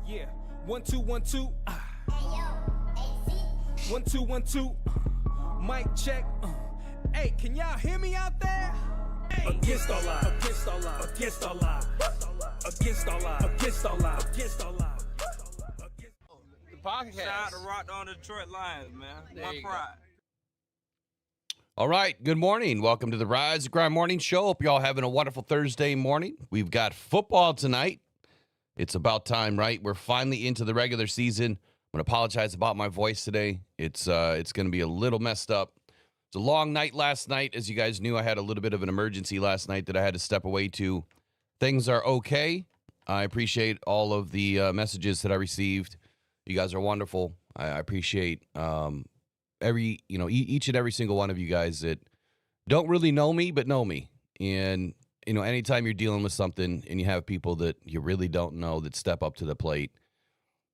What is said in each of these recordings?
Yeah, 1 2 1 2. One two one two. Mic check. Hey, can y'all hear me out there? Hey. Against all odds. Against all odds. Against all odds. Against all odds. Against all odds. Against all odds. The podcast. Shout out to Rockhound Detroit Lions, man. One pride. All right, good morning. Welcome to the Rise and Grind Morning Show. Hope y'all having a wonderful Thursday morning. We've got football tonight. It's about time, right? We're finally into the regular season. I'm going to apologize about my voice today. It's going to be a little messed up. It's a long night last night. As you guys knew, I had a little bit of an emergency last night that I had to step away to. Things are okay. I appreciate all of the messages that I received. You guys are wonderful. I appreciate each and every single one of you guys that don't really know me, but know me. And, anytime you're dealing with something and you have people that you really don't know that step up to the plate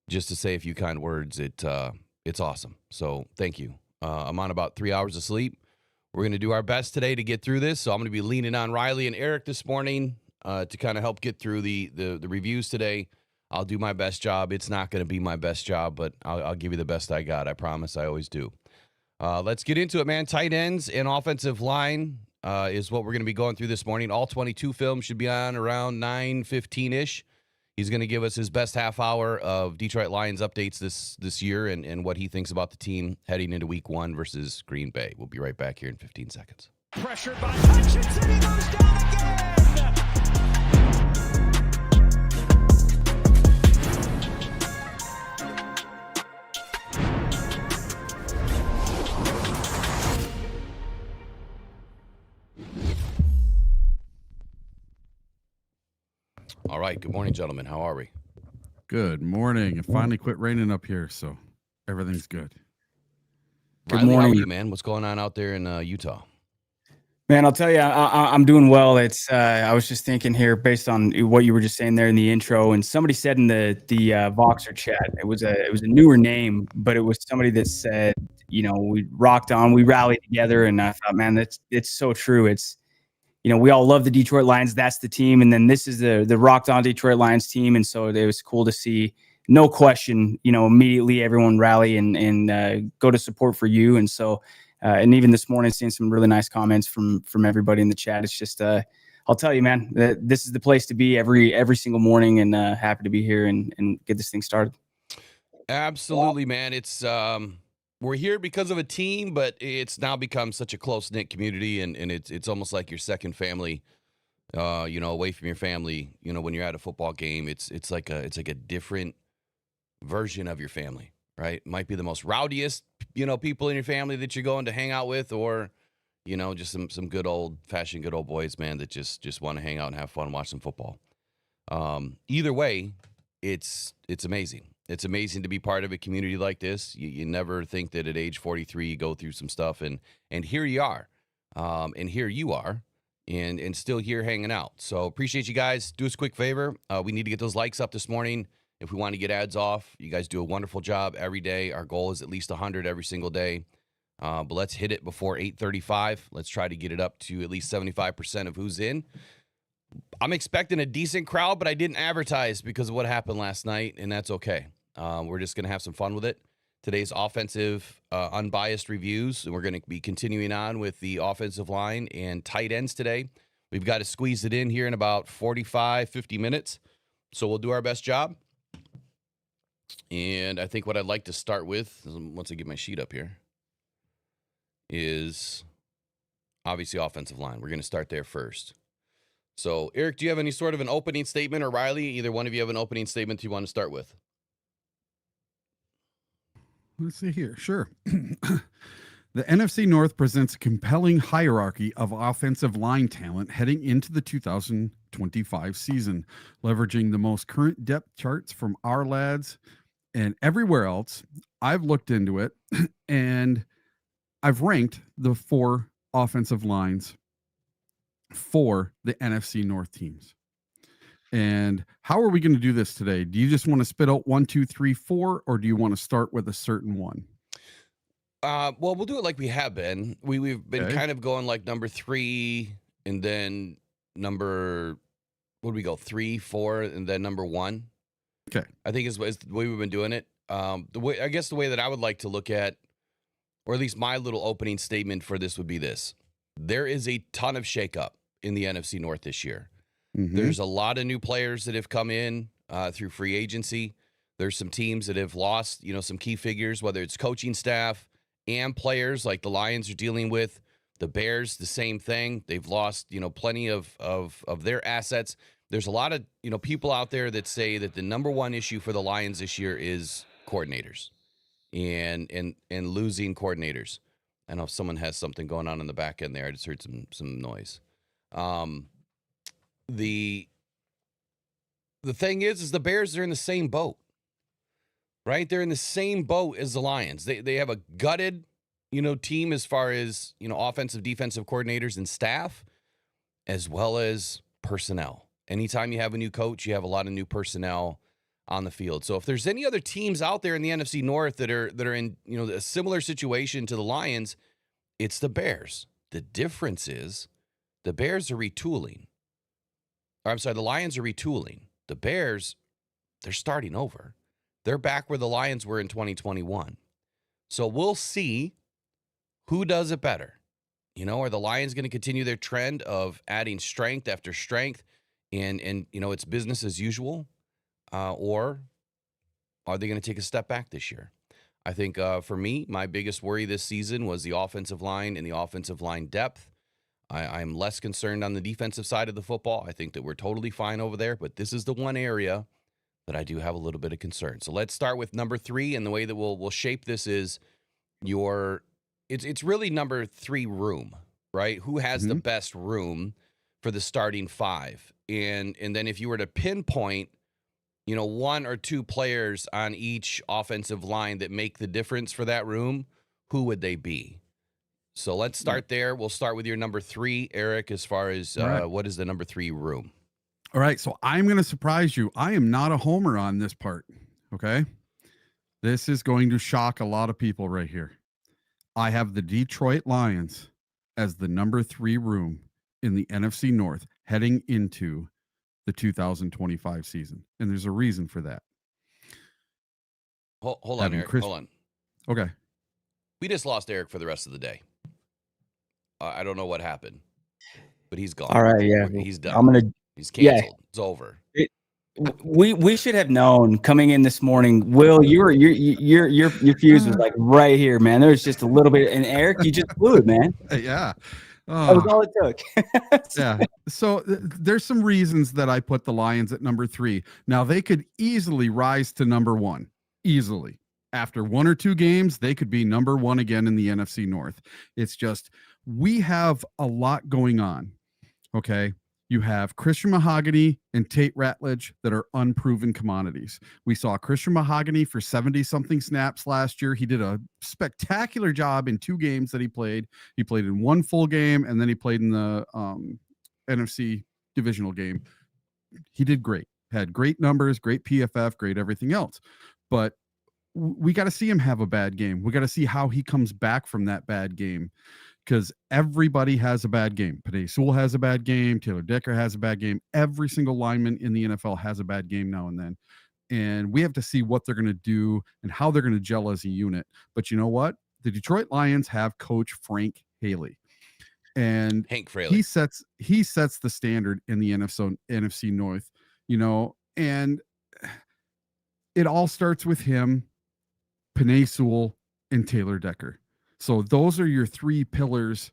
just to say a few kind words, it's awesome. So thank you. I'm on about 3 hours of sleep. We're going to do our best today to get through this. So I'm going to be leaning on Riley and Eric this morning to kind of help get through the reviews today. I'll do my best job. It's not going to be my best job, but I'll give you the best I got. I promise. I always do. Let's get into it, man. Tight ends and offensive line is what we're going to be going through this morning. All 22 films should be on around 9:15-ish. He's going to give us his best half hour of Detroit Lions updates this year and what he thinks about the team heading into week 1 versus Green Bay. We'll be right back here in 15 seconds. Pressured by Hutchinson, he goes down again. All right. Good morning, gentlemen. How are we? Good morning. It finally quit raining up here, so everything's good. Good Riley, morning, how are you, man. What's going on out there in Utah? Man, I'll tell you, I'm doing well. It's I was just thinking here, based on what you were just saying there in the intro, and somebody said in the Voxer chat, it was a newer name, but it was somebody that said, we rocked on, we rallied together, and I thought, man, it's so true. It's we all love the Detroit Lions. That's the team. And then this is the Rocked On Detroit Lions team. And so it was cool to see, no question, immediately everyone rally and go to support for you. And so, and even this morning, seeing some really nice comments from everybody in the chat. It's just, I'll tell you, man, that this is the place to be every single morning, and happy to be here and get this thing started. Absolutely, man. It's, we're here because of a team, but it's now become such a close-knit community, and it's almost like your second family, away from your family. When you're at a football game, it's like a different version of your family, right? Might be the most rowdiest, people in your family that you're going to hang out with, or, just some good old-fashioned good old boys, man, that just want to hang out and have fun and watch some football. Either way, it's amazing. It's amazing to be part of a community like this. You never think that at age 43 you go through some stuff, and here you are, and here you are, and still here hanging out. So appreciate you guys. Do us a quick favor. We need to get those likes up this morning if we want to get ads off. You guys do a wonderful job every day. Our goal is at least 100 every single day, but let's hit it before 8:35. Let's try to get it up to at least 75% of who's in. I'm expecting a decent crowd, but I didn't advertise because of what happened last night, and that's okay. We're just going to have some fun with it. Today's offensive, unbiased reviews, and we're going to be continuing on with the offensive line and tight ends today. We've got to squeeze it in here in about 45, 50 minutes, so we'll do our best job. And I think what I'd like to start with, once I get my sheet up here, is obviously offensive line. We're going to start there first. So, Eric, do you have any sort of an opening statement, or Riley, either one of you have an opening statement you want to start with? Let's see here. Sure. The NFC North presents a compelling hierarchy of offensive line talent heading into the 2025 season, leveraging the most current depth charts from our lads and everywhere else. I've looked into it, and I've ranked the 4 offensive lines for the NFC North teams. And how are we going to do this today? Do you just want to spit out 1, 2, 3, 4, or do you want to start with a certain one? Well, we'll do it like we have been. We've been kind of going like number 3, and then number, what do we go, 3, 4, and then number 1. Okay. I think is the way we've been doing it. The way that I would like to look at, or at least my little opening statement for this would be this: there is a ton of shakeup in the NFC North this year. Mhm. There's a lot of new players that have come in through free agency. There's some teams that have lost, some key figures, whether it's coaching staff and players like the Lions are dealing with. The Bears, the same thing. They've lost, plenty of their assets. There's a lot of, people out there that say that the number one issue for the Lions this year is coordinators and losing coordinators. I know if someone has something going on in the back end there. I just heard some noise. The thing is the Bears are in the same boat, right? They're in the same boat as the Lions. They have a gutted, team as far as, offensive, defensive coordinators and staff, as well as personnel. Anytime you have a new coach, you have a lot of new personnel on the field. So if there's any other teams out there in the NFC North that are in, a similar situation to the Lions, it's the Bears. The difference is the Bears are retooling. Or, I'm sorry, the Lions are retooling. The Bears, they're starting over. They're back where the Lions were in 2021. So we'll see who does it better. Are the Lions going to continue their trend of adding strength after strength and it's business as usual? Or are they going to take a step back this year? I think for me, my biggest worry this season was the offensive line and the offensive line depth. I'm less concerned on the defensive side of the football. I think that we're totally fine over there, but this is the one area that I do have a little bit of concern. So let's start with number 3, and the way that we'll shape this is it's really number 3 room, right? Who has the best room for the starting 5? And then if you were to pinpoint, 1 or 2 players on each offensive line that make the difference for that room, who would they be? So let's start there. We'll start with your number 3, Eric, as far as what is the number 3 room? All right. So I'm going to surprise you. I am not a homer on this part. Okay. This is going to shock a lot of people right here. I have the Detroit Lions as the number 3 room in the NFC North heading into the 2025 season. And there's a reason for that. Hold on, Eric. Hold on. Okay. We just lost Eric for the rest of the day. I don't know what happened, but he's gone. All right, yeah. He's done. He's canceled. Yeah. It's over. We should have known coming in this morning. Will, your fuse was like right here, man. There was just a little bit, and Eric, you just blew it, man. Yeah. That was all it took. Yeah. So there's some reasons that I put the Lions at number 3. Now they could easily rise to number 1. Easily. After 1 or 2 games, they could be number 1 again in the NFC North. It's just, we have a lot going on. Okay. You have Christian Mahogany and Tate Ratledge that are unproven commodities. We saw Christian Mahogany for 70-something snaps last year. He did a spectacular job in 2 games that he played. He played in 1 full game, and then he played in the NFC divisional game. He did great. Had great numbers, great PFF, great everything else. But we got to see him have a bad game. We got to see how he comes back from that bad game, because everybody has a bad game. Penei Sewell has a bad game. Taylor Decker has a bad game. Every single lineman in the NFL has a bad game now and then. And we have to see what they're going to do and how they're going to gel as a unit. But you know what? The Detroit Lions have Coach Frank Haley. And Hank Fraley. He sets the standard in the NFC North, and it all starts with him, Penei Sewell, and Taylor Decker. So those are your 3 pillars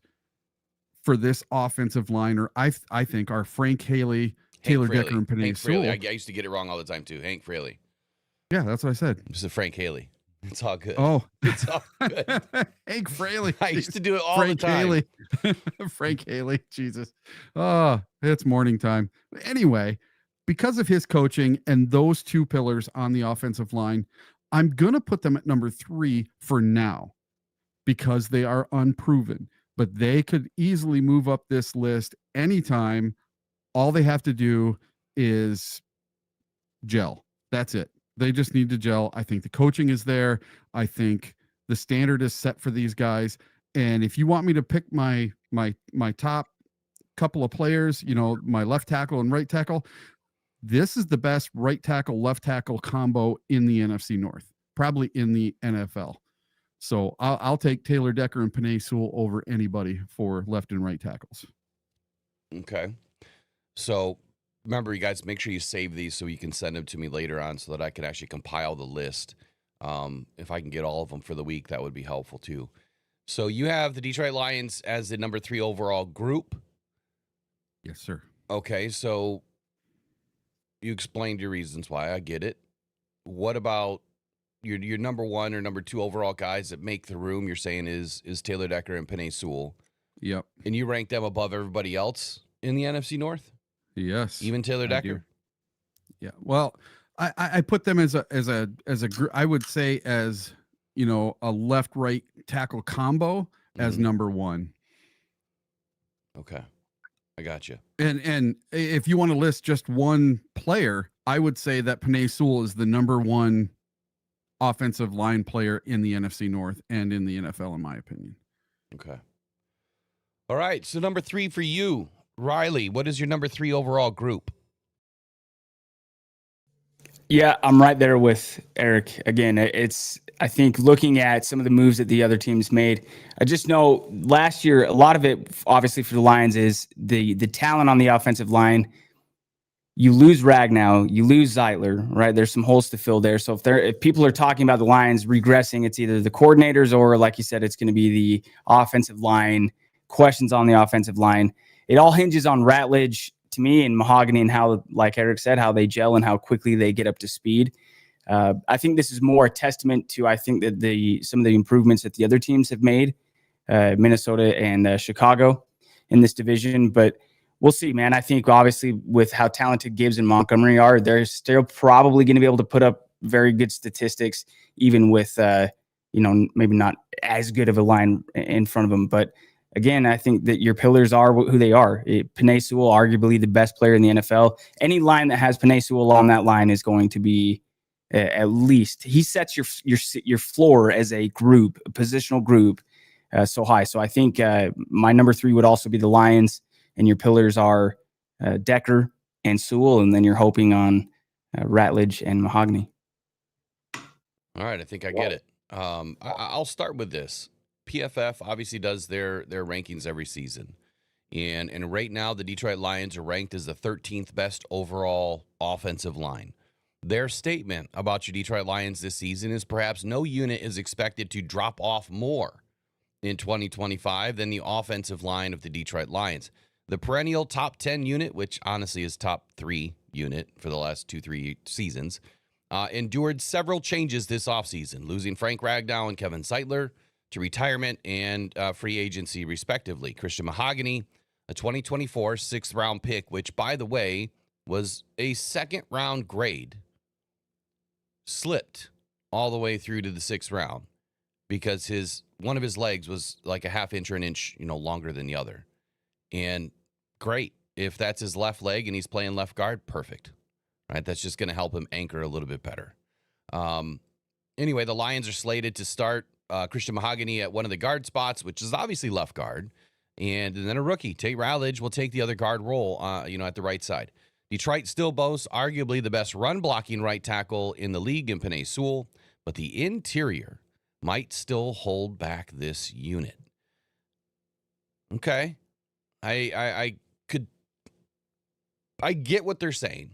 for this offensive line, or I think are Frank Haley, Taylor Decker, and Penei Sewell. I used to get it wrong all the time too. Hank Fraley. Yeah, that's what I said. This is Frank Haley. It's all good. Oh, it's all good. Hank Fraley. I used to do it all Frank the time. Haley. Frank Haley. Jesus. Oh, it's morning time. Anyway, because of his coaching and those 2 pillars on the offensive line, I'm going to put them at number 3 for now, because they are unproven, but they could easily move up this list anytime. All they have to do is gel. That's it. They just need to gel. I think the coaching is there. I think the standard is set for these guys. And if you want me to pick my top couple of players, my left tackle and right tackle, This is the best right tackle, left tackle combo in the NFC North, probably in the NFL. So I'll take Taylor Decker and Penei Sewell over anybody for left and right tackles. Okay. So remember, you guys, make sure you save these so you can send them to me later on so that I can actually compile the list. If I can get all of them for the week, that would be helpful too. So you have the Detroit Lions as the number 3 overall group. Yes, sir. Okay, so you explained your reasons why. I get it. What about your number 1 or number 2 overall guys that make the room? You're saying is Taylor Decker and Penei Sewell. Yep. And you rank them above everybody else in the NFC North? Yes. Even Taylor Decker? Yeah. Well, I put them as a group. I would say as, you know, a left right tackle combo as number 1. Okay. I got you. And if you want to list just one player, I would say that Penei Sewell is the number 1 offensive line player in the NFC North and in the NFL, in my opinion. Okay. All right. So number 3 for you, Riley. What is your number 3 overall group? Yeah, I'm right there with Eric. Again, I think looking at some of the moves that the other teams made, I just know last year, a lot of it, obviously for the Lions, is the talent on the offensive line. You lose Ragnow, you lose Zeitler, right? There's some holes to fill there. So if people are talking about the Lions regressing, it's either the coordinators or, like you said, it's going to be the offensive line, questions on the offensive line. It all hinges on Ratledge, to me, and Mahogany, and how, like Eric said, how they gel and how quickly they get up to speed. I think this is more a testament to, I think, that some of the improvements that the other teams have made, Minnesota and Chicago in this division. But we'll see, man. I think obviously with how talented Gibbs and Montgomery are, they're still probably going to be able to put up very good statistics, even with, maybe not as good of a line in front of them. But again, I think that your pillars are who they are. Penei Sewell, arguably the best player in the NFL. Any line that has Penei Sewell on that line is going to be at least, he sets your floor as a group, a positional group, so high. So I think my number 3 would also be the Lions, and your pillars are Decker and Sewell, and then you're hoping on Ratledge and Mahogany. All right, I think I get it. I'll start with this. PFF obviously does their rankings every season. And right now, the Detroit Lions are ranked as the 13th best overall offensive line. Their statement about your Detroit Lions this season is perhaps no unit is expected to drop off more in 2025 than the offensive line of the Detroit Lions. The perennial top 10 unit, which honestly is top 3 unit for the last 2-3 seasons, endured several changes this offseason, losing Frank Ragnow and Kevin Zeitler to retirement and free agency, respectively. Christian Mahogany, a 2024 6th-round pick, which, by the way, was a second-round grade, slipped all the way through to the 6th round because one of his legs was like a half inch or an inch, longer than the other. And great. If that's his left leg and he's playing left guard, perfect. Right? That's just going to help him anchor a little bit better. Anyway, the Lions are slated to start Christian Mahogany at one of the guard spots, which is obviously left guard. And then a rookie, Tate Ratledge, will take the other guard role, at the right side. Detroit still boasts arguably the best run-blocking right tackle in the league in Penei Sewell, but the interior might still hold back this unit. Okay. I get what they're saying.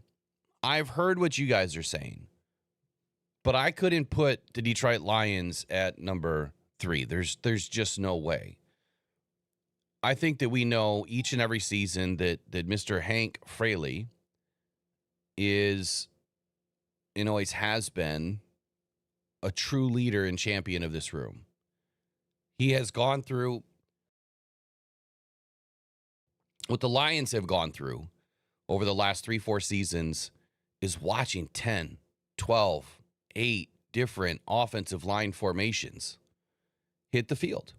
I've heard what you guys are saying. But I couldn't put the Detroit Lions at number 3. There's just no way. I think that we know each and every season that Mr. Hank Fraley is, and always has been, a true leader and champion of this room. He has gone through what the Lions have gone through over the last 3-4 seasons is watching 10, 12, 8 different offensive line formations hit the field.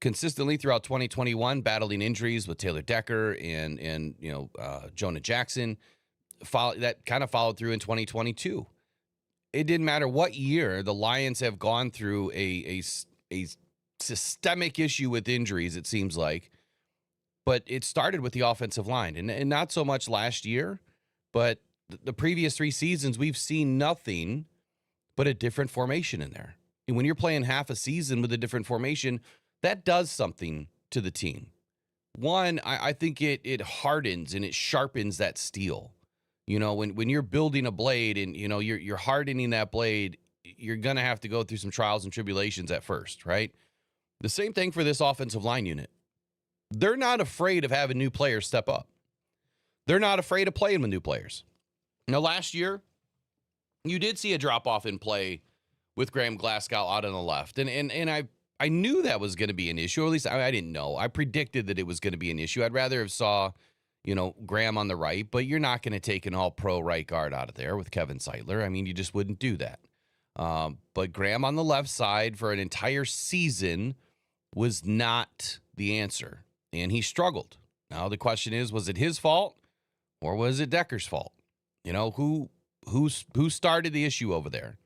Consistently throughout 2021, battling injuries with Taylor Decker and Jonah Jackson. That kind of followed through in 2022. It didn't matter what year the Lions have gone through a systemic issue with injuries, it seems like. But it started with the offensive line. And not so much last year, but the previous 3 seasons, we've seen nothing but a different formation in there. And when you're playing half a season with a different formation, that does something to the team. One, I think it hardens and it sharpens that steel. You know, when you're building a blade and, you know, you're hardening that blade, you're going to have to go through some trials and tribulations at first, right? The same thing for this offensive line unit. They're not afraid of having new players step up. They're not afraid of playing with new players. Now, last year, you did see a drop-off in play with Graham Glasgow out on the left. And I knew that was going to be an issue, or at least I didn't know. I predicted that it was going to be an issue. I'd rather have saw, you know, Graham on the right, but you're not going to take an all-pro right guard out of there with Kevin Seidler. I mean, you just wouldn't do that. But Graham on the left side for an entire season was not the answer, and he struggled. Now, the question is, was it his fault or was it Decker's fault? You know, who started the issue over there?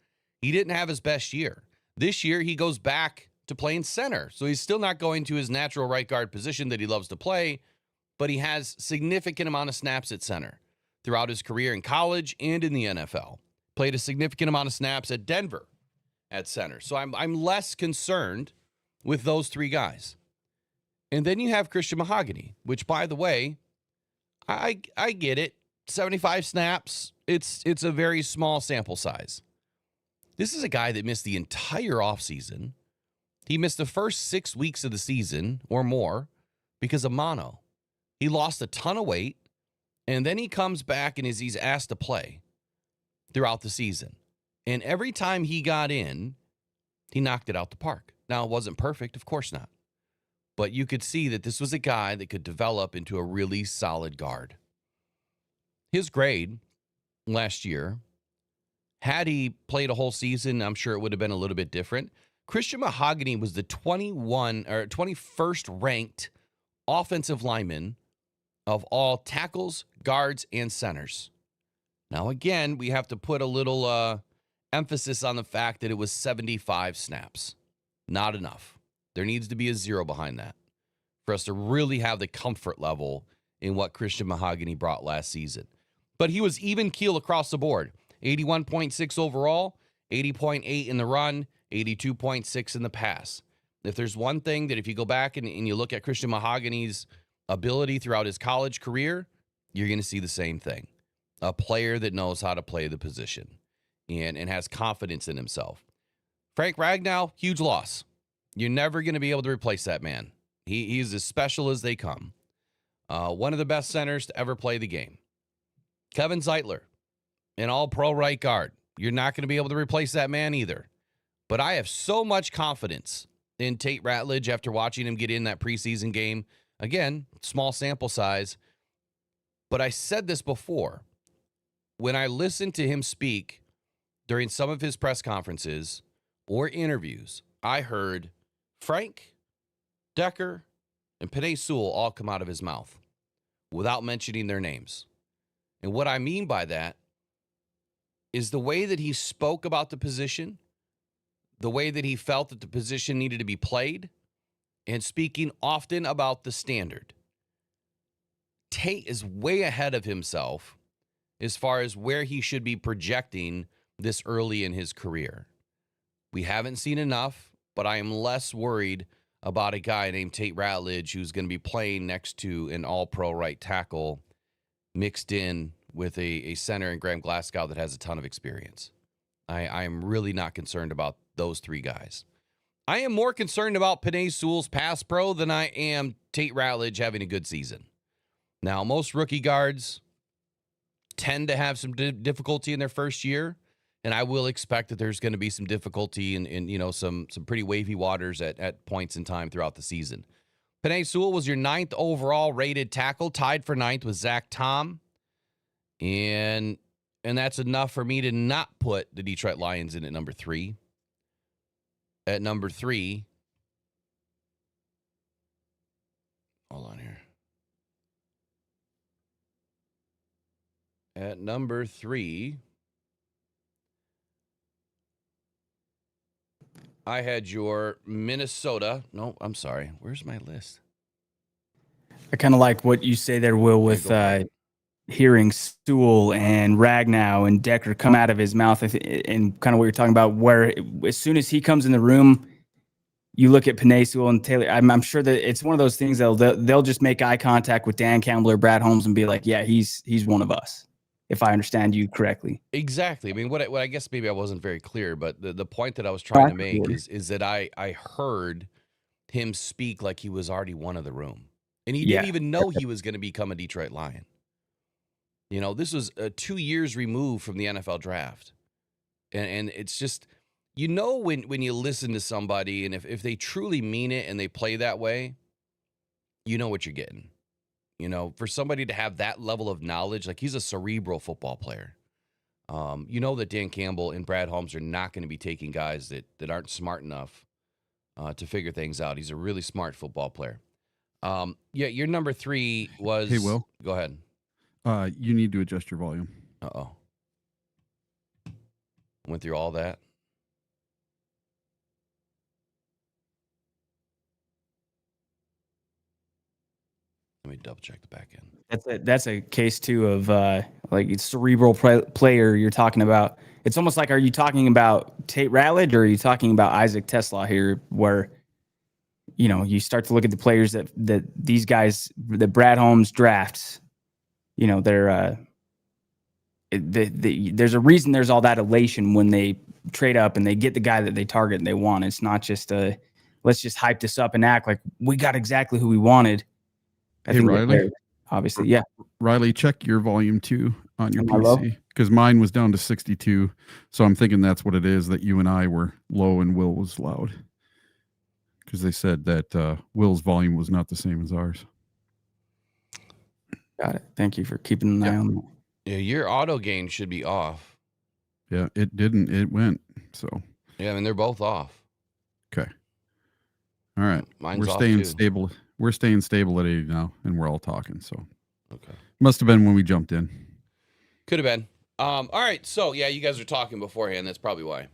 He didn't have his best year. This year, he goes back to playing center. So he's still not going to his natural right guard position that he loves to play, but he has significant amount of snaps at center throughout his career in college and in the NFL. Played a significant amount of snaps at Denver at center. So I'm less concerned with those 3 guys. And then you have Christian Mahogany, which, by the way, I get it. 75 snaps, it's a very small sample size. This is a guy that missed the entire offseason. He missed the first 6 weeks of the season or more because of mono. He lost a ton of weight, and then he comes back and he's asked to play throughout the season. And every time he got in, he knocked it out the park. Now, it wasn't perfect, of course not. But you could see that this was a guy that could develop into a really solid guard. His grade last year, had he played a whole season, I'm sure it would have been a little bit different. Christian Mahogany was the 21st ranked offensive lineman of all tackles, guards, and centers. Now, again, we have to put a little emphasis on the fact that it was 75 snaps. Not enough. There needs to be a 0 behind that for us to really have the comfort level in what Christian Mahogany brought last season. But he was even keel across the board. 81.6 overall, 80.8 in the run, 82.6 in the pass. If there's one thing that if you go back and you look at Christian Mahogany's ability throughout his college career, you're going to see the same thing. A player that knows how to play the position and has confidence in himself. Frank Ragnow, huge loss. You're never going to be able to replace that man. He's as special as they come. One of the best centers to ever play the game. Kevin Zeitler, an all-pro right guard. You're not going to be able to replace that man either. But I have so much confidence in Tate Ratledge after watching him get in that preseason game. Again, small sample size. But I said this before. When I listened to him speak during some of his press conferences or interviews, I heard Frank, Decker, and Penei Sewell all come out of his mouth without mentioning their names. And what I mean by that is the way that he spoke about the position, the way that he felt that the position needed to be played, and speaking often about the standard. Tate is way ahead of himself as far as where he should be projecting this early in his career. We haven't seen enough, but I am less worried about a guy named Tate Ratledge who's going to be playing next to an all-pro right tackle mixed in with a center in Graham Glasgow that has a ton of experience. I am really not concerned about those 3 guys. I am more concerned about Penei Sewell's pass pro than I am Tate Ratledge having a good season. Now, most rookie guards tend to have some difficulty in their first year, and I will expect that there's going to be some difficulty in you know, some pretty wavy waters at points in time throughout the season. Penei Sewell was your 9th overall rated tackle, tied for 9th with Zach Tom. And that's enough for me to not put the Detroit Lions in at number 3. At number 3, hold on here. At number 3, I had your Minnesota. No, I'm sorry. Where's my list? I kind of like what you say there, Will, with hearing Sewell and Ragnow and Decker come out of his mouth, and kind of what you're talking about, where as soon as he comes in the room, you look at Penei Sewell and Taylor. I'm sure that it's one of those things they'll just make eye contact with Dan Campbell or Brad Holmes and be like, yeah, he's one of us, if I understand you correctly. Exactly. I mean, what I guess maybe I wasn't very clear, but the point that I was trying to make is that I heard him speak like he was already one of the room, and he didn't even know he was going to become a Detroit Lion. You know, this was 2 years removed from the NFL draft, and it's just, you know, when you listen to somebody and if they truly mean it and they play that way, you know what you're getting. You know, for somebody to have that level of knowledge, like he's a cerebral football player. You know that Dan Campbell and Brad Holmes are not going to be taking guys that aren't smart enough to figure things out. He's a really smart football player. Yeah, your number 3 was... Hey, Will. Go ahead. You need to adjust your volume. Uh-oh. Went through all that. Let me double check the back end. That's a case too of like it's cerebral player you're talking about. It's almost like, are you talking about Tate Ratledge or are you talking about Isaac Tesla here, where, you know, you start to look at the players that these guys, that Brad Holmes drafts, you know, there's a reason there's all that elation when they trade up and they get the guy that they target and they want. It's not just let's just hype this up and act like we got exactly who we wanted. Hey, Riley. Obviously, yeah. Riley, check your volume too on your PC, because mine was down to 62. So I'm thinking that's what it is, that you and I were low and Will was loud. Because they said that Will's volume was not the same as ours. Got it. Thank you for keeping an eye on that. Yeah, your auto gain should be off. Yeah, it didn't. It went. So. Yeah, I mean, they're both off. Okay. All right. Mine's we're off staying too. stable. We're staying stable at 80 now, and we're all talking. So. Okay. Must have been when we jumped in. Could have been. All right. So, yeah, you guys are talking beforehand. That's probably why.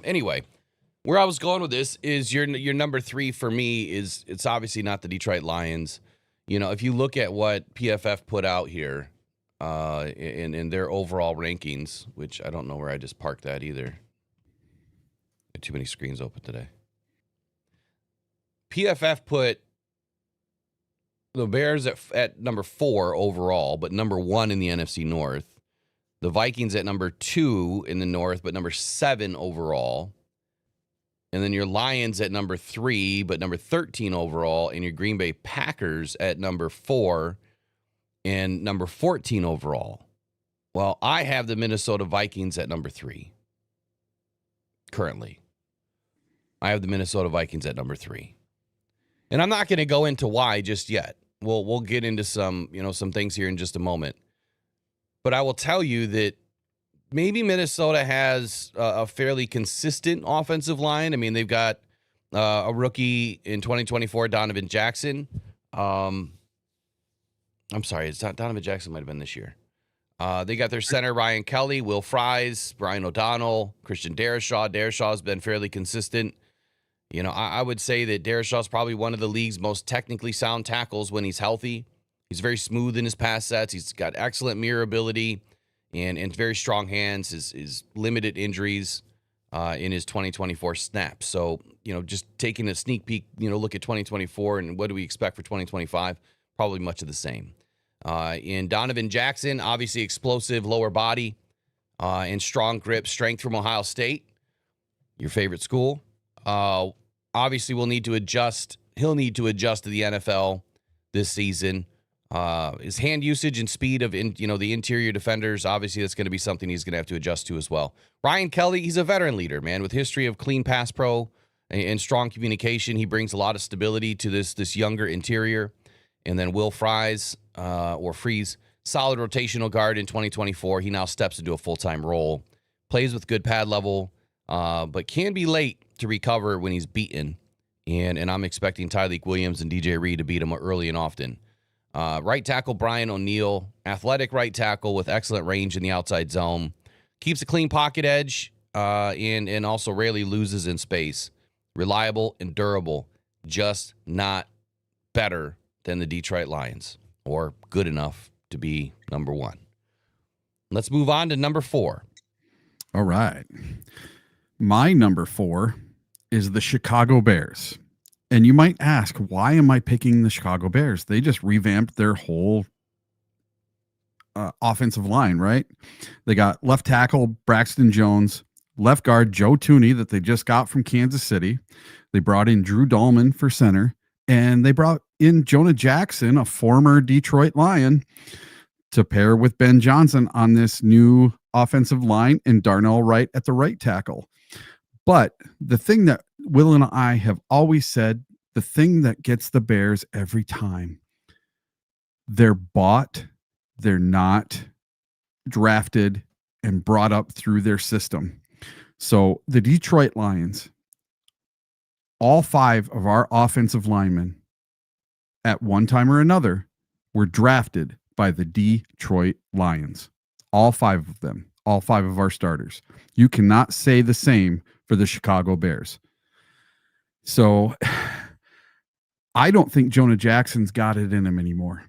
Anyway, where I was going with this is your number 3 for me is, it's obviously not the Detroit Lions. You know, if you look at what PFF put out here in their overall rankings, which I don't know where I just parked that either. Got too many screens open today. PFF put the Bears at number 4 overall, but number 1 in the NFC North. The Vikings at number 2 in the North, but number 7 overall. And then your Lions at number 3, but number 13 overall. And your Green Bay Packers at number 4 and number 14 overall. Well, I have the Minnesota Vikings at number 3. Currently. I have the Minnesota Vikings at number 3. And I'm not going to go into why just yet. We'll get into some things here in just a moment. But I will tell you that maybe Minnesota has a fairly consistent offensive line. I mean, they've got a rookie in 2024, Donovan Jackson. I'm sorry, it's not Donovan Jackson, might have been this year. They got their center, Ryan Kelly, Will Fries, Brian O'Donnell, Christian Darrisaw. Darrishaw's been fairly consistent. You know, I would say that Darrishaw's probably one of the league's most technically sound tackles when he's healthy. He's very smooth in his pass sets. He's got excellent mirror ability and very strong hands. His limited injuries in his 2024 snaps. So, you know, just taking a sneak peek, look at 2024 and what do we expect for 2025? Probably much of the same. In Donovan Jackson, obviously explosive lower body and strong grip, strength from Ohio State, your favorite school. Obviously, we'll need to adjust. He'll need to adjust to the NFL this season. His hand usage and speed of the interior defenders, obviously that's going to be something he's going to have to adjust to as well. Ryan Kelly, he's a veteran leader, man, with history of clean pass pro and strong communication. He brings a lot of stability to this younger interior. And then Will Fries, or Freeze, solid rotational guard in 2024. He now steps into a full-time role. Plays with good pad level, but can be late to recover when he's beaten. And I'm expecting Tyleik Williams and DJ Reed to beat him early and often. Right tackle Brian O'Neill, athletic right tackle with excellent range in the outside zone. Keeps a clean pocket edge and also rarely loses in space. Reliable and durable, just not better than the Detroit Lions. or good enough to be number one. Let's move on to number 4. All right. My number 4 is the Chicago Bears. And you might ask, why am I picking the Chicago Bears? They just revamped their whole offensive line, right? They got left tackle Braxton Jones, left guard Joe Tooney that they just got from Kansas City. They brought in Drew Dahlman for center, and they brought in Jonah Jackson, a former Detroit Lion, to pair with Ben Johnson on this new offensive line, and Darnell Wright at the right tackle. But the thing that Will and I have always said, the thing that gets the Bears every time, they're bought, they're not drafted and brought up through their system. So the Detroit Lions, all 5 of our offensive linemen at one time or another were drafted by the Detroit Lions. All 5 of them, all 5 of our starters. You cannot say the same for the Chicago Bears. So I don't think Jonah Jackson's got it in him anymore.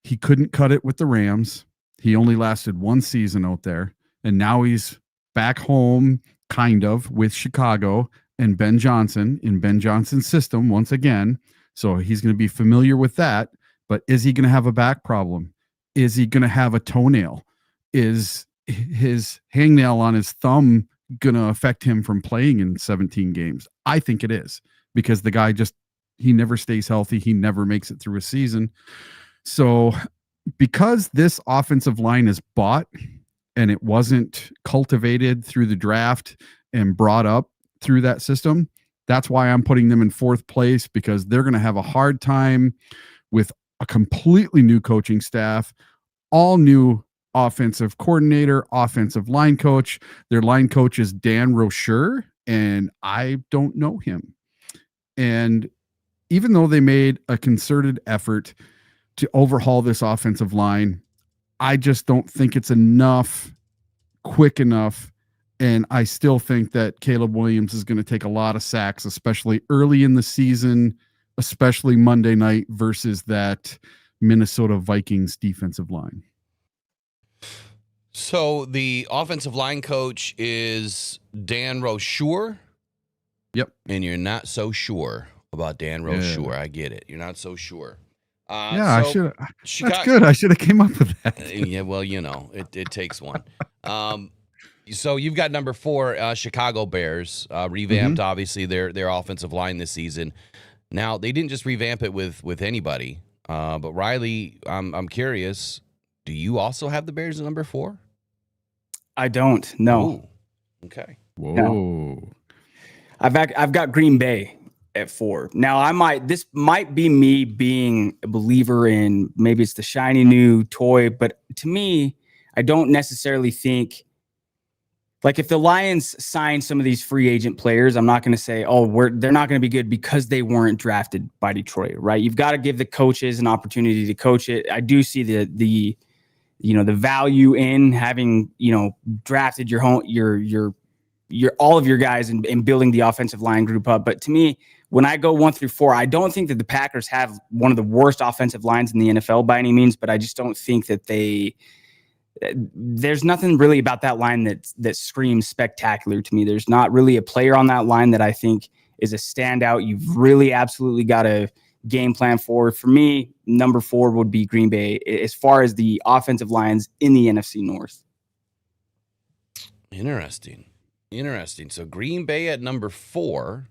He couldn't cut it with the Rams. He only lasted 1 season out there. And now he's back home, kind of, with Chicago and Ben Johnson in Ben Johnson's system once again. So he's going to be familiar with that. But is he going to have a back problem? Is he going to have a toenail? Is his hangnail on his thumb going to affect him from playing in 17 games? I think it is, because the guy he never stays healthy. He never makes it through a season. So because this offensive line is bought and it wasn't cultivated through the draft and brought up through that system, that's why I'm putting them in 4th place, because they're going to have a hard time with a completely new coaching staff, all new offensive coordinator, offensive line coach. Their line coach is Dan Rocher, and I don't know him. And even though they made a concerted effort to overhaul this offensive line, I just don't think it's quick enough. And I still think that Caleb Williams is going to take a lot of sacks, especially early in the season, especially Monday night versus that Minnesota Vikings defensive line. So the offensive line coach is Dan Rocher. Yep. And you're not so sure about Dan Rocher. Yeah. I get it. You're not so sure. I should. Chicago, that's good. I should have came up with that. Yeah, well, it takes one. So you've got number 4, Chicago Bears, revamped obviously their offensive line this season. Now they didn't just revamp it with anybody, but Riley, I'm curious. Do you also have the Bears at number 4? I don't. No. Ooh, okay. Whoa. No. I've got Green Bay at 4. Now this might be me being a believer in, maybe it's the shiny new toy, but to me, I don't necessarily think, like, if the Lions sign some of these free agent players, I'm not going to say, they're not going to be good because they weren't drafted by Detroit, right? You've got to give the coaches an opportunity to coach it. I do see the value in having, drafted your all of your guys and building the offensive line group up. But to me, when I go 1 through 4, I don't think that the Packers have one of the worst offensive lines in the NFL by any means, but I just don't think that there's nothing really about that line that screams spectacular to me. There's not really a player on that line that I think is a standout. You've really absolutely got to game plan for. For me, number 4 would be Green Bay as far as the offensive lines in the NFC North. Interesting. So Green Bay at number 4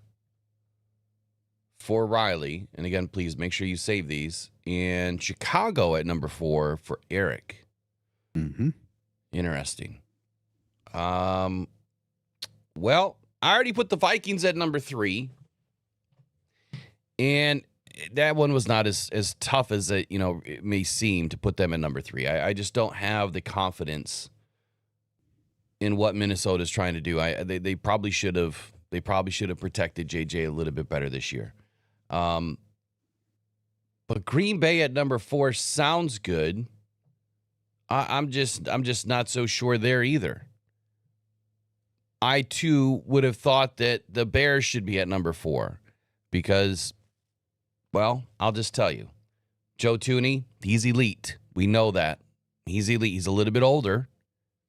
for Riley. And again, please make sure you save these. And Chicago at number 4 for Eric. Mm-hmm. Interesting. Well, I already put the Vikings at number 3. And that one was not as tough as it may seem to put them at number 3. I just don't have the confidence in what Minnesota is trying to do. They probably should have protected JJ a little bit better this year. But Green Bay at number 4 sounds good. I'm just not so sure there either. I too would have thought that the Bears should be at number 4 because, well, I'll just tell you, Joe Thuney, he's elite. We know that. He's elite. He's a little bit older,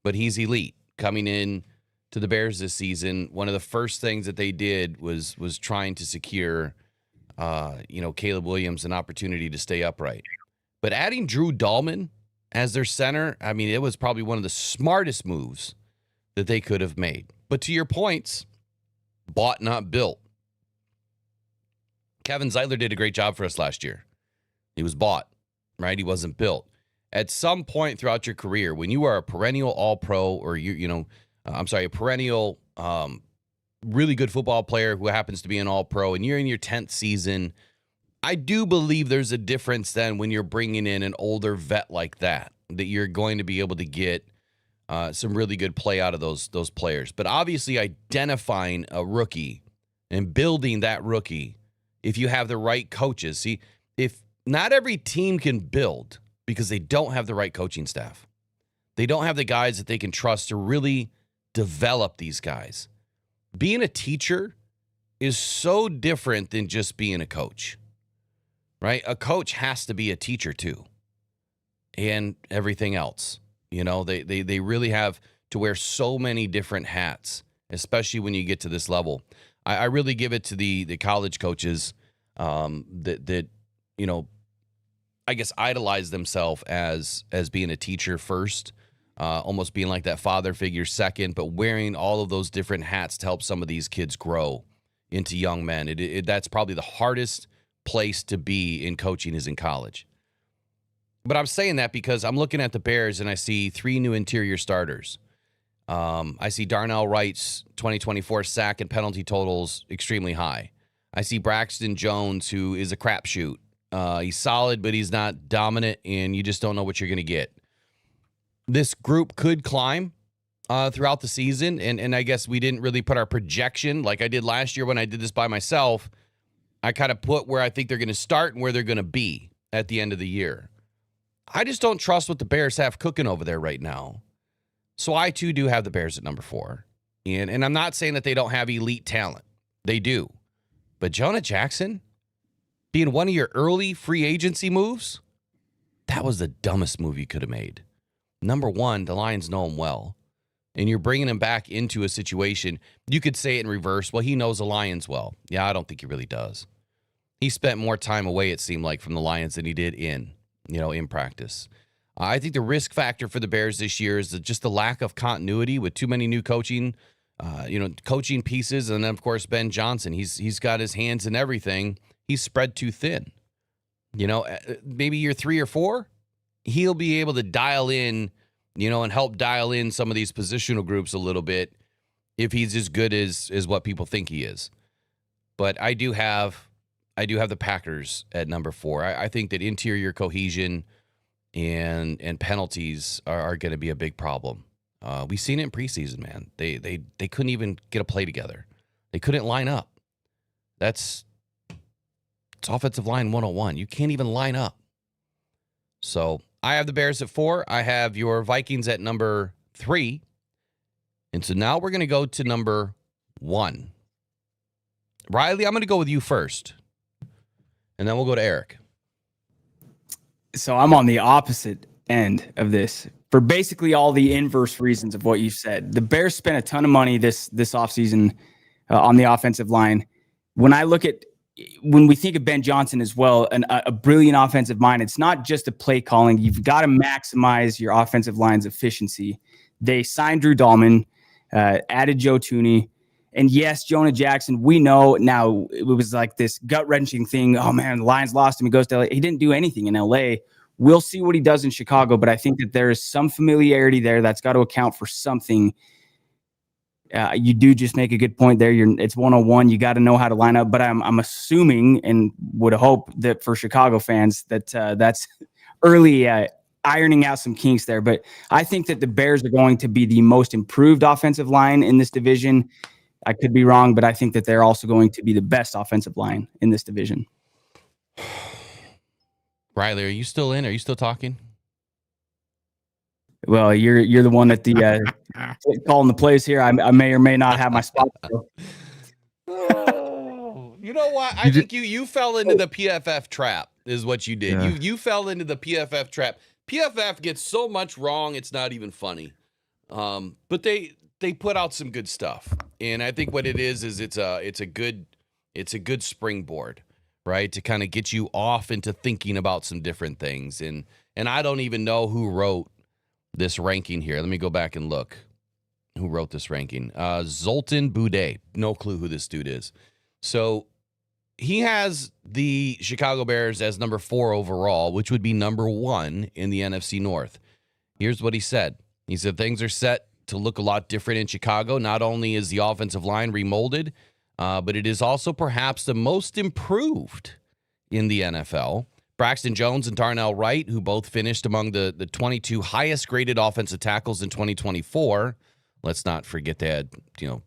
but he's elite. Coming in to the Bears this season, one of the first things that they did was trying to secure, Caleb Williams an opportunity to stay upright. But adding Drew Dahlman as their center, I mean, it was probably one of the smartest moves that they could have made. But to your points, bought, not built. Kevin Zeitler did a great job for us last year. He was bought, right? He wasn't built. At some point throughout your career, when you are a perennial All-Pro or a perennial really good football player who happens to be an All-Pro and you're in your 10th season, I do believe there's a difference then when you're bringing in an older vet like that you're going to be able to get some really good play out of those players. But obviously identifying a rookie and building that rookie, if you have the right coaches. See, if not every team can build because they don't have the right coaching staff. They don't have the guys that they can trust to really develop these guys. Being a teacher is so different than just being a coach, right? A coach has to be a teacher too, and everything else. They really have to wear so many different hats, especially when you get to this level. I really give it to the college coaches that I guess idolize themselves as being a teacher first, almost being like that father figure second, but wearing all of those different hats to help some of these kids grow into young men. That's probably the hardest place to be in coaching is in college. But I'm saying that because I'm looking at the Bears and I see 3 new interior starters. I see Darnell Wright's 2024 sack and penalty totals extremely high. I see Braxton Jones, who is a crapshoot. He's solid, but he's not dominant, and you just don't know what you're going to get. This group could climb throughout the season, and I guess we didn't really put our projection like I did last year when I did this by myself. I kind of put where I think they're going to start and where they're going to be at the end of the year. I just don't trust what the Bears have cooking over there right now. So I, too, do have the Bears at number 4. And I'm not saying that they don't have elite talent. They do. But Jonah Jackson being one of your early free agency moves, that was the dumbest move you could have made. Number one, the Lions know him well. And you're bringing him back into a situation. You could say it in reverse. Well, he knows the Lions well. Yeah, I don't think he really does. He spent more time away, it seemed like, from the Lions than he did in practice. I think the risk factor for the Bears this year is just the lack of continuity with too many new coaching pieces. And then, of course, Ben Johnson. He's got his hands in everything. He's spread too thin. Maybe year 3 or 4, he'll be able to dial in, and help dial in some of these positional groups a little bit if he's as good as what people think he is. But I do have the Packers at number 4. I think that interior cohesion and penalties are going to be a big problem. We've seen it in preseason, man. They couldn't even get a play together. They couldn't line up. It's offensive line 101. You can't even line up. So I have the Bears at 4. I have your Vikings at number 3. And so now we're going to go to number 1. Riley, I'm going to go with you first. And then we'll go to Eric. So I'm on the opposite end of this for basically all the inverse reasons of what you said. The Bears spent a ton of money this offseason on the offensive line. When we think of Ben Johnson as well, a brilliant offensive mind, it's not just a play calling. You've got to maximize your offensive line's efficiency. They signed Drew Dahlman, added Joe Thuney. And yes, Jonah Jackson, we know now it was like this gut-wrenching thing. Oh, man, the Lions lost him. He goes to LA. He didn't do anything in LA. We'll see what he does in Chicago, but I think that there is some familiarity there that's got to account for something. You do just make a good point there. It's 101. You got to know how to line up. But I'm assuming and would hope that for Chicago fans that that's early ironing out some kinks there. But I think that the Bears are going to be the most improved offensive line in this division. I could be wrong, but I think that they're also going to be the best offensive line in this division. Riley, are you still in? Are you still talking? Well, you're the one that calling the plays here. I may or may not have my spot. Oh, you know what? I think you fell into the PFF trap. is what you did. Yeah. You fell into the PFF trap. PFF gets so much wrong, it's not even funny. But they put out some good stuff, and I think what it is it's a good springboard, right, to kind of get you off into thinking about some different things. And I don't even know who wrote this ranking here. Let me go back and look. Who wrote this ranking? Zoltan Boudet. No clue who this dude is. So he has the Chicago Bears as number 4 overall, which would be number 1 in the NFC North. Here's what he said. He said things are set to look a lot different in Chicago. Not only is the offensive line remolded, but it is also perhaps the most improved in the NFL. Braxton Jones and Darnell Wright, who both finished among the 22 highest graded offensive tackles in 2024. Let's not forget they had,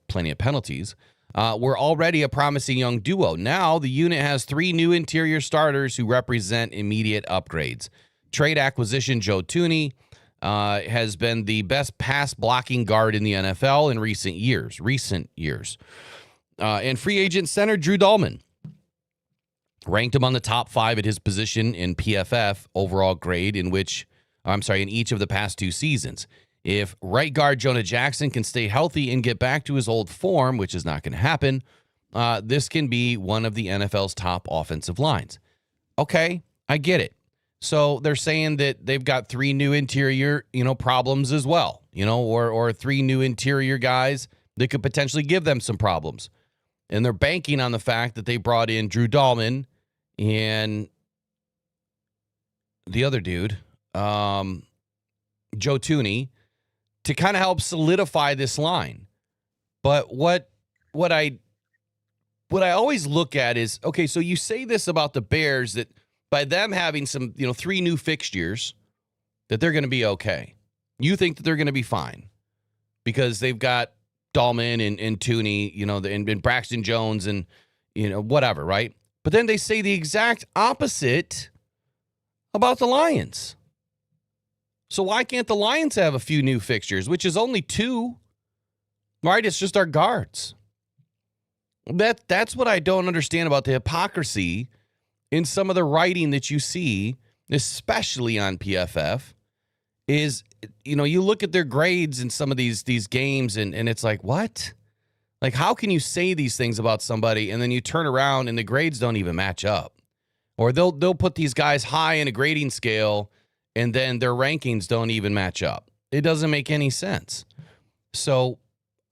plenty of penalties. Were already a promising young duo. Now the unit has 3 new interior starters who represent immediate upgrades. Trade acquisition Joe Thuney has been the best pass blocking guard in the NFL in recent years. And free agent center Drew Dahlman ranked him on the top 5 at his position in PFF overall grade in each of the past 2 seasons. If right guard Jonah Jackson can stay healthy and get back to his old form, which is not going to happen, this can be one of the NFL's top offensive lines. Okay, I get it. So they're saying that they've got 3 new interior, problems as well, or 3 new interior guys that could potentially give them some problems. And they're banking on the fact that they brought in Drew Dahlman and the other dude, Joe Thuney, to kind of help solidify this line. But what I always look at is, okay, so you say this about the Bears that by them having some, 3 new fixtures, that they're going to be okay. You think that they're going to be fine because they've got Dahlman and Thuney, and Braxton Jones and, whatever, right? But then they say the exact opposite about the Lions. So why can't the Lions have a few new fixtures, which is only 2, right? It's just our guards. That's what I don't understand about the hypocrisy in some of the writing that you see, especially on PFF, is, you look at their grades in some of these games and it's like, what? Like, how can you say these things about somebody and then you turn around and the grades don't even match up? Or they'll put these guys high in a grading scale and then their rankings don't even match up. It doesn't make any sense. So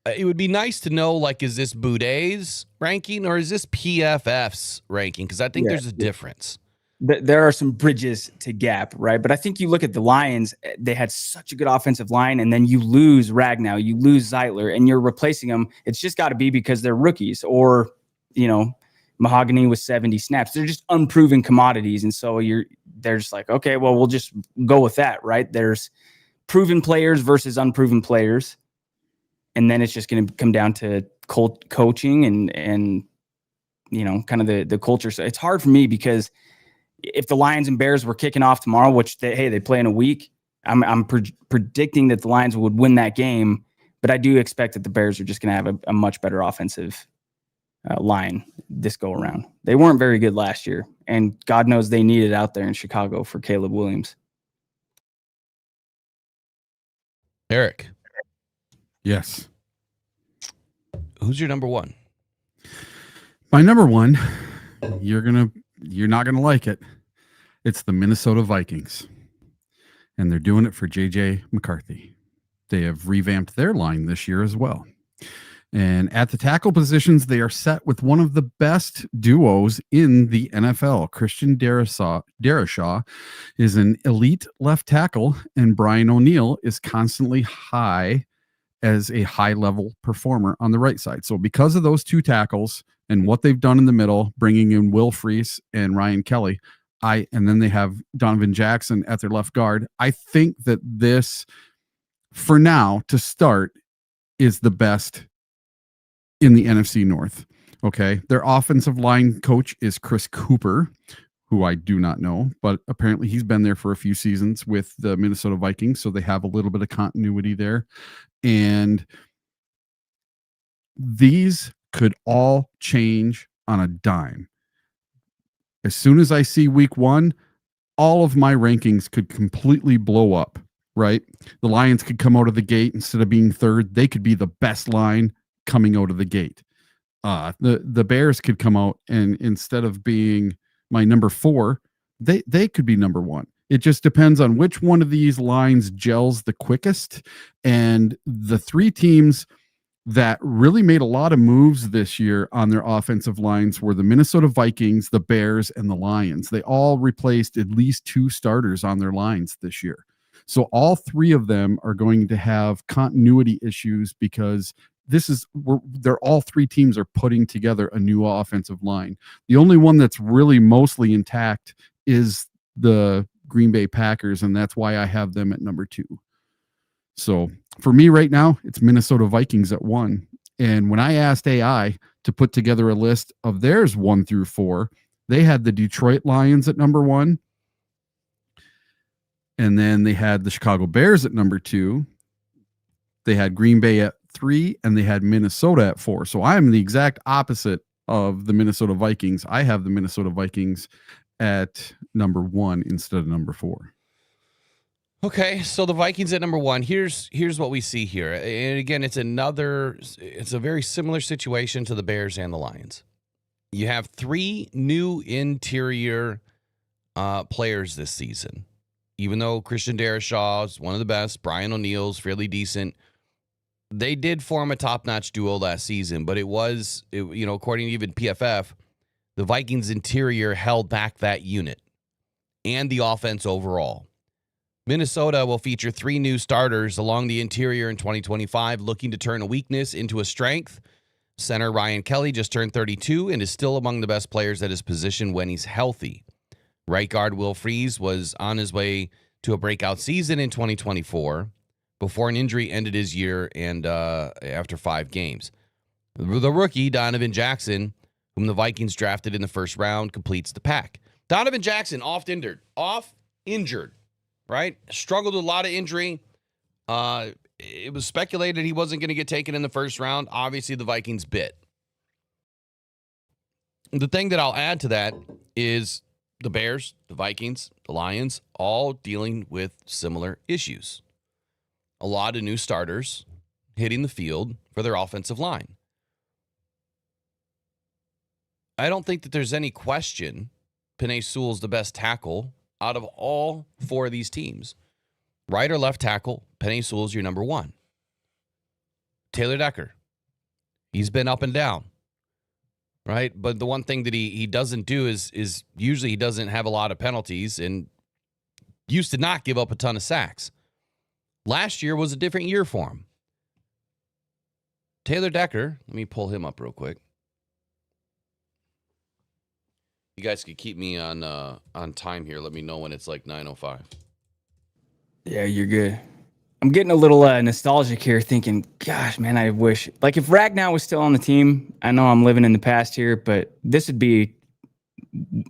it would be nice to know, like, is this Boudet's ranking or is this PFF's ranking? Because I think there's a difference. There are some bridges to gap, right? But I think you look at the Lions, they had such a good offensive line, and then you lose Ragnow, you lose Zeitler, and you're replacing them. It's just got to be because they're rookies or, Mahogany with 70 snaps. They're just unproven commodities. And so they're just like, okay, well, we'll just go with that, right? There's proven players versus unproven players. And then it's just going to come down to coaching and kind of the culture. So it's hard for me because if the Lions and Bears were kicking off tomorrow, which they play in a week, I'm predicting that the Lions would win that game. But I do expect that the Bears are just going to have a much better offensive line this go around. They weren't very good last year, and God knows they need it out there in Chicago for Caleb Williams. Eric. Yes. Who's your number 1? My number 1, you're not gonna like it. It's the Minnesota Vikings, and they're doing it for JJ McCarthy. They have revamped their line this year as well. And at the tackle positions, they are set with one of the best duos in the NFL. Christian Darrisaw is an elite left tackle, and Brian O'Neill is constantly high as a high-level performer on the right side. So because of those 2 tackles and what they've done in the middle, bringing in Will Freese and Ryan Kelly, and then they have Donovan Jackson at their left guard, I think that this, for now, to start, is the best in the NFC North. Okay. Their offensive line coach is Chris Cooper, who I do not know, but apparently he's been there for a few seasons with the Minnesota Vikings. So they have a little bit of continuity there. And these could all change on a dime. As soon as I see week 1, all of my rankings could completely blow up, right? The Lions could come out of the gate instead of being third. They could be the best line coming out of the gate. The Bears could come out and instead of being my number 4, they could be number 1. It just depends on which one of these lines gels the quickest. And the 3 teams that really made a lot of moves this year on their offensive lines were the Minnesota Vikings, the Bears, and the Lions. They all replaced at least 2 starters on their lines this year. So all 3 of them are going to have continuity issues because they're all 3 teams are putting together a new offensive line. The only one that's really mostly intact is the Green Bay Packers, and that's why I have them at number 2. So for me right now, it's Minnesota Vikings at 1. And when I asked AI to put together a list of theirs 1 through 4, they had the Detroit Lions at number 1. And then they had the Chicago Bears at number 2. They had Green Bay at 3, and they had Minnesota at 4. So I am the exact opposite of the Minnesota Vikings. I have the Minnesota Vikings at number 1 instead of number 4. Okay, so the Vikings at number 1. Here's what we see here. And again, it's a very similar situation to the Bears and the Lions. You have 3 new interior players this season. Even though Christian Darrisaw is one of the best, Brian O'Neill's fairly decent. They did form a top-notch duo last season, but according to even PFF, the Vikings interior held back that unit and the offense overall. Minnesota will feature 3 new starters along the interior in 2025, looking to turn a weakness into a strength. Center Ryan Kelly just turned 32 and is still among the best players at his position when he's healthy. Right guard Will Freeze was on his way to a breakout season in 2024 before an injury ended his year and after 5 games. The rookie, Donovan Jackson, whom the Vikings drafted in the first round, completes the pack. Donovan Jackson, off-injured. Right? Struggled with a lot of injury. It was speculated he wasn't going to get taken in the first round. Obviously, the Vikings bit. The thing that I'll add to that is the Bears, the Vikings, the Lions, all dealing with similar issues. A lot of new starters hitting the field for their offensive line. I don't think that there's any question Penei Sewell's the best tackle out of all 4 of these teams. Right or left tackle, Penei Sewell's your number 1. Taylor Decker, he's been up and down, right? But the one thing that he doesn't do is usually he doesn't have a lot of penalties and used to not give up a ton of sacks. Last year was a different year for him. Taylor Decker, let me pull him up real quick. You guys could keep me on time here. Let me know when it's like 9:05. Yeah, you're good. I'm getting a little nostalgic here thinking, gosh, man, I wish, like if Ragnow was still on the team, I know I'm living in the past here, but this would be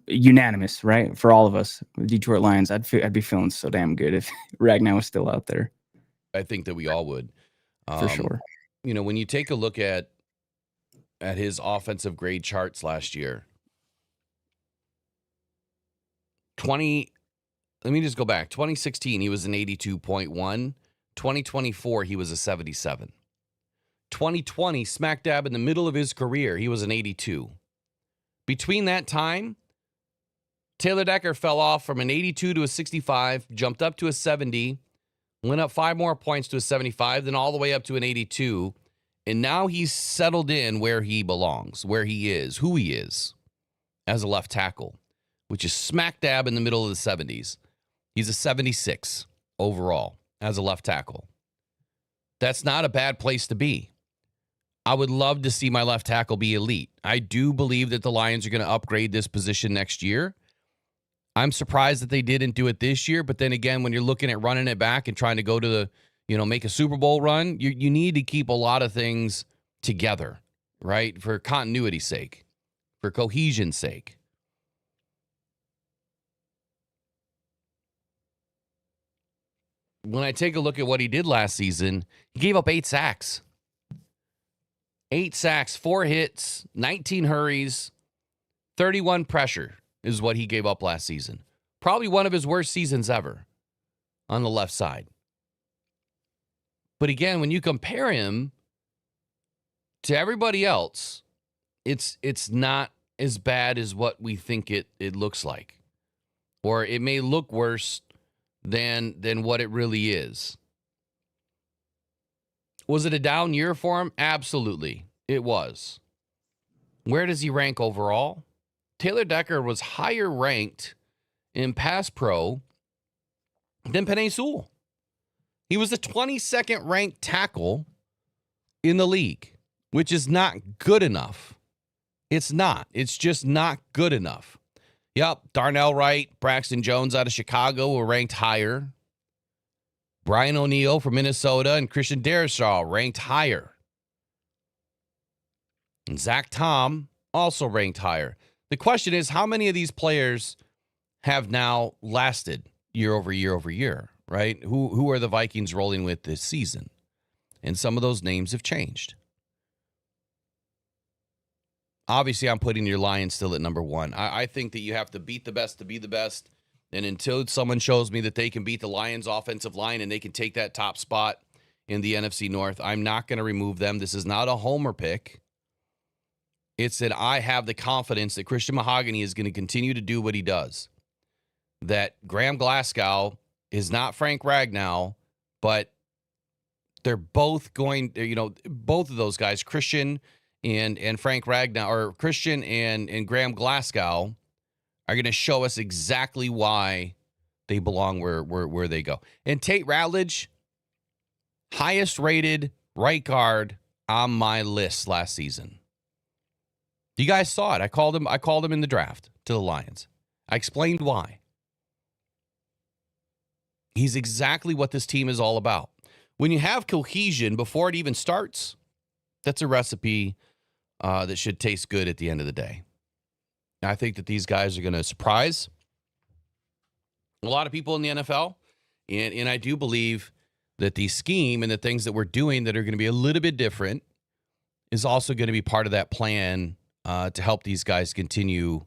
unanimous, right? For all of us, Detroit Lions, I'd be feeling so damn good if Ragnow was still out there. I think that we all would. For sure. When you take a look at his offensive grade charts last year, let me just go back. 2016, he was an 82.1. 2024, he was a 77. 2020, smack dab in the middle of his career, he was an 82. Between that time, Taylor Decker fell off from an 82 to a 65, jumped up to a 70, went up 5 more points to a 75, then all the way up to an 82. And now he's settled in where he belongs, where he is, who he is as a left tackle, which is smack dab in the middle of the 70s. He's a 76 overall as a left tackle. That's not a bad place to be. I would love to see my left tackle be elite. I do believe that the Lions are going to upgrade this position next year. I'm surprised that they didn't do it this year, but then again, when you're looking at running it back and trying to go to the, make a Super Bowl run, you need to keep a lot of things together, right? For continuity's sake, for cohesion's sake. When I take a look at what he did last season, he gave up 8 sacks. 8 sacks, 4 hits, 19 hurries, 31 pressure. is what he gave up last season. Probably one of his worst seasons ever on the left side. But again, when you compare him to everybody else, it's not as bad as what we think it looks like. Or it may look worse than what it really is. Was it a down year for him? Absolutely. It was. Where does he rank overall? Taylor Decker was higher ranked in pass pro than Penei Sewell. He was the 22nd ranked tackle in the league, which is not good enough. It's not. It's just not good enough. Yep, Darnell Wright, Braxton Jones out of Chicago were ranked higher. Brian O'Neill from Minnesota and Christian Darrisaw ranked higher. And Zach Tom also ranked higher. The question is, how many of these players have now lasted year over year over year, right? Who are the Vikings rolling with this season? And some of those names have changed. Obviously, I'm putting your Lions still at number one. I think that you have to beat the best to be the best. And until someone shows me that they can beat the Lions offensive line and they can take that top spot in the NFC North, I'm not going to remove them. This is not a homer pick. It's that I have the confidence that Christian Mahogany is going to continue to do what he does. That Graham Glasgow is not Frank Ragnow, but they're both going, both of those guys, Christian and Frank Ragnow, or Christian and Graham Glasgow, are going to show us exactly why they belong where they go. And Tate Ratledge, highest rated right guard on my list last season. You guys saw it. I called him in the draft to the Lions. I explained why. He's exactly what this team is all about. When you have cohesion before it even starts, that's a recipe that should taste good at the end of the day. I think that these guys are going to surprise a lot of people in the NFL. And I do believe that the scheme and the things that we're doing that are going to be a little bit different is also going to be part of that plan to help these guys continue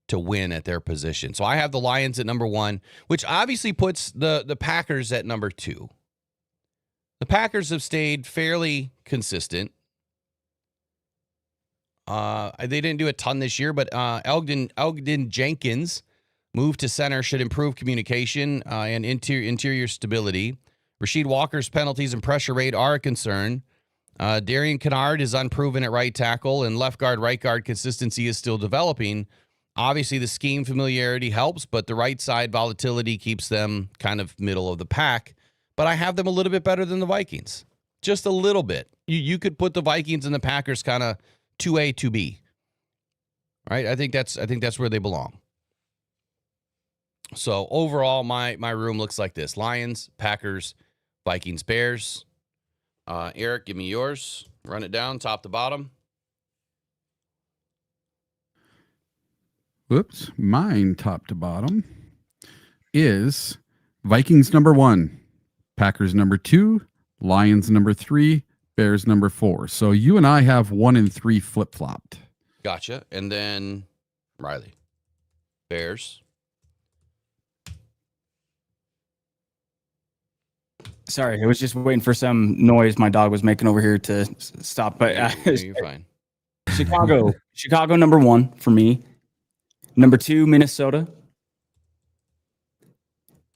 to win at their position. So I have the Lions at number one, which obviously puts the Packers at number two. The Packers have stayed fairly consistent. They didn't do a ton this year, but Elgin Jenkins moved to center should improve communication and interior stability. Rasheed Walker's penalties and pressure rate are a concern. Darian Kennard is unproven at right tackle, and left guard, right guard consistency is still developing. Obviously, the scheme familiarity helps, but the right side volatility keeps them kind of middle of the pack. But I have them a little bit better than the Vikings. Just a little bit. You could put the Vikings and the Packers kind of 2A, 2B. Right? I think that's where they belong. So overall, my room looks like this. Lions, Packers, Vikings, Bears. Eric, give me yours. Run it down, top to bottom. Whoops. Mine, top to bottom, is Vikings number 1, Packers number 2, Lions number 3, Bears number 4. So you and I have 1 and 3 flip-flopped. Gotcha. And then Riley. Bears. Sorry, I was just waiting for some noise my dog was making over here to stop. But You're fine. Chicago number 1 for me. Number 2, Minnesota.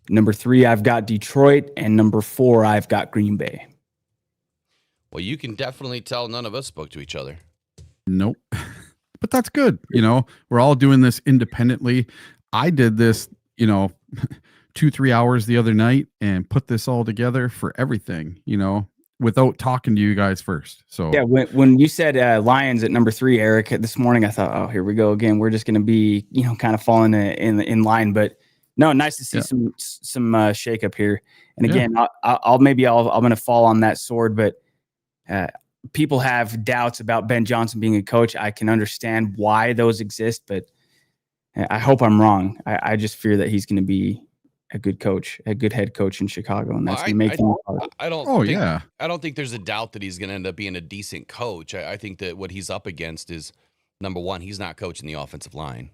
Number 3, I've got Detroit. And number 4, I've got Green Bay. Well, you can definitely tell none of us spoke to each other. Nope. But that's good. We're all doing this independently. I did this, 2-3 hours the other night and put this all together for everything, without talking to you guys first. So yeah, when you said Lions at number 3, Eric, this morning, I thought, oh, here we go again. We're just going to be, kind of falling in line. But no, nice to see some shake up here. And again, I'm going to fall on that sword, but people have doubts about Ben Johnson being a coach. I can understand why those exist, but I hope I'm wrong. I just fear that he's going to be a good coach, a good head coach in Chicago, and that's going to make things hard. I don't think there's a doubt that he's going to end up being a decent coach. I think that what he's up against is, number one, he's not coaching the offensive line.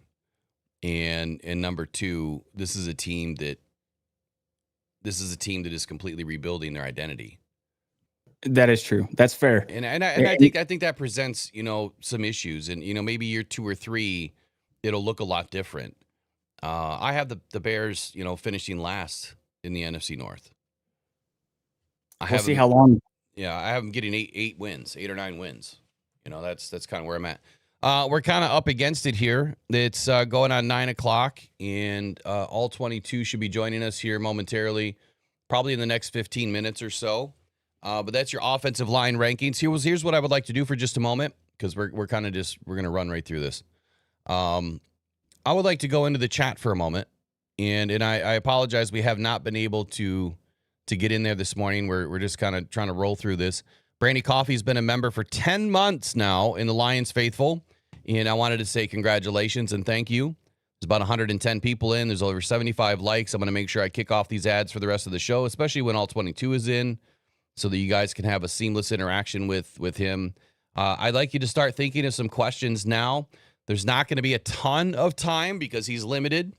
And number two, this is a team that is completely rebuilding their identity. That is true. That's fair. And I think that presents, some issues. And, maybe year 2 or 3, it'll look a lot different. I have the Bears, finishing last in the NFC North. We'll see how long. Yeah, I have them getting 8 wins, 8 or 9 wins. That's kind of where I'm at. We're kind of up against it here. It's going on 9 o'clock, and all 22 should be joining us here momentarily, probably in the next 15 minutes or so. But that's your offensive line rankings. Here's what I would like to do for just a moment, because we're going to run right through this. I would like to go into the chat for a moment, and I apologize. We have not been able to get in there this morning. We're just kind of trying to roll through this. Brandy Coffey's been a member for 10 months now in the Lions Faithful, and I wanted to say congratulations and thank you. There's about 110 people in. There's over 75 likes. I'm going to make sure I kick off these ads for the rest of the show, especially when all 22 is in, so that you guys can have a seamless interaction with him. I'd like you to start thinking of some questions now. There's not going to be a ton of time because he's limited,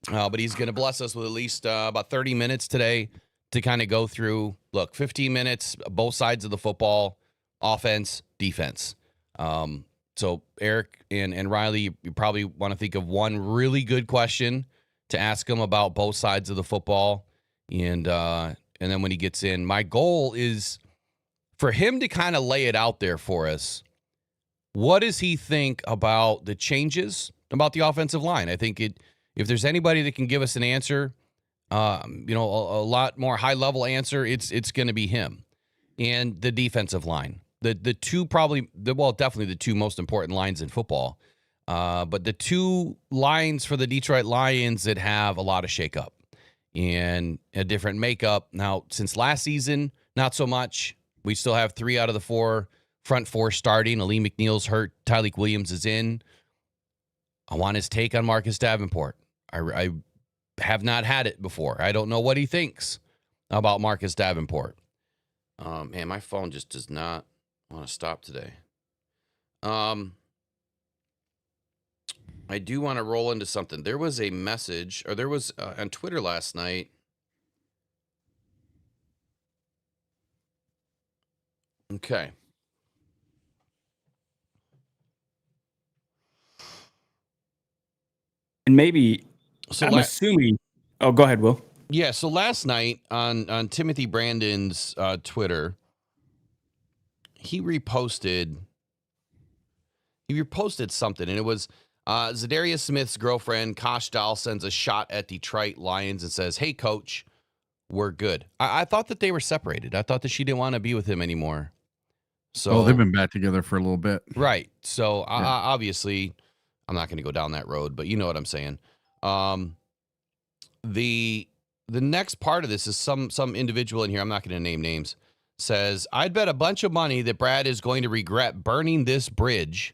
but he's going to bless us with at least about 30 minutes today to kind of go through, 15 minutes, both sides of the football, offense, defense. So Eric and Riley, you probably want to think of one really good question to ask him about both sides of the football. And then when he gets in, my goal is for him to kind of lay it out there for us. What does he think about the changes about the offensive line? I think if there's anybody that can give us an answer, a lot more high-level answer, it's going to be him. And the defensive line. The two definitely the two most important lines in football. But the two lines for the Detroit Lions that have a lot of shakeup and a different makeup. Now, since last season, not so much. We still have 3 out of the 4 front 4 starting. Aleem McNeil's hurt. Tyleek Williams is in. I want his take on Marcus Davenport. I have not had it before. I don't know what he thinks about Marcus Davenport. Man, my phone just does not want to stop today. I do want to roll into something. There was a message, or there was on Twitter last night. Okay. And maybe, So I'm assuming. Oh, go ahead, Will. Yeah, so last night on Timothy Brandon's Twitter, he reposted something, and it was Zadarius Smith's girlfriend, Kosh Dahl, sends a shot at Detroit Lions and says, "Hey, coach, we're good." I thought that they were separated. I thought that she didn't want to be with him anymore. So they've been back together for a little bit. Right. So obviously, I'm not going to go down that road, but you know what I'm saying. The next part of this is some individual in here, I'm not going to name names, says, "I'd bet a bunch of money that Brad is going to regret burning this bridge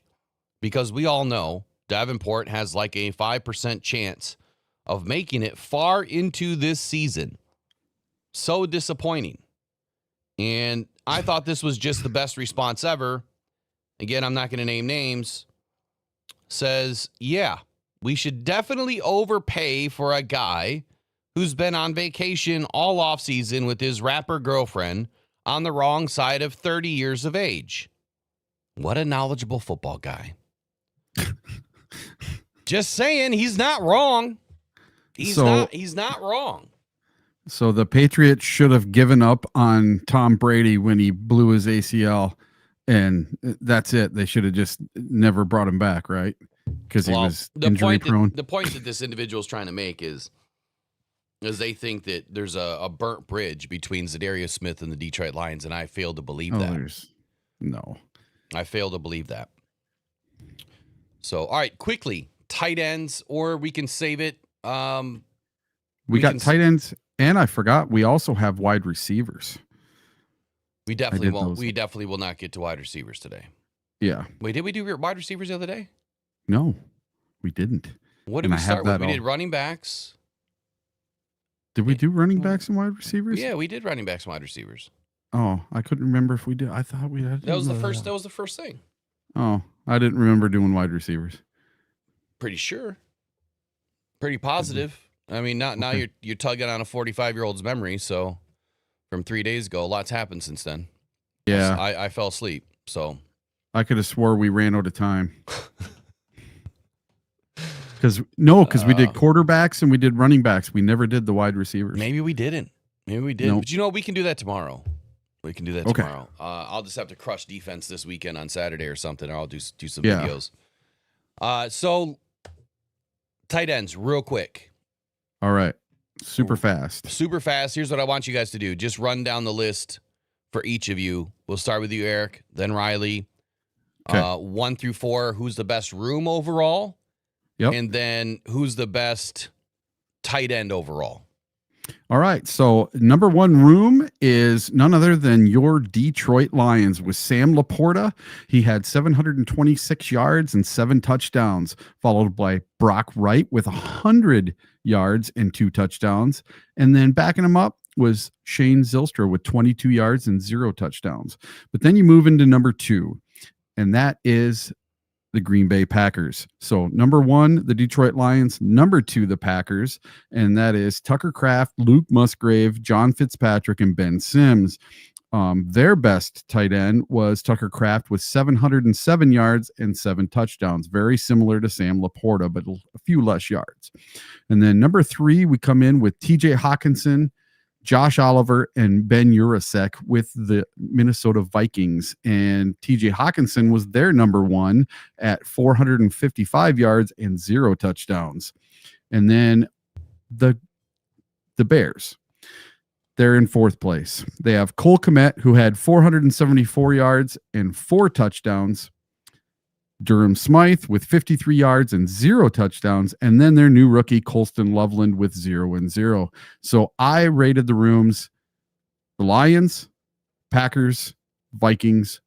because we all know Davenport has like a 5% chance of making it far into this season. So disappointing." And I thought this was just the best response ever. Again, I'm not going to name names. Says, "Yeah, we should definitely overpay for a guy who's been on vacation all offseason with his rapper girlfriend on the wrong side of 30 years of age." What a knowledgeable football guy. Just saying, he's not wrong. He's not wrong. So the Patriots should have given up on Tom Brady when he blew his ACL, and that's it. They should have just never brought him back, right? Because he was injury prone. The point that this individual is trying to make is they think that there's a burnt bridge between Zadarius Smith and the Detroit Lions, and I fail to believe that. No. I fail to believe that. So, all right, quickly, tight ends, or we can save it. We got tight ends, and I forgot, we also have wide receivers. We definitely won't. We definitely will not get to wide receivers today. Yeah. Wait, did we do wide receivers the other day? No, we didn't. What did we start with? We did running backs. Did we do running backs and wide receivers? Yeah, we did running backs and wide receivers. Oh, I couldn't remember if we did. I thought we had. That was the first. That was the first thing. Oh, I didn't remember doing wide receivers. Pretty sure. Pretty positive. I mean, now Okay. you're tugging on a 45-year-old's memory. So from 3 days ago, a lot's happened since then. Yeah, I fell asleep. So I could have swore we ran out of time. Because we did quarterbacks and we did running backs. We never did the wide receivers. maybe we didn't. Maybe we did. Nope. But you know, we can do that tomorrow. We can do that Okay. tomorrow. I'll just have to crush defense this weekend on Saturday or something, or I'll do some Yeah. videos. So tight ends, real quick. All right. Super fast. Super fast. Here's what I want you guys to do. Just run down the list for each of you. We'll start with you, Eric, then Riley. Okay. 1 through 4, who's the best room overall? Yep. And then who's the best tight end overall? All right. So number 1 room is none other than your Detroit Lions with Sam Laporta. He had 726 yards and 7 touchdowns, followed by Brock Wright with 100 yards and 2 touchdowns. And then backing him up was Shane Zylstra with 22 yards and 0 touchdowns. But then you move into number 2, and that is the Green Bay Packers. So number 1, the Detroit Lions, number 2, the Packers, and that is Tucker Kraft, Luke Musgrave, John Fitzpatrick, and Ben Sims. Their best tight end was Tucker Kraft with 707 yards and 7 touchdowns, very similar to Sam Laporta, but a few less yards. And then number 3, we come in with TJ Hawkinson, Josh Oliver, and Ben Urasek with the Minnesota Vikings. And TJ Hawkinson was their number 1 at 455 yards and 0 touchdowns. And then the Bears, they're in 4th place. They have Cole Kmet, who had 474 yards and 4 touchdowns. Durham Smythe with 53 yards and 0 touchdowns, and then their new rookie Colston Loveland with 0 and 0. So I rated the rooms: the Lions, Packers, Vikings,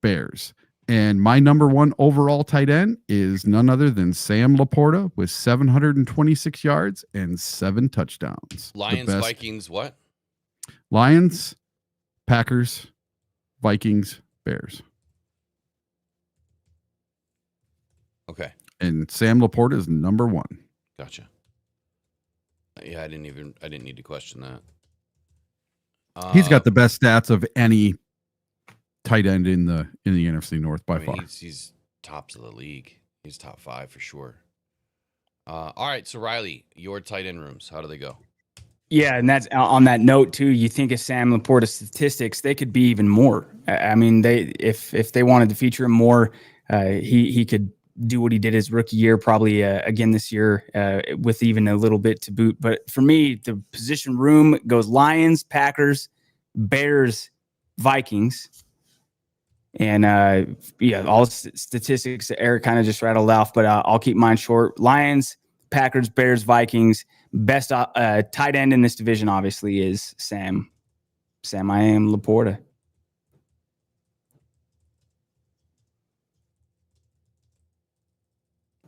Bears. And my number 1 overall tight end is none other than Sam Laporta with 726 yards and 7 touchdowns. Lions, Vikings, what? Lions, Packers, Vikings, Bears. Okay. And Sam Laporta is number 1. Gotcha. Yeah, I didn't need to question that. He's got the best stats of any tight end in the NFC North by far. He's tops of the league. He's top 5 for sure. All right, so Riley, your tight end rooms, how do they go? Yeah, and that's on that note too. You think of Sam Laporta's statistics, they could be even more. I mean, if they wanted to feature him more, he could do what he did his rookie year, probably again this year, with even a little bit to boot. But for me, the position room goes Lions, Packers, Bears, Vikings. And all statistics that Eric kind of just rattled off, but I'll keep mine short. Lions, Packers, Bears, Vikings. Best tight end in this division, obviously, is Sam I am Laporta.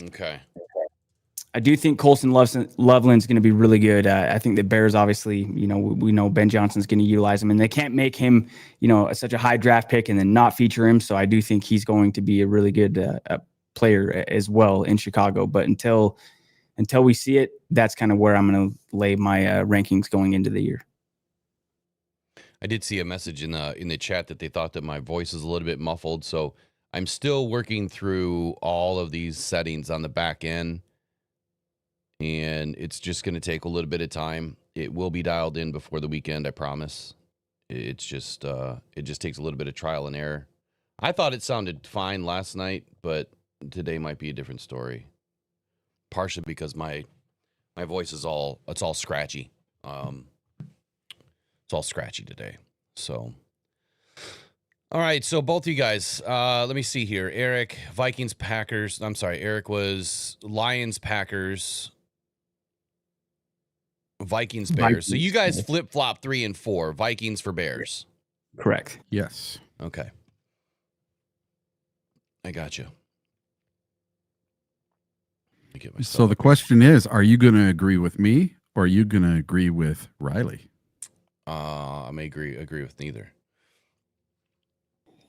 Okay. I do think Colston Loveland's going to be really good. I think the Bears, obviously, we know Ben Johnson's going to utilize him, and they can't make him, such a high draft pick and then not feature him. So I do think he's going to be a really good player as well in Chicago. But until we see it, that's kind of where I'm going to lay my rankings going into the year. I did see a message in the chat that they thought that my voice is a little bit muffled, so I'm still working through all of these settings on the back end, and it's just going to take a little bit of time. It will be dialed in before the weekend, I promise. It's just it just takes a little bit of trial and error. I thought it sounded fine last night, but today might be a different story. Partially because my voice is all scratchy. It's all scratchy today. So, all right. So both of you guys, let me see here. Eric, Vikings, Packers. I'm sorry. Eric was Lions, Packers, Vikings, Bears. So you guys flip flop 3 and 4. Vikings for Bears. Correct. Yes. Okay. I got you. So the question is, are you going to agree with me or are you going to agree with Riley? I may agree with neither.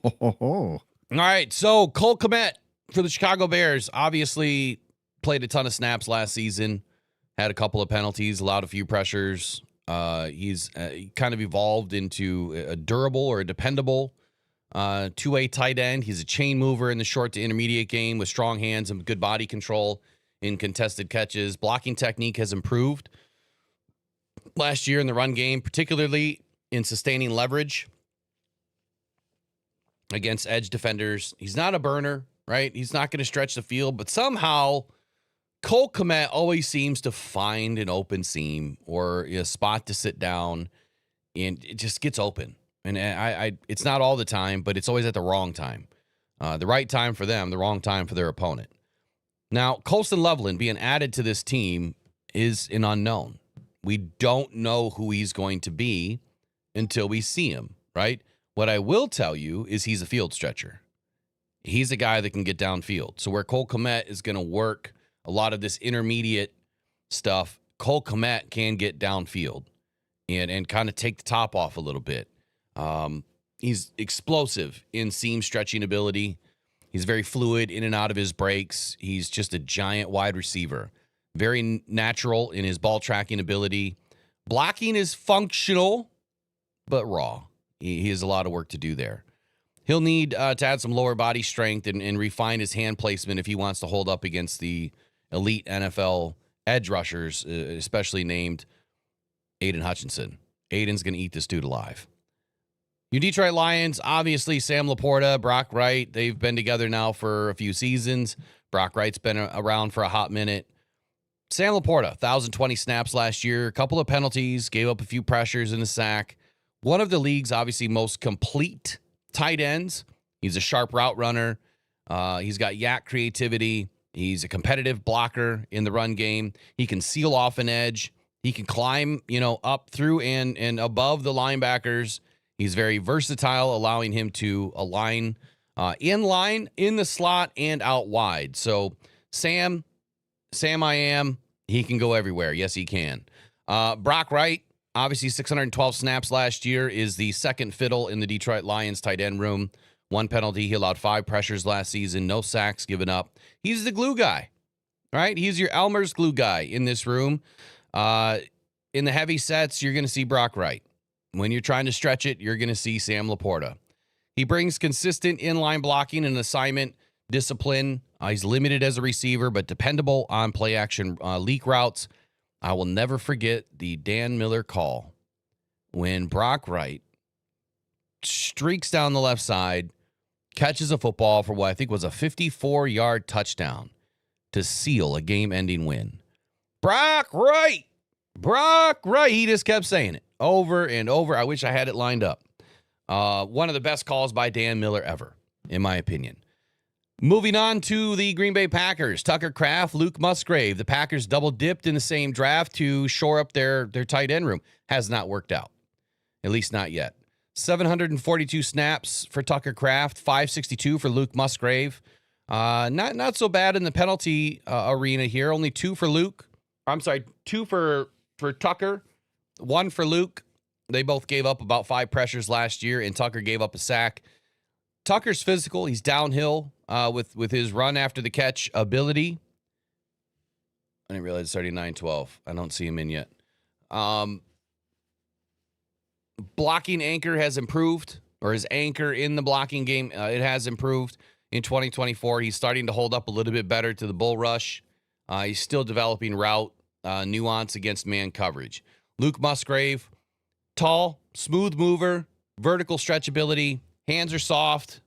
Oh. All right, so Cole Kmet for the Chicago Bears obviously played a ton of snaps last season, had a couple of penalties, allowed a few pressures. He's kind of evolved into a durable or a dependable two-way tight end. He's a chain mover in the short to intermediate game with strong hands and good body control in contested catches. Blocking technique has improved last year in the run game, particularly in sustaining leverage against edge defenders. He's not a burner, right? He's not going to stretch the field, but somehow Cole Kmet always seems to find an open seam or a spot to sit down, and it just gets open. And it's not all the time, but it's always at the wrong time. The right time for them, the wrong time for their opponent. Now, Colston Loveland being added to this team is an unknown. We don't know who he's going to be until we see him, right? What I will tell you is he's a field stretcher. He's a guy that can get downfield. So where Cole Kmet is going to work a lot of this intermediate stuff, Cole Kmet can get downfield and kind of take the top off a little bit. He's explosive in seam stretching ability. He's very fluid in and out of his breaks. He's just a giant wide receiver. Very natural in his ball tracking ability. Blocking is functional, but raw. He has a lot of work to do there. He'll need to add some lower body strength and refine his hand placement if he wants to hold up against the elite NFL edge rushers, especially named Aiden Hutchinson. Aiden's going to eat this dude alive. Your Detroit Lions, obviously Sam Laporta, Brock Wright, they've been together now for a few seasons. Brock Wright's been around for a hot minute. Sam Laporta, 1,020 snaps last year, a couple of penalties, gave up a few pressures in the sack. One of the league's obviously most complete tight ends. He's a sharp route runner. He's got yak creativity. He's a competitive blocker in the run game. He can seal off an edge. He can climb, up through and above the linebackers. He's very versatile, allowing him to align in line, in the slot, and out wide. So Sam I am, he can go everywhere. Yes, he can. Brock Wright, obviously 612 snaps last year, is the second fiddle in the Detroit Lions tight end room. One penalty. He allowed 5 pressures last season. No sacks given up. He's the glue guy, right? He's your Elmer's glue guy in this room. In the heavy sets, you're going to see Brock Wright. When you're trying to stretch it, you're going to see Sam Laporta. He brings consistent inline blocking and assignment discipline. He's limited as a receiver, but dependable on play action leak routes. I will never forget the Dan Miller call when Brock Wright streaks down the left side, catches a football for what I think was a 54-yard touchdown to seal a game-ending win. Brock Wright! Brock Wright! He just kept saying it over and over. I wish I had it lined up. One of the best calls by Dan Miller ever, in my opinion. Moving on to the Green Bay Packers. Tucker Kraft, Luke Musgrave. The Packers double-dipped in the same draft to shore up their tight end room. Has not worked out. At least not yet. 742 snaps for Tucker Kraft. 562 for Luke Musgrave. Not so bad in the penalty arena here. Only 2 for Luke. I'm sorry, 2 for Tucker. 1 for Luke. They both gave up about 5 pressures last year, and Tucker gave up a sack. Tucker's physical. He's downhill with his run after the catch ability. I didn't realize it's already 9:12. I don't see him in yet. Blocking anchor has improved, or his anchor in the blocking game, it has improved in 2024. He's starting to hold up a little bit better to the bull rush. He's still developing route nuance against man coverage. Luke Musgrave, tall, smooth mover, vertical stretchability, hands are soft.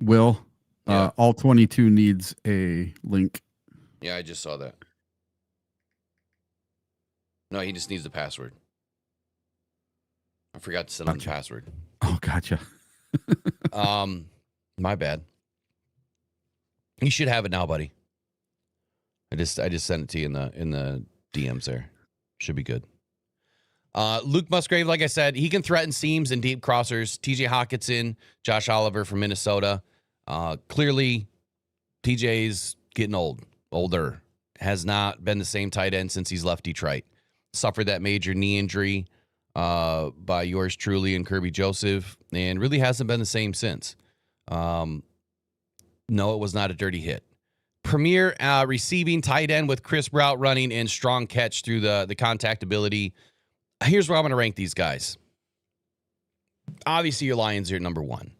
Will, Yeah. all 22 needs a link. Yeah, I just saw that. No, he just needs the password. I forgot to send him the password. Oh, gotcha. My bad. You should have it now, buddy. I just sent it to you in the DMs there. Should be good. Luke Musgrave, like I said, he can threaten seams and deep crossers. TJ Hawkinson, Josh Oliver from Minnesota. Clearly, TJ's getting older. Has not been the same tight end since he's left Detroit. Suffered that major knee injury by yours truly and Kirby Joseph, and really hasn't been the same since. No, it was not a dirty hit. premier receiving tight end with crisp route running and strong catch through the contact ability. Here's where I'm going to rank these guys. Obviously, your Lions are at number 1.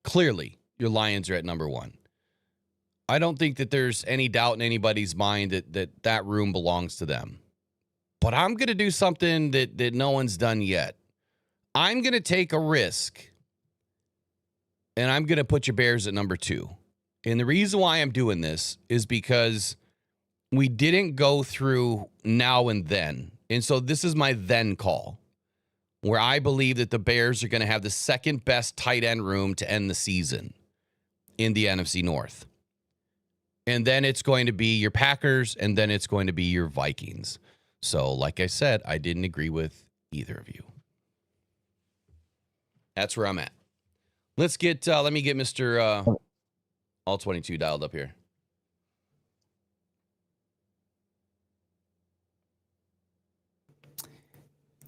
Clearly, your Lions are at number 1. I don't think that there's any doubt in anybody's mind that room belongs to them. But I'm going to do something that no one's done yet. I'm going to take a risk, and I'm going to put your Bears at number 2. And the reason why I'm doing this is because we didn't go through now and then. And so this is my then call, where I believe that the Bears are going to have the second best tight end room to end the season in the NFC North. And then it's going to be your Packers, and then it's going to be your Vikings. So, like I said, I didn't agree with either of you. That's where I'm at. Let me get Mr. All 22 dialed up here.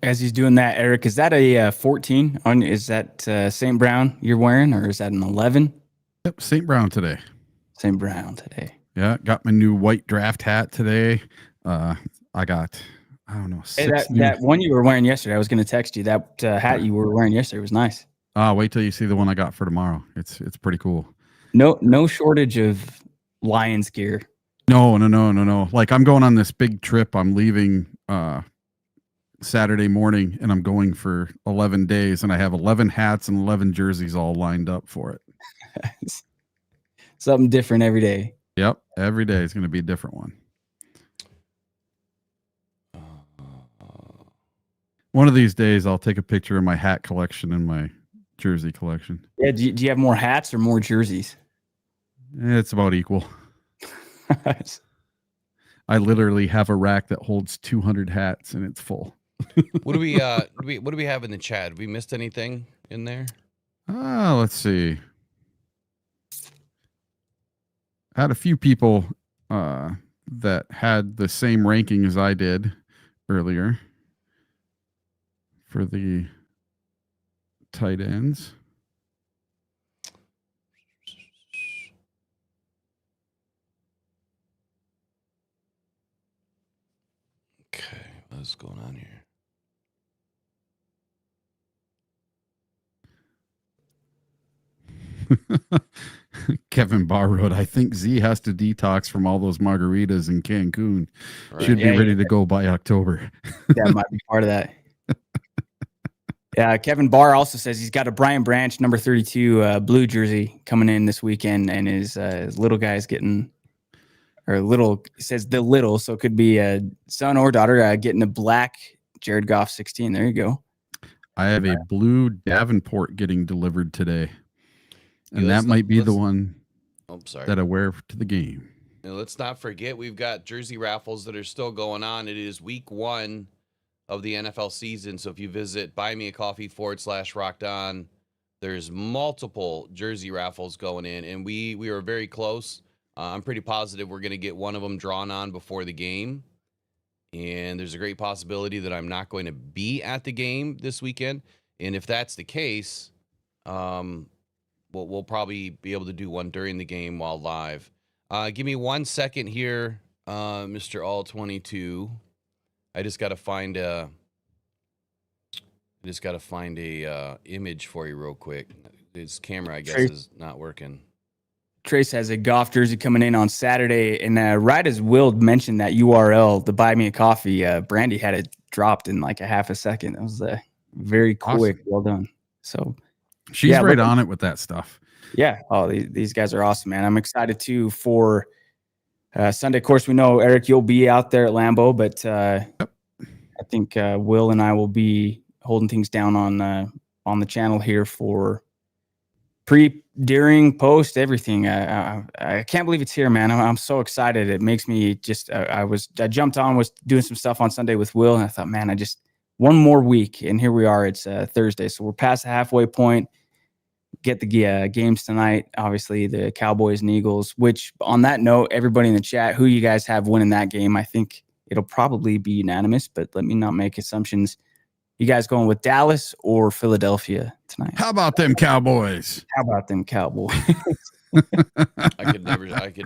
As he's doing that, Eric, is that a 14? Is that St. Brown you're wearing, or is that an 11? Yep, St. Brown today. St. Brown today. Yeah, got my new white draft hat today. I got, I don't know, that one you were wearing yesterday. I was going to text you. That hat you were wearing yesterday was nice. Wait till you see the one I got for tomorrow. It's pretty cool. No shortage of Lions gear. No. Like, I'm going on this big trip. I'm leaving Saturday morning, and I'm going for 11 days, and I have 11 hats and 11 jerseys all lined up for it. Something different every day. Yep, every day is going to be a different one. One of these days, I'll take a picture of my hat collection and my jersey collection. Yeah, do you have more hats or more jerseys? It's about equal. I literally have a rack that holds 200 hats, and it's full. What do we have in the chat? Have we missed anything in there? Let's see. I had a few people that had the same ranking as I did earlier for the tight ends. Okay, what's going on here? Kevin Barr wrote, I think Z has to detox from all those margaritas in Cancun. Right. Should be ready to go by October. That might be part of that. Yeah, Kevin Barr also says he's got a Brian Branch number 32 blue jersey coming in this weekend, and his little guy's getting, or little, says the little, so it could be a son or daughter getting a black Jared Goff 16. There you go. I have a blue Davenport getting delivered today. And that might be the one that I wear to the game. Now, let's not forget, we've got jersey raffles that are still going on. It is week 1 of the NFL season. So if you visit buymeacoffee.com/Rockdown, there's multiple jersey raffles going in. And we are very close. I'm pretty positive we're going to get one of them drawn on before the game. And there's a great possibility that I'm not going to be at the game this weekend. And if that's the case, we'll probably be able to do one during the game while live. Give me 1 second here, Mr. All 22. I just got to find a image for you real quick. His camera, I guess, is not working. Trace has a Goff jersey coming in on Saturday, and right as Will mentioned that URL, the Buy Me a Coffee, Brandy had it dropped in like a half a second. It was very quick. Awesome. Well done. So she's right on it with that stuff. Yeah. Oh, these guys are awesome, man. I'm excited too for Sunday. Of course, we know, Eric, you'll be out there at Lambeau, but I think Will and I will be holding things down on the channel here for pre, during, post, everything. I can't believe it's here, man. I'm so excited. It makes me just, I jumped on, was doing some stuff on Sunday with Will, and I thought, man, one more week, and here we are. It's Thursday, so we're past the halfway point. Get the games tonight, obviously the Cowboys and Eagles, which on that note, everybody in the chat, who you guys have winning that game? I think it'll probably be unanimous, but let me not make assumptions. You guys going with Dallas or Philadelphia tonight? How about them Cowboys? How about them Cowboys? I could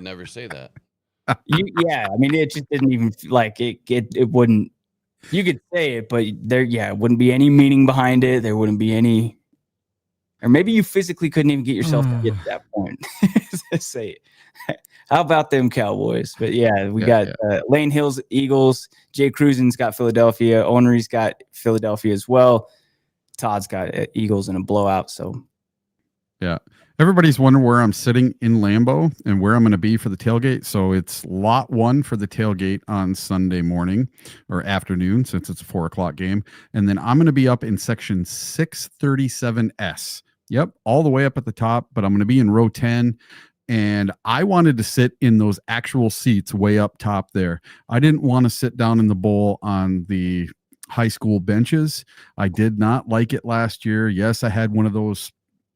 never say that. Yeah, I mean, it just didn't even like it wouldn't. You could say it, but it wouldn't be any meaning behind it. There wouldn't be any, or maybe you physically couldn't even get yourself to get to that point. Say it. How about them Cowboys? But yeah, we got Lane Hill's Eagles. Jay Cruzen's got Philadelphia. Onery's got Philadelphia as well. Todd's got Eagles in a blowout. So yeah. Everybody's wondering where I'm sitting in Lambeau and where I'm going to be for the tailgate. So it's lot 1 for the tailgate on Sunday morning or afternoon, since it's a 4:00 game. And then I'm going to be up in section 637S. Yep. All the way up at the top, but I'm going to be in row 10. And I wanted to sit in those actual seats way up top there. I didn't want to sit down in the bowl on the high school benches. I did not like it last year. Yes, I had one of those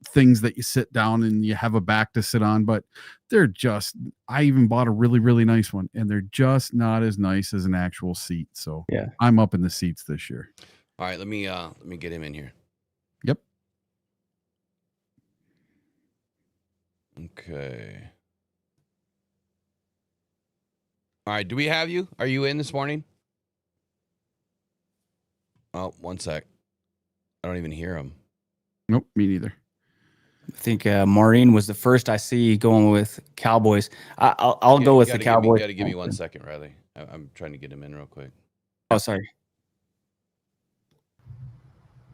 things that you sit down and you have a back to sit on, but I even bought a really, really nice one, and they're just not as nice as an actual seat. So yeah, I'm up in the seats this year. All right, let me get him in here. Yep. Okay. All right, do we have you? Are you in this morning? Oh, one sec. I don't even hear him. Nope, me neither. I think Maureen was the first I see going with Cowboys. I'll go with the Cowboys. You got to give me 1 second, Riley. I'm trying to get him in real quick. Oh, sorry.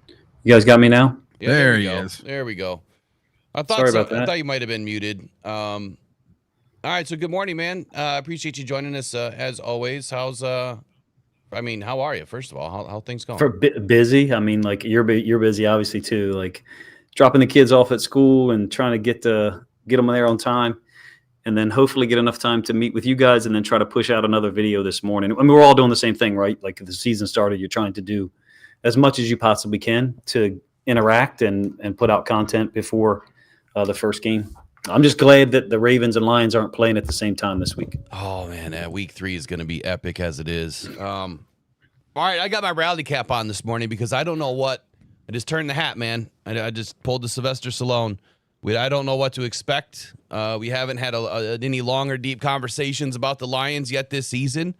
You guys got me now? Yeah, there he is. There we go. I thought Sorry about that. I thought you might have been muted. All right, so good morning, man. Appreciate you joining us as always. How are you? First of all, how things going? Busy. I mean, like you're busy, obviously too. Like dropping the kids off at school and trying to get them there on time, and then hopefully get enough time to meet with you guys, and then try to push out another video this morning. I mean, we're all doing the same thing, right? Like if the season started, you're trying to do as much as you possibly can to interact and put out content before the first game. I'm just glad that the Ravens and Lions aren't playing at the same time this week. Oh man, week 3 is going to be epic as it is. All right, I got my rally cap on this morning because I don't know what. I just turned the hat, man. I just pulled the Sylvester Stallone. I don't know what to expect. We haven't had any long or deep conversations about the Lions yet this season.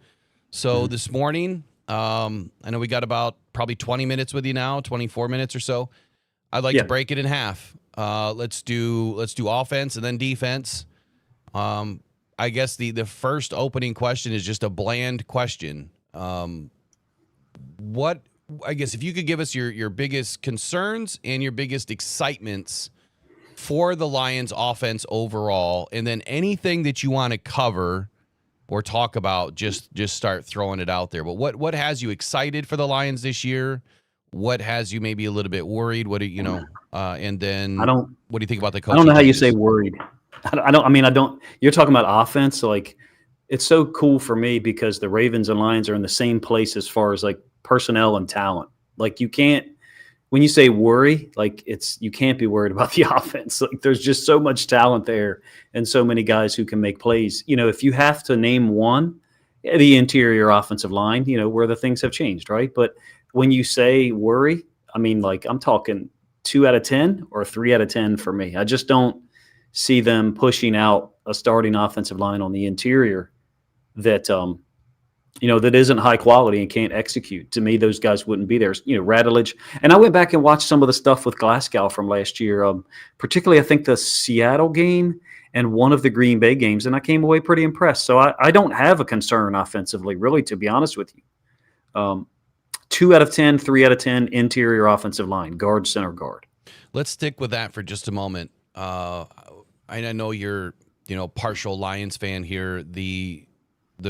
So this morning, I know we got about probably 20 minutes with you now, 24 minutes or so. I'd like to break it in half. Let's do offense and then defense. I guess the first opening question is just a bland question. I guess if you could give us your biggest concerns and your biggest excitements for the Lions offense overall, and then anything that you want to cover or talk about, just start throwing it out there. But what has you excited for the Lions this year? What has you maybe a little bit worried? What do you know? And then what do you think about the coaching? I don't know how you changes? say worried. I don't. You're talking about offense. So like, it's so cool for me because the Ravens and Lions are in the same place as far as like personnel and talent. Like you can't, when you say worry, like you can't be worried about the offense. Like there's just so much talent there and so many guys who can make plays. You know, if you have to name one, the interior offensive line, you know, where the things have changed, right? But when you say worry, I mean, like I'm talking 2 out of 10 or 3 out of 10 for me. I just don't see them pushing out a starting offensive line on the interior that, that isn't high quality and can't execute. To me, those guys wouldn't be there. You know, Radulich. And I went back and watched some of the stuff with Glasgow from last year, particularly I think the Seattle game and one of the Green Bay games, and I came away pretty impressed. So I don't have a concern offensively, really, to be honest with you. 2 out of 10, 3 out of 10 interior offensive line, guard, center guard. Let's stick with that for just a moment. I know you're, partial Lions fan here. The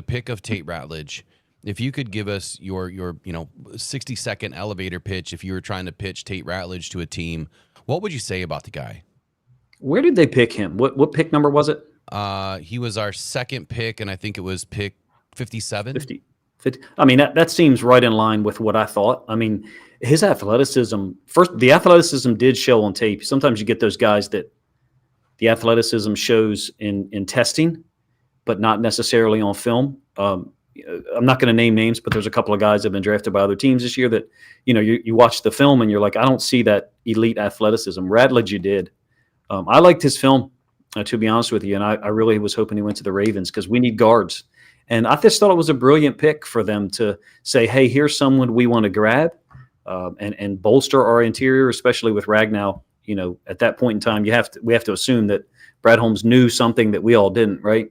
pick of Tate Ratledge. If you could give us your 60-second elevator pitch, if you were trying to pitch Tate Ratledge to a team, what would you say about the guy? Where did they pick him? What pick number was it? He was our second pick, and I think it was pick 57. 50. I mean, that seems right in line with what I thought. I mean, his athleticism, the athleticism did show on tape. Sometimes you get those guys that the athleticism shows in testing, but not necessarily on film. I'm not going to name names, but there's a couple of guys that have been drafted by other teams this year that, you watch the film and you're like, I don't see that elite athleticism. Ratledge, you did. I liked his film. to be honest with you. And I really was hoping he went to the Ravens because we need guards. And I just thought it was a brilliant pick for them to say, hey, here's someone we want to grab and bolster our interior, especially with Ragnow. You know, at that point in time, we have to assume that Brad Holmes knew something that we all didn't, right?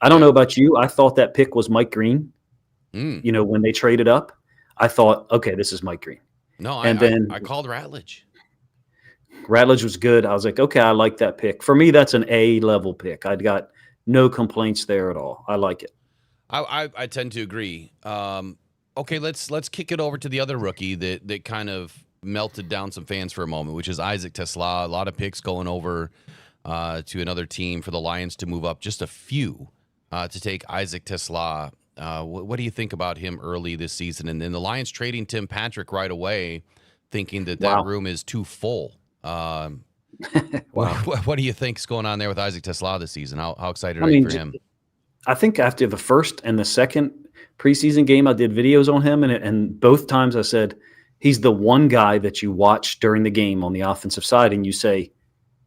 I don't know about you. I thought that pick was Mike Green. You know, when they traded up, I thought, okay, this is Mike Green. No, and I called Ratledge. Ratledge was good. I was like, okay, I like that pick. For me, that's an A-level pick. I'd got no complaints there at all. I like it. I tend to agree. Okay, let's kick it over to the other rookie that kind of melted down some fans for a moment, which is Isaac Tesla. A lot of picks going over to another team for the Lions to move up just a few to take Isaac Tesla. What do you think about him early this season? And then the Lions trading Tim Patrick right away, thinking that room is too full. Wow. What do you think's going on there with Isaac Tesla this season? How excited are you for him? I think after the first and the second preseason game, I did videos on him, and both times I said he's the one guy that you watch during the game on the offensive side, and you say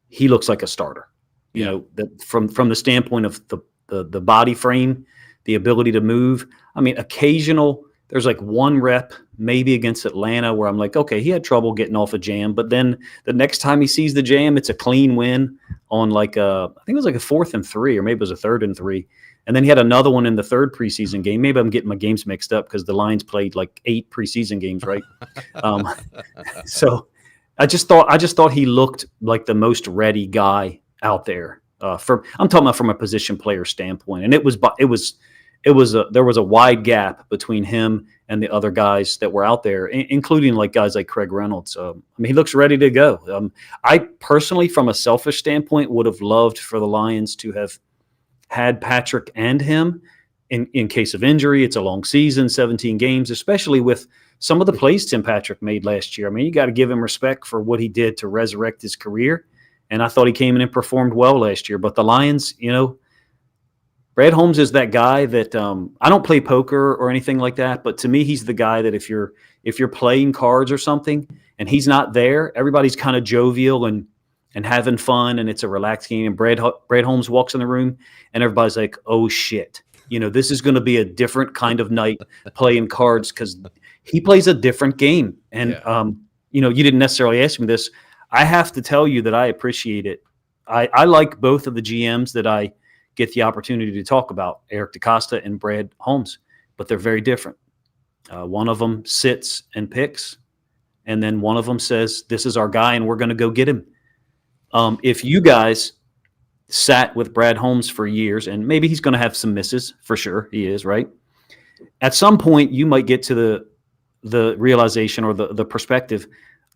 he looks like a starter. You know, that from the standpoint of the body frame, the ability to move. I mean, there's like one rep maybe against Atlanta where I'm like, okay, he had trouble getting off a jam, but then the next time he sees the jam, it's a clean win on like I think it was like a 4th and 3, or maybe it was a 3rd and 3. And then he had another one in the third preseason game. Maybe I'm getting my games mixed up because the Lions played like 8 preseason games, right? So I just thought he looked like the most ready guy out there. I'm talking about from a position player standpoint, and there was a wide gap between him and the other guys that were out there, including like guys like Craig Reynolds. I mean, he looks ready to go. I personally, from a selfish standpoint, would have loved for the Lions to have had Patrick and him in case of injury. It's a long season, 17 games, especially with some of the plays Tim Patrick made last year. I mean, you got to give him respect for what he did to resurrect his career. And I thought he came in and performed well last year. But the Lions, you know, Brad Holmes is that guy that I don't play poker or anything like that, but to me, he's the guy that if you're playing cards or something and he's not there, everybody's kind of jovial and having fun, and it's a relaxed game. And Brad Holmes walks in the room, and everybody's like, "Oh shit, you know, this is going to be a different kind of night playing cards," because he plays a different game. And you know, you didn't necessarily ask me this. I have to tell you that I appreciate it. I like both of the GMs that I get the opportunity to talk about, Eric DeCosta and Brad Holmes, but they're very different. One of them sits and picks, and then one of them says, "This is our guy, and we're going to go get him." If you guys sat with Brad Holmes for years, and maybe he's going to have some misses, for sure, he is, right? At some point, you might get to the realization or the perspective,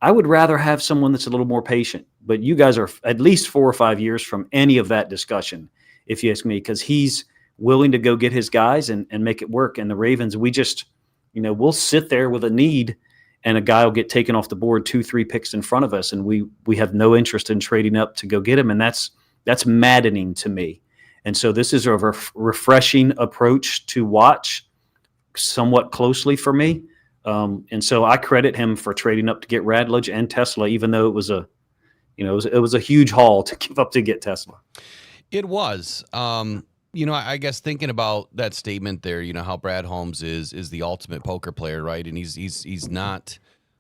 I would rather have someone that's a little more patient. But you guys are at least 4 or 5 years from any of that discussion, if you ask me, because he's willing to go get his guys and make it work. And the Ravens, we just, you know, we'll sit there with a need, and a guy will get taken off the board 2-3 picks in front of us, and we have no interest in trading up to go get him, and that's maddening to me. And so this is a refreshing approach to watch somewhat closely for me. And so I credit him for trading up to get Ratledge and Tesla, even though it was a huge haul to give up to get Tesla. It was. You know, I guess thinking about that statement there, you know, how Brad Holmes is the ultimate poker player, right? And he's not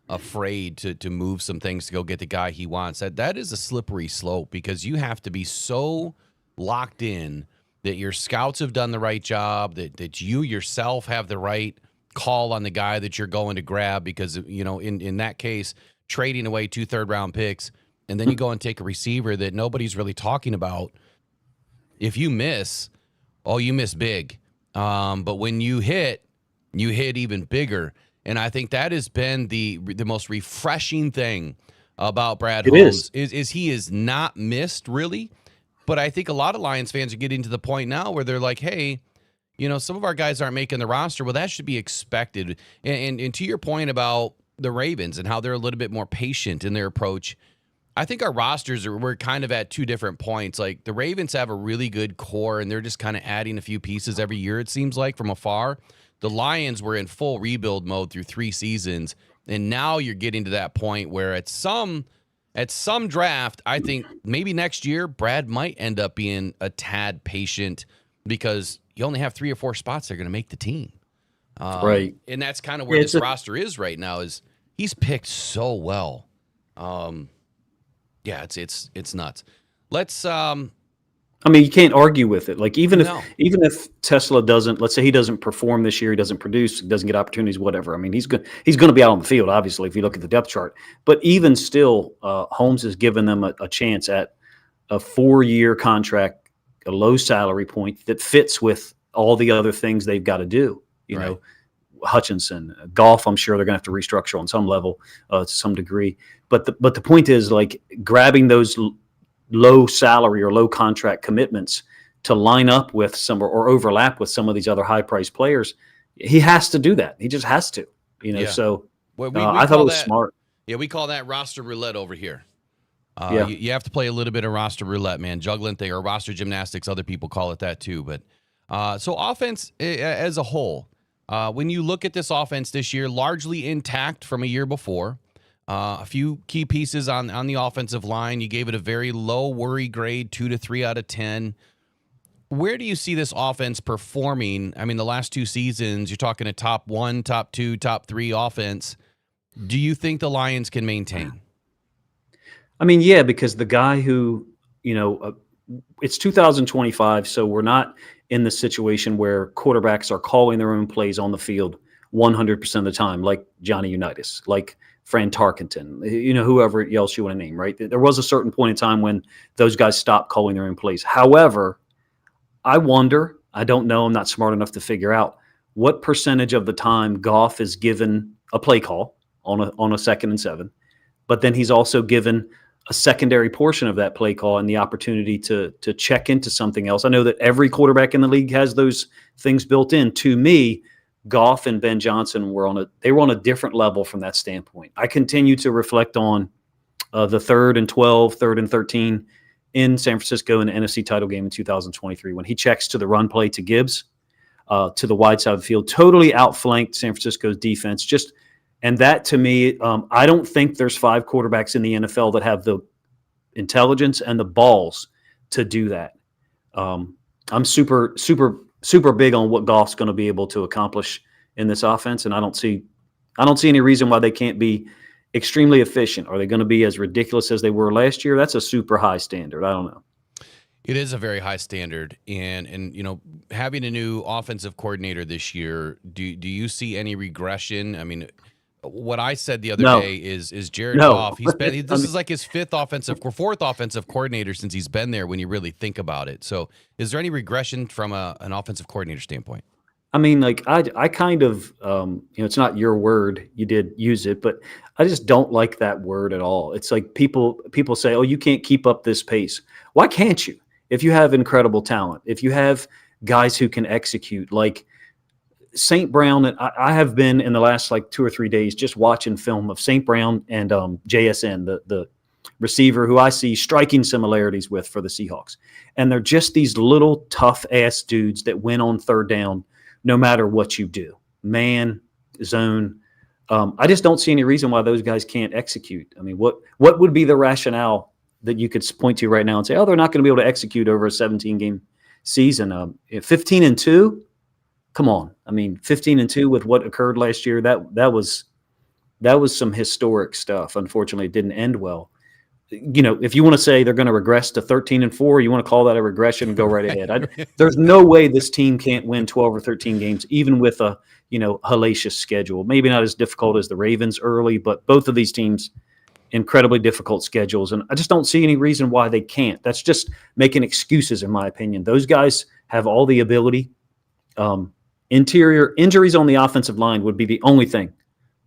afraid to move some things to go get the guy he wants. That is a slippery slope, because you have to be so locked in that your scouts have done the right job, that you yourself have the right call on the guy that you're going to grab, because, you know, in that case, trading away 2 third-round picks, and then you go and take a receiver that nobody's really talking about. If you miss, you miss big. But when you hit even bigger. And I think that has been the most refreshing thing about Brad Holmes is he is not missed, really. But I think a lot of Lions fans are getting to the point now where they're like, hey, you know, some of our guys aren't making the roster. Well, that should be expected. And to your point about the Ravens and how they're a little bit more patient in their approach, I think our rosters we're kind of at 2 different points. Like, the Ravens have a really good core, and they're just kind of adding a few pieces every year, it seems like, from afar. The Lions were in full rebuild mode through 3 seasons, and now you're getting to that point where at some at some draft, I think maybe next year, Brad might end up being a tad patient because you only have 3 or 4 spots that are going to make the team. Right. And that's kind of where It's this roster is right now. Is he's picked so well. Yeah, it's nuts. Let's I mean, you can't argue with it. Like even No. if Tesla doesn't, let's say he doesn't perform this year, he doesn't produce, doesn't get opportunities, whatever. I mean, he's going to be out on the field, obviously, if you look at the depth chart. But even still, Holmes has given them a chance at a 4-year contract, a low salary point that fits with all the other things they've got to do. You know, Hutchinson, Goff, I'm sure they're going to have to restructure on some level, to some degree. But the point is, like, grabbing those low salary or low contract commitments to line up with some or overlap with some of these other high priced players, he has to do that. He just has to, you know. Yeah. So Well, I thought it was smart. Yeah, we call that roster roulette over here. Yeah. You have to play a little bit of roster roulette, man. Juggling thing or roster gymnastics. Other people call it that too. But so offense as a whole, when you look at this offense this year, largely intact from a year before. A few key pieces on the offensive line. You gave it a very low worry grade, 2 to 3 out of 10. Where do you see this offense performing? I mean, the last 2 seasons, you're talking a top 1, top 2, top 3 offense. Do you think the Lions can maintain? I mean, yeah, because the guy who, you know, it's 2025, so we're not in the situation where quarterbacks are calling their own plays on the field 100% of the time, like Johnny Unitas, like Fran Tarkenton, you know, whoever else you want to name, right? There was a certain point in time when those guys stopped calling their own plays. However, I wonder, I don't know, I'm not smart enough to figure out what percentage of the time Goff is given a play call on a 2nd and 7, but then he's also given a secondary portion of that play call and the opportunity to check into something else. I know that every quarterback in the league has those things built in. To me, Goff and Ben Johnson were on a different level from that standpoint. I continue to reflect on the 3rd and 12, 3rd and 13 in San Francisco in the NFC title game in 2023 when he checks to the run play to Gibbs to the wide side of the field, totally outflanked San Francisco's defense. And that to me, I don't think there's 5 quarterbacks in the NFL that have the intelligence and the balls to do that. I'm super big on what Goff's going to be able to accomplish in this offense, and I don't see any reason why they can't be extremely efficient. Are they going to be as ridiculous as they were last year? That's a super high standard. I don't know. It is a very high standard, and you know, having a new offensive coordinator this year, do you see any regression? I mean, what I said the other day is Jared Goff. This is like his 4th offensive coordinator since he's been there. When you really think about it, so is there any regression from an offensive coordinator standpoint? I mean, like I kind of, you know, it's not your word. You did use it, but I just don't like that word at all. It's like people say, "Oh, you can't keep up this pace." Why can't you? If you have incredible talent, if you have guys who can execute, like St. Brown, and I have been in the last like 2 or 3 days just watching film of St. Brown and JSN, the receiver who I see striking similarities with for the Seahawks. And they're just these little tough ass dudes that win on 3rd down no matter what you do. Man, zone. I just don't see any reason why those guys can't execute. I mean, what would be the rationale that you could point to right now and say, oh, they're not going to be able to execute over a 17-game season? 15-2? Come on. I mean, 15-2 with what occurred last year, that was some historic stuff. Unfortunately, it didn't end well. You know, if you want to say they're going to regress to 13-4, you want to call that a regression, go right ahead. There's no way this team can't win 12 or 13 games, even with a, you know, hellacious schedule. Maybe not as difficult as the Ravens early, but both of these teams, incredibly difficult schedules. And I just don't see any reason why they can't. That's just making excuses, in my opinion. Those guys have all the ability. Interior injuries on the offensive line would be the only thing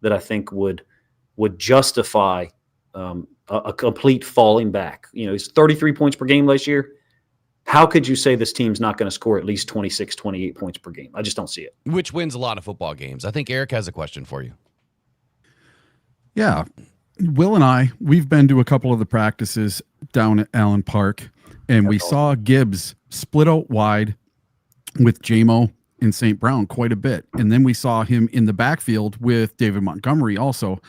that I think would justify a complete falling back. You know, he's 33 points per game last year. How could you say this team's not going to score at least 26, 28 points per game? I just don't see it. Which wins a lot of football games. I think Eric has a question for you. Yeah. Will and we've been to a couple of the practices down at Allen Park, and we saw Gibbs split out wide with JMO and St. Brown quite a bit. And then we saw him in the backfield with David Montgomery also.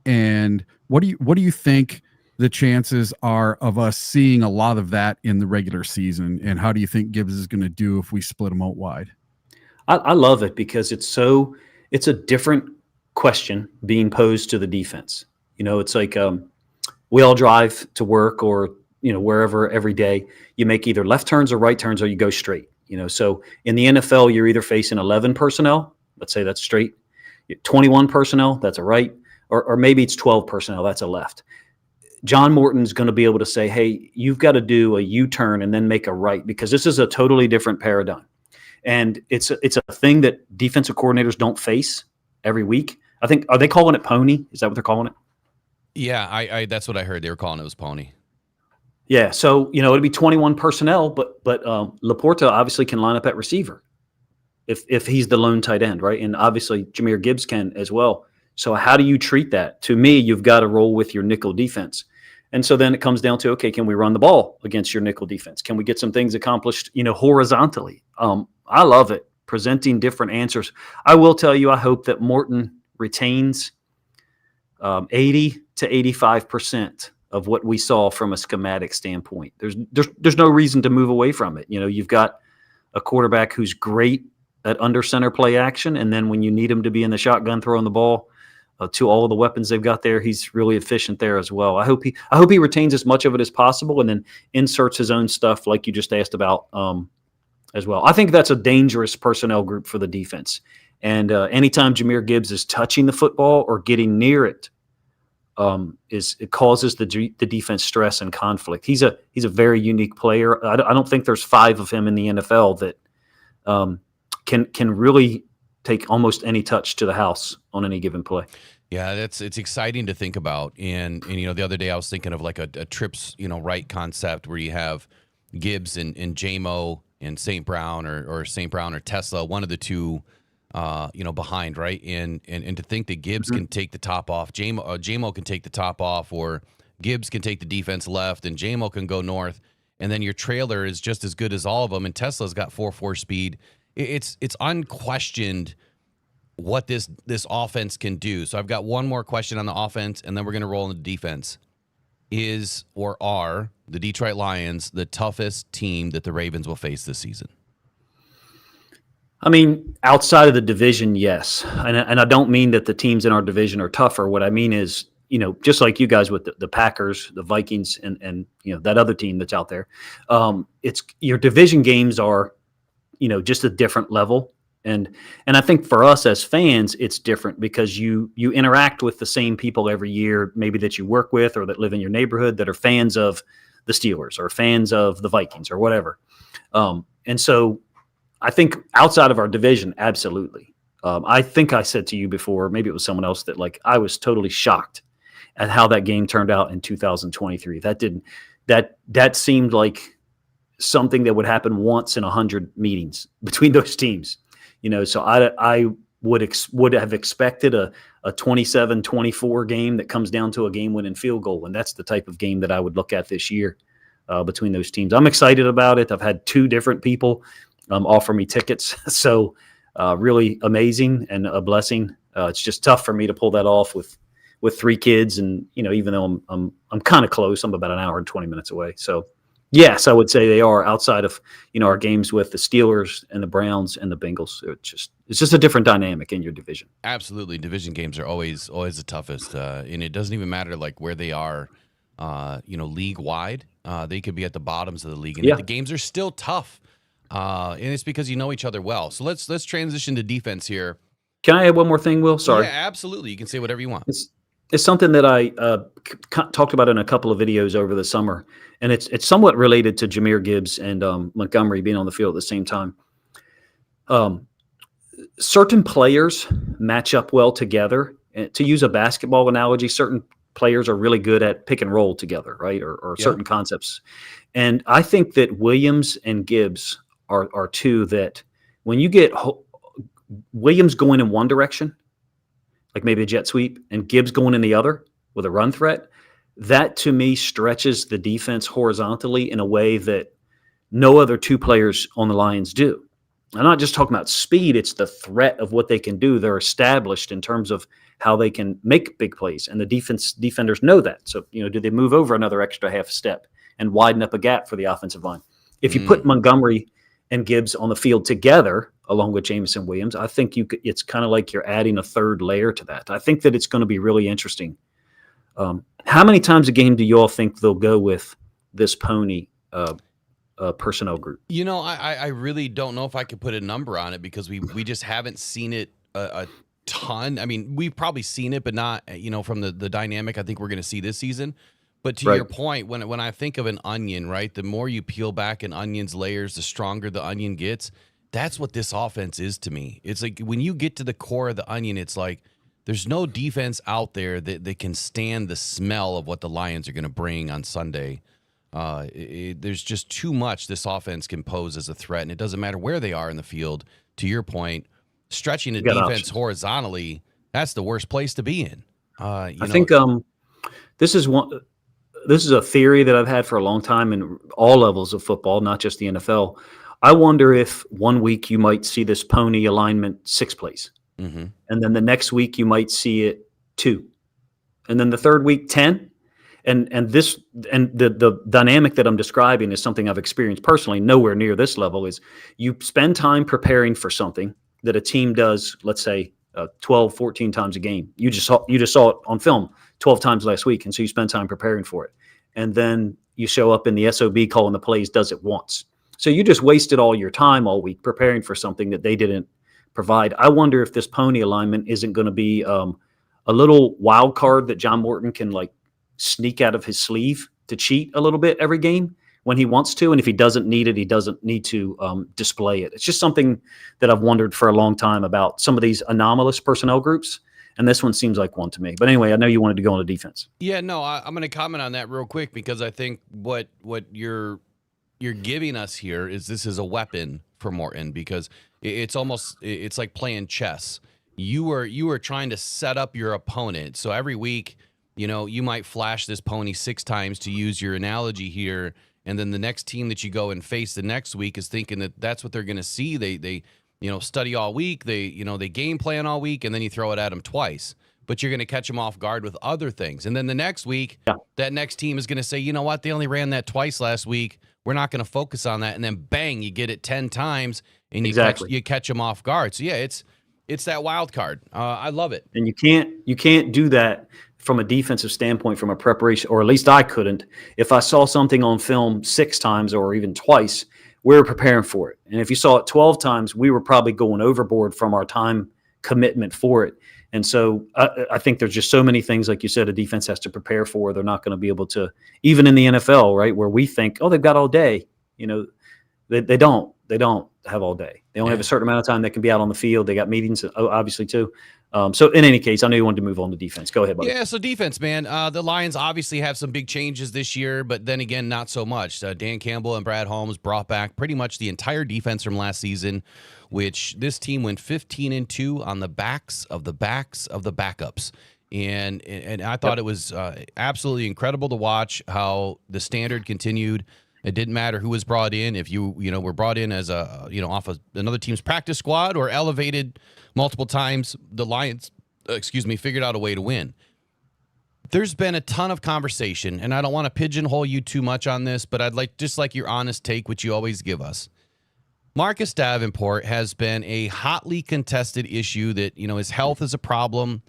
And what do you think the chances are of us seeing a lot of that in the regular season? And how do you think Gibbs is going to do if we split him out wide? I love it because it's a different question being posed to the defense. It's like we all drive to work or wherever every day. You make either left turns or right turns, or you go straight. So in the NFL, you're either facing 11 personnel. Let's say that's straight. 21 personnel, that's a right, or maybe it's 12 personnel, that's a left. John Morton's going to be able to say, hey, you've got to do a U-turn and then make a right, because this is a totally different paradigm. And it's a thing that defensive coordinators don't face every week. I think, are they calling it pony? Is that what they're calling it? Yeah, I that's what I heard. They were calling it was pony. Yeah, so it'd be 21 personnel, but Laporta obviously can line up at receiver if he's the lone tight end, right? And obviously Jahmyr Gibbs can as well. So how do you treat that? To me, you've got to roll with your nickel defense. And so then it comes down to, okay, can we run the ball against your nickel defense? Can we get some things accomplished, horizontally? I love it, presenting different answers. I will tell you, I hope that Morton retains 80 to 85% of what we saw from a schematic standpoint. There's no reason to move away from it. You've got a quarterback who's great at under center play action, and then when you need him to be in the shotgun throwing the ball to all of the weapons they've got there, he's really efficient there as well. I hope he retains as much of it as possible, and then inserts his own stuff like you just asked about as well. I think that's a dangerous personnel group for the defense. And anytime Jahmyr Gibbs is touching the football or getting near it, it causes the defense stress and conflict. He's a very unique player. I don't think there's 5 of him in the NFL that can really take almost any touch to the house on any given play. Yeah, it's exciting to think about. And the other day I was thinking of like a trips right concept where you have Gibbs and J-Mo and St. Brown or St. Brown or Tesla, one of the two. Behind, right? And to think that Gibbs can take the top off, J-Mo can take the top off, or Gibbs can take the defense left, and J-Mo can go north, and then your trailer is just as good as all of them, and Tesla's got 4.4 speed. It's unquestioned what this offense can do. So I've got one more question on the offense, and then we're going to roll into defense. Is or are the Detroit Lions the toughest team that the Ravens will face this season? I mean, outside of the division, yes. And I don't mean that the teams in our division are tougher. What I mean is, just like you guys with the Packers, the Vikings, and that other team that's out there, it's your division games are, just a different level. And I think for us as fans, it's different because you interact with the same people every year, maybe that you work with or that live in your neighborhood that are fans of the Steelers or fans of the Vikings or whatever. And so I think outside of our division, absolutely. I think I said to you before, maybe it was someone else, that like I was totally shocked at how that game turned out in 2023. That seemed like something that would happen once in 100 meetings between those teams. So I would have expected a 27-24 game that comes down to a game-winning field goal, and that's the type of game that I would look at this year between those teams. I'm excited about it. I've had 2 different people offer me tickets. So really amazing and a blessing. It's just tough for me to pull that off with 3 kids. And, even though I'm kind of close, I'm about an hour and 20 minutes away. So yes, I would say they are outside of, our games with the Steelers and the Browns and the Bengals. It's just a different dynamic in your division. Absolutely. Division games are always the toughest. And it doesn't even matter like where they are, league wide. They could be at the bottoms of the league, and the games are still tough. And it's because you know each other well. So let's transition to defense here. Can I add one more thing, Will? Sorry. Yeah, absolutely. You can say whatever you want. It's something that I talked about in a couple of videos over the summer, and it's somewhat related to Jahmyr Gibbs and Montgomery being on the field at the same time. Certain players match up well together. And to use a basketball analogy, certain players are really good at pick and roll together, right? Or certain concepts. And I think that Williams and Gibbs are 2 that when you get Williams going in one direction, like maybe a jet sweep, and Gibbs going in the other with a run threat, that to me stretches the defense horizontally in a way that no other 2 players on the Lions do. I'm not just talking about speed, it's the threat of what they can do. They're established in terms of how they can make big plays, and the defenders know that. So, do they move over another extra half step and widen up a gap for the offensive line? If you put Montgomery and Gibbs on the field together, along with Jameson Williams, I think it's kind of like you're adding a third layer to that. I think that it's going to be really interesting. How many times a game do you all think they'll go with this pony personnel group? I really don't know if I could put a number on it because we just haven't seen it a ton. I mean, we've probably seen it, but not, from the dynamic I think we're going to see this season. But to your point, when I think of an onion, right, the more you peel back an onion's layers, the stronger the onion gets. That's what this offense is to me. It's like when you get to the core of the onion, it's like there's no defense out there that can stand the smell of what the Lions are going to bring on Sunday. There's just too much this offense can pose as a threat, and it doesn't matter where they are in the field. To your point, stretching the defense horizontally, that's the worst place to be in. I think this is a theory that I've had for a long time in all levels of football, not just the NFL. I wonder if 1 week you might see this pony alignment 6 plays, and then the next week you might see it 2, and then the third week 10. And the dynamic that I'm describing is something I've experienced personally, nowhere near this level. Is you spend time preparing for something that a team does, let's say 12, 14 times a game. You just saw it on film 12 times last week, and so you spend time preparing for it, and then you show up in the SOB calling the plays, does it once. So you just wasted all your time all week preparing for something that they didn't provide. I wonder if this pony alignment isn't going to be a little wild card that John Morton can sneak out of his sleeve to cheat a little bit every game when he wants to. And if he doesn't need it, he doesn't need to display it. It's just something that I've wondered for a long time about some of these anomalous personnel groups. And this one seems like one to me. But anyway, I know you wanted to go on the defense. Yeah, no, I'm going to comment on that real quick because I think what you're giving us here is this is a weapon for Morton because it's like playing chess. You are trying to set up your opponent. So every week, you might flash this pony 6 times to use your analogy here, and then the next team that you go and face the next week is thinking that that's what they're going to see. They study all week, they game plan all week, and then you throw it at them twice. But you're going to catch them off guard with other things. And then the next week, that next team is going to say, you know what, they only ran that twice last week. We're not going to focus on that. And then bang, you get it 10 times, and you catch them off guard. So yeah, it's that wild card. I love it. And you can't do that from a defensive standpoint, from a preparation, or at least I couldn't. If I saw something on film 6 times or even twice, we were preparing for it. And if you saw it 12 times, we were probably going overboard from our time commitment for it. And so I think there's just so many things, like you said, a defense has to prepare for. They're not going to be able to, even in the NFL, right, where we think, oh, they've got all day. They don't have all day. They only have a certain amount of time they can be out on the field. They got meetings, obviously, too. So in any case, I know you wanted to move on to defense. Go ahead, buddy. Yeah, so defense, man. The Lions obviously have some big changes this year, but then again, not so much. Dan Campbell and Brad Holmes brought back pretty much the entire defense from last season, which this team went 15-2 on the backs of the backups. And I thought it was absolutely incredible to watch how the standard continued. It didn't matter who was brought in. If you were brought in as off of another team's practice squad or elevated multiple times, the Lions, figured out a way to win. There's been a ton of conversation, and I don't want to pigeonhole you too much on this, but I'd like your honest take, which you always give us. Marcus Davenport has been a hotly contested issue that, his health is a problem.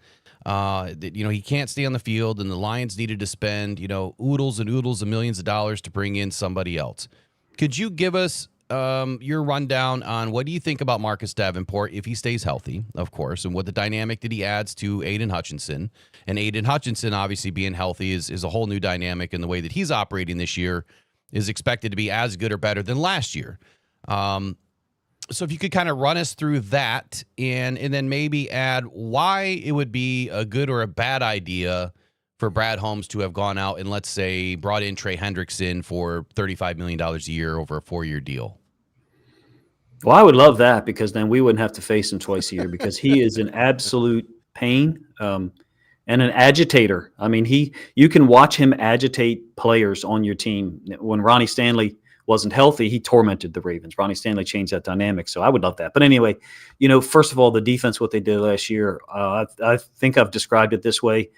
That he can't stay on the field, and the Lions needed to spend oodles and oodles of millions of dollars to bring in somebody else. Could you give us your rundown on what do you think about Marcus Davenport if he stays healthy, of course, and what the dynamic that he adds to Aiden Hutchinson? And Aiden Hutchinson obviously being healthy is a whole new dynamic, in the way that he's operating this year is expected to be as good or better than last year. So if you could kind of run us through that and then maybe add why it would be a good or a bad idea for Brad Holmes to have gone out and, let's say, brought in Trey Hendrickson for $35 million a year over a 4-year deal. Well, I would love that, because then we wouldn't have to face him twice a year, because he is an absolute pain and an agitator. I mean, you can watch him agitate players on your team. When Ronnie Stanley wasn't healthy, he tormented the Ravens. Ronnie Stanley changed that dynamic, so I would love that. But anyway, first of all, the defense, what they did last year, I think I've described it this way.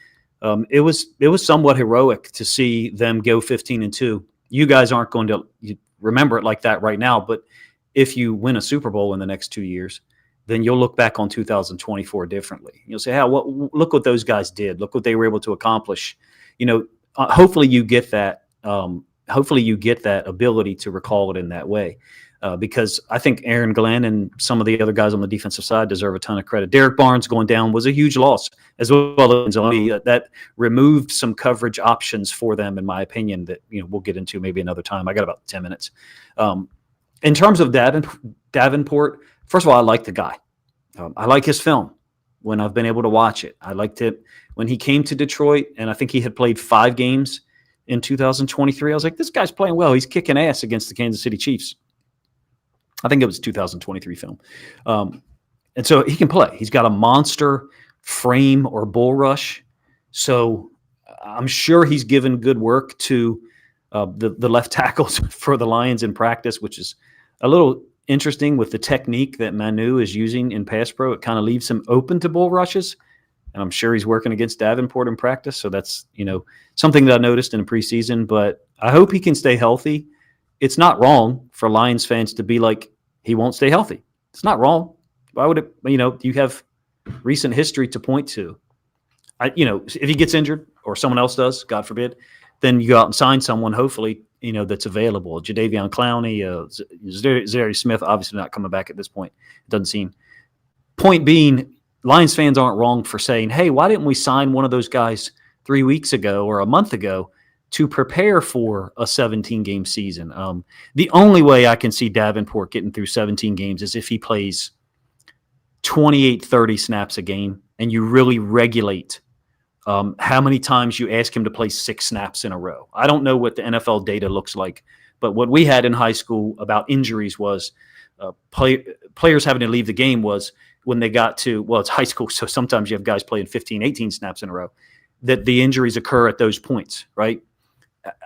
It was somewhat heroic to see them go 15-2. You guys aren't going to remember it like that right now, but if you win a Super Bowl in the next 2 years, then you'll look back on 2024 differently. You'll say, look what those guys did. Look what they were able to accomplish. Hopefully you get that. Hopefully you get that ability to recall it in that way, because I think Aaron Glenn and some of the other guys on the defensive side deserve a ton of credit. Derek Barnes going down was a huge loss, as well as that removed some coverage options for them, in my opinion, that we'll get into maybe another time. I got about 10 minutes. In terms of Davenport, first of all, I like the guy. I like his film when I've been able to watch it. I liked it when he came to Detroit, and I think he had played 5 games in 2023. I was like, this guy's playing well. He's kicking ass against the Kansas City Chiefs. I think it was 2023 film. And so he can play. He's got a monster frame or bull rush. So I'm sure he's given good work to the left tackles for the Lions in practice, which is a little interesting with the technique that Manu is using in pass pro. It kind of leaves him open to bull rushes. And I'm sure he's working against Davenport in practice. So that's, something that I noticed in the preseason. But I hope he can stay healthy. It's not wrong for Lions fans to be like, he won't stay healthy. It's not wrong. Why would it, you have recent history to point to. If he gets injured or someone else does, God forbid, then you go out and sign someone, hopefully, that's available. Jadeveon Clowney, Zary Smith, obviously not coming back at this point. It doesn't seem. Point being, Lions fans aren't wrong for saying, hey, why didn't we sign one of those guys 3 weeks ago or a month ago to prepare for a 17-game season? The only way I can see Davenport getting through 17 games is if he plays 28, 30 snaps a game and you really regulate how many times you ask him to play 6 snaps in a row. I don't know what the NFL data looks like, but what we had in high school about injuries was players having to leave the game was when they got to, it's high school, so sometimes you have guys playing 15, 18 snaps in a row, that the injuries occur at those points, right?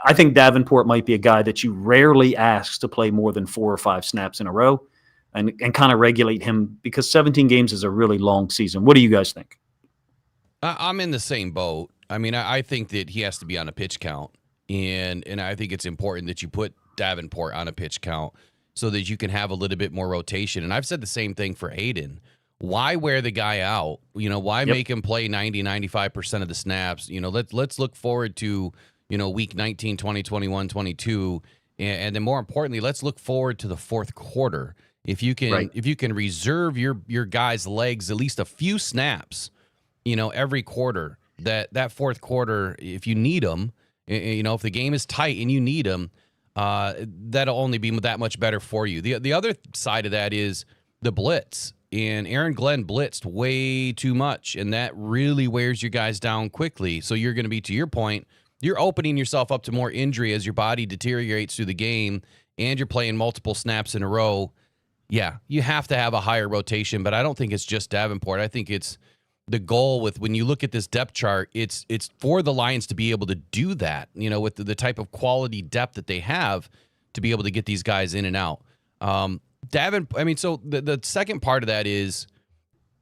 I think Davenport might be a guy that you rarely ask to play more than 4 or 5 snaps in a row and kind of regulate him, because 17 games is a really long season. What do you guys think? I'm in the same boat. I mean, I think that he has to be on a pitch count, and I think it's important that you put Davenport on a pitch count so that you can have a little bit more rotation. And I've said the same thing for Hayden. Why wear the guy out? Why make him play 90, 95% of the snaps? Let's look forward to, week 19, 20, 21, 22. And then more importantly, let's look forward to the fourth quarter. If you can reserve your guys' legs at least a few snaps, every quarter, that fourth quarter, if you need them, if the game is tight and you need them, that'll only be that much better for you. The other side of that is the blitz. And Aaron Glenn blitzed way too much, and that really wears your guys down quickly. So you're going to be, to your point, you're opening yourself up to more injury as your body deteriorates through the game, and you're playing multiple snaps in a row. Yeah, you have to have a higher rotation, but I don't think it's just Davenport. I think it's the goal with, when you look at this depth chart, it's for the Lions to be able to do that, with the type of quality depth that they have to be able to get these guys in and out. So the second part of that is,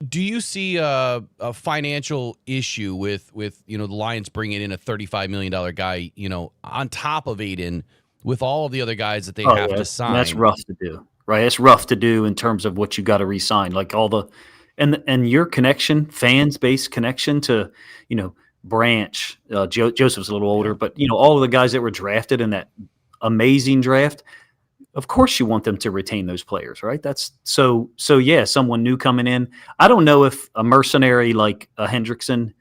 do you see a financial issue with the Lions bringing in a $35 million guy, on top of Aiden, with all of the other guys that they have to sign? That's rough to do, right? It's rough to do in terms of what you got to re-sign, like all the and your connection, fans-based connection to Branch, Joseph's a little older, but all of the guys that were drafted in that amazing draft. Of course you want them to retain those players, right? That's so yeah, someone new coming in. I don't know if a mercenary like a Hendrickson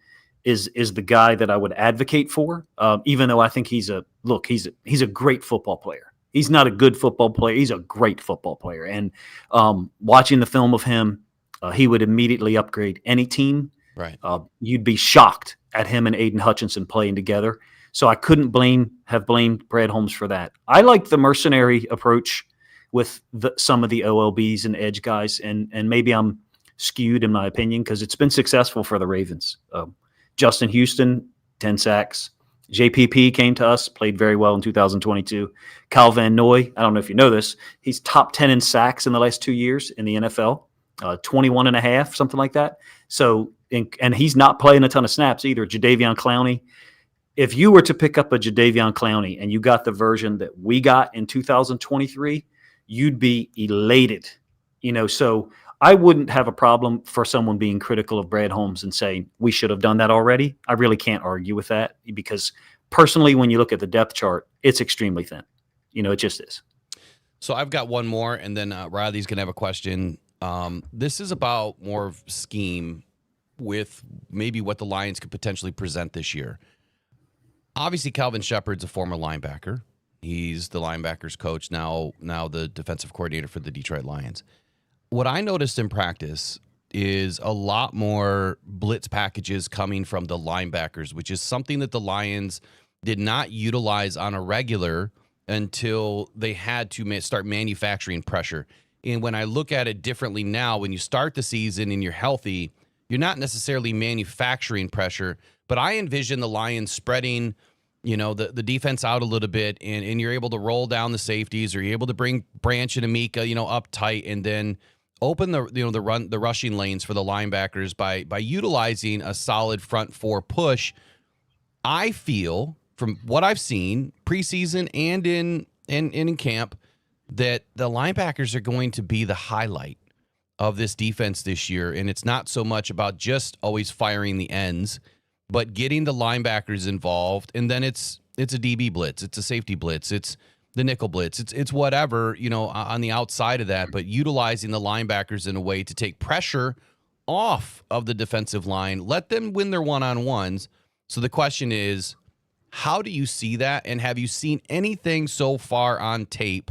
is the guy that I would advocate for, even though I think he's a great football player. He's not a good football player. He's a great football player. And watching the film of him, he would immediately upgrade any team. Right. You'd be shocked at him and Aiden Hutchinson playing together. So I couldn't have blamed Brad Holmes for that. I like the mercenary approach with some of the OLBs and edge guys, and maybe I'm skewed in my opinion because it's been successful for the Ravens. Justin Houston, 10 sacks. JPP came to us, played very well in 2022. Kyle Van Noy, I don't know if you know this, he's top 10 in sacks in the last 2 years in the NFL, 21 and a half, something like that. So, and he's not playing a ton of snaps either. Jadeveon Clowney. If you were to pick up a Jadeveon Clowney and you got the version that we got in 2023, you'd be elated. So I wouldn't have a problem for someone being critical of Brad Holmes and saying we should have done that already. I really can't argue with that because personally, when you look at the depth chart, it's extremely thin. It just is. So I've got one more, and then Riley's going to have a question. This is about more of scheme with maybe what the Lions could potentially present this year. Obviously, Calvin Shepard's a former linebacker. He's the linebackers coach, now the defensive coordinator for the Detroit Lions. What I noticed in practice is a lot more blitz packages coming from the linebackers, which is something that the Lions did not utilize on a regular until they had to start manufacturing pressure. And when I look at it differently now, when you start the season and you're healthy, you're not necessarily manufacturing pressure, but I envision the Lions spreading the defense out a little bit, and you're able to roll down the safeties, or you're able to bring Branch and Amika, up tight, and then open the rushing lanes for the linebackers by utilizing a solid front four push. I feel from what I've seen preseason and in camp that the linebackers are going to be the highlight of this defense this year, and it's not so much about just always firing the ends, but getting the linebackers involved, and then it's a DB blitz, it's a safety blitz, it's the nickel blitz, it's whatever, on the outside of that, but utilizing the linebackers in a way to take pressure off of the defensive line, let them win their one-on-ones. So the question is, how do you see that, and have you seen anything so far on tape